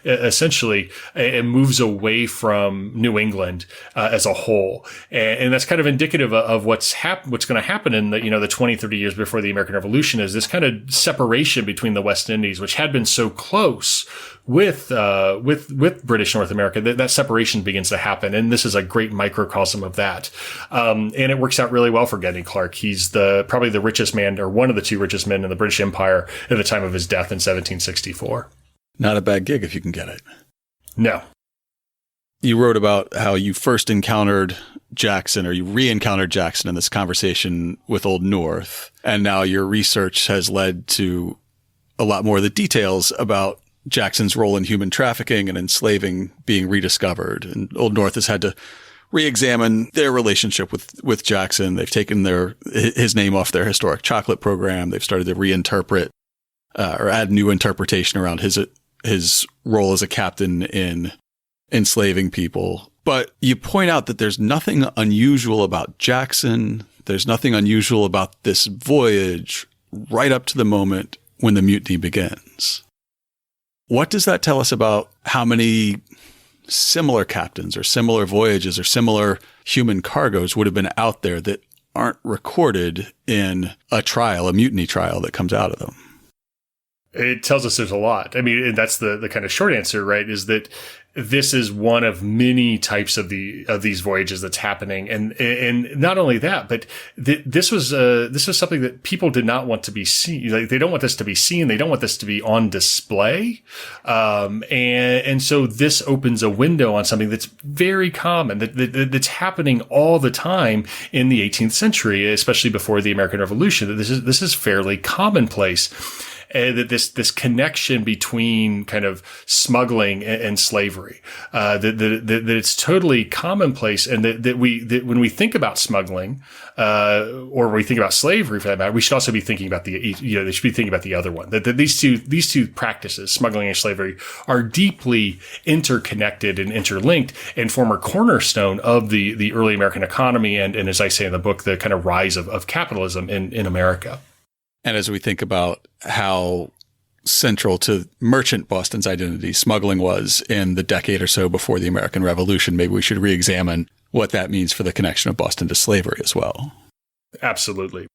essentially, and moves away from New England as a whole. And that's kind of indicative of what's going to happen in the 20, 30 years before the American Revolution, is this kind of separation between the West Indies, which had been so close with British North America. That separation begins to happen. And this is a great microcosm of that. And it works out really well for Gedney Clark. He's probably the richest man, or one of the two richest men in the British Empire at the time of his death in 1764. Not a bad gig if you can get it. No. You wrote about how you first encountered Jackson, or you re-encountered Jackson in this conversation with Old North. And now your research has led to a lot more of the details about Jackson's role in human trafficking and enslaving being rediscovered. And Old North has had to re-examine their relationship with Jackson. They've taken his name off their historic chocolate program. They've started to reinterpret or add new interpretation around his role as a captain in enslaving people. But you point out that there's nothing unusual about Jackson. There's nothing unusual about this voyage right up to the moment when the mutiny begins. What does that tell us about how many similar captains or similar voyages or similar human cargoes would have been out there that aren't recorded in a trial, a mutiny trial that comes out of them? It tells us there's a lot. I mean, and that's the kind of short answer, right? Is that this is one of many types of these voyages that's happening, and not only that, but this was something that people did not want to be seen. Like, they don't want this to be seen. They don't want this to be on display, and so this opens a window on something that's very common, that's happening all the time in the 18th century, especially before the American Revolution. That this is fairly commonplace. That this connection between kind of smuggling and slavery, that it's totally commonplace, and that when we think about smuggling, or we think about slavery for that matter, we should also be thinking about they should be thinking about the other one. That these two practices, smuggling and slavery, are deeply interconnected and interlinked, and form a cornerstone of the early American economy, and as I say in the book, the kind of rise of capitalism in America. And as we think about how central to merchant Boston's identity smuggling was in the decade or so before the American Revolution, maybe we should re-examine what that means for the connection of Boston to slavery as well. Absolutely.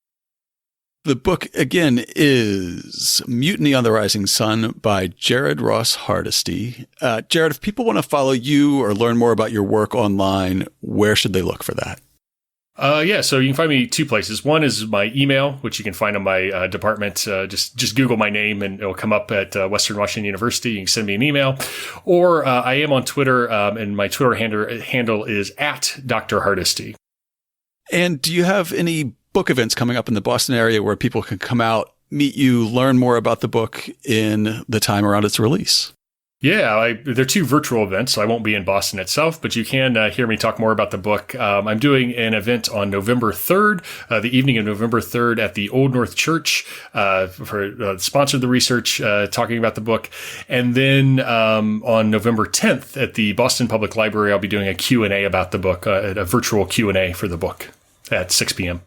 The book, again, is Mutiny on the Rising Sun by Jared Ross Hardesty. Jared, if people want to follow you or learn more about your work online, where should they look for that? So you can find me two places. One is my email, which you can find on my department. Just Google my name and it'll come up at Western Washington University. You can send me an email. Or I am on Twitter, and my Twitter handle is @DrHardesty. And do you have any book events coming up in the Boston area where people can come out, meet you, learn more about the book in the time around its release? Yeah, they're two virtual events, so I won't be in Boston itself, but you can hear me talk more about the book. I'm doing an event on November 3rd, the evening of November 3rd at the Old North Church, sponsored the research, talking about the book. And then on November 10th at the Boston Public Library, I'll be doing a Q&A about the book, a virtual Q&A for the book at 6 p.m.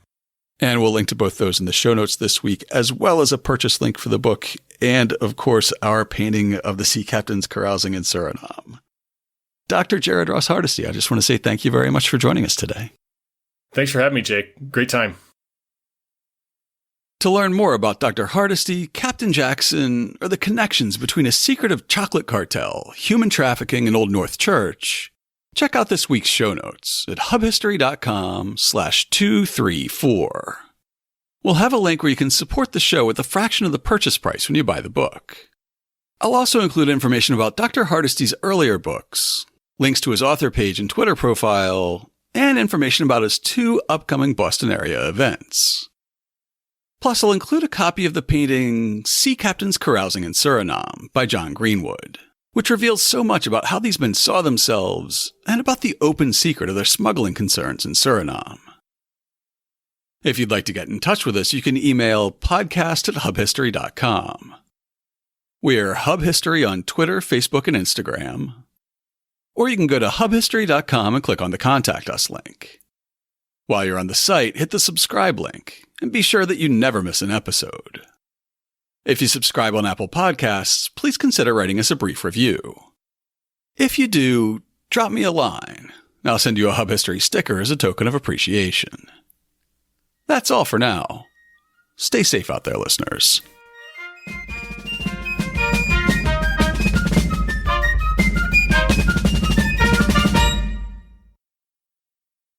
And we'll link to both those in the show notes this week, as well as a purchase link for the book and, of course, our painting of the sea captains carousing in Suriname. Dr. Jared Ross Hardesty, I just want to say thank you very much for joining us today. Thanks for having me, Jake. Great time. To learn more about Dr. Hardesty, Captain Jackson, or the connections between a secretive chocolate cartel, human trafficking, and Old North Church, check out this week's show notes at hubhistory.com/234. We'll have a link where you can support the show with a fraction of the purchase price when you buy the book. I'll also include information about Dr. Hardesty's earlier books, links to his author page and Twitter profile, and information about his two upcoming Boston area events. Plus, I'll include a copy of the painting Sea Captains Carousing in Suriname by John Greenwood, which reveals so much about how these men saw themselves and about the open secret of their smuggling concerns in Suriname. If you'd like to get in touch with us, you can email podcast@hubhistory.com. We're Hub History on Twitter, Facebook, and Instagram. Or you can go to hubhistory.com and click on the Contact Us link. While you're on the site, hit the subscribe link and be sure that you never miss an episode. If you subscribe on Apple Podcasts, please consider writing us a brief review. If you do, drop me a line. I'll send you a Hub History sticker as a token of appreciation. That's all for now. Stay safe out there, listeners.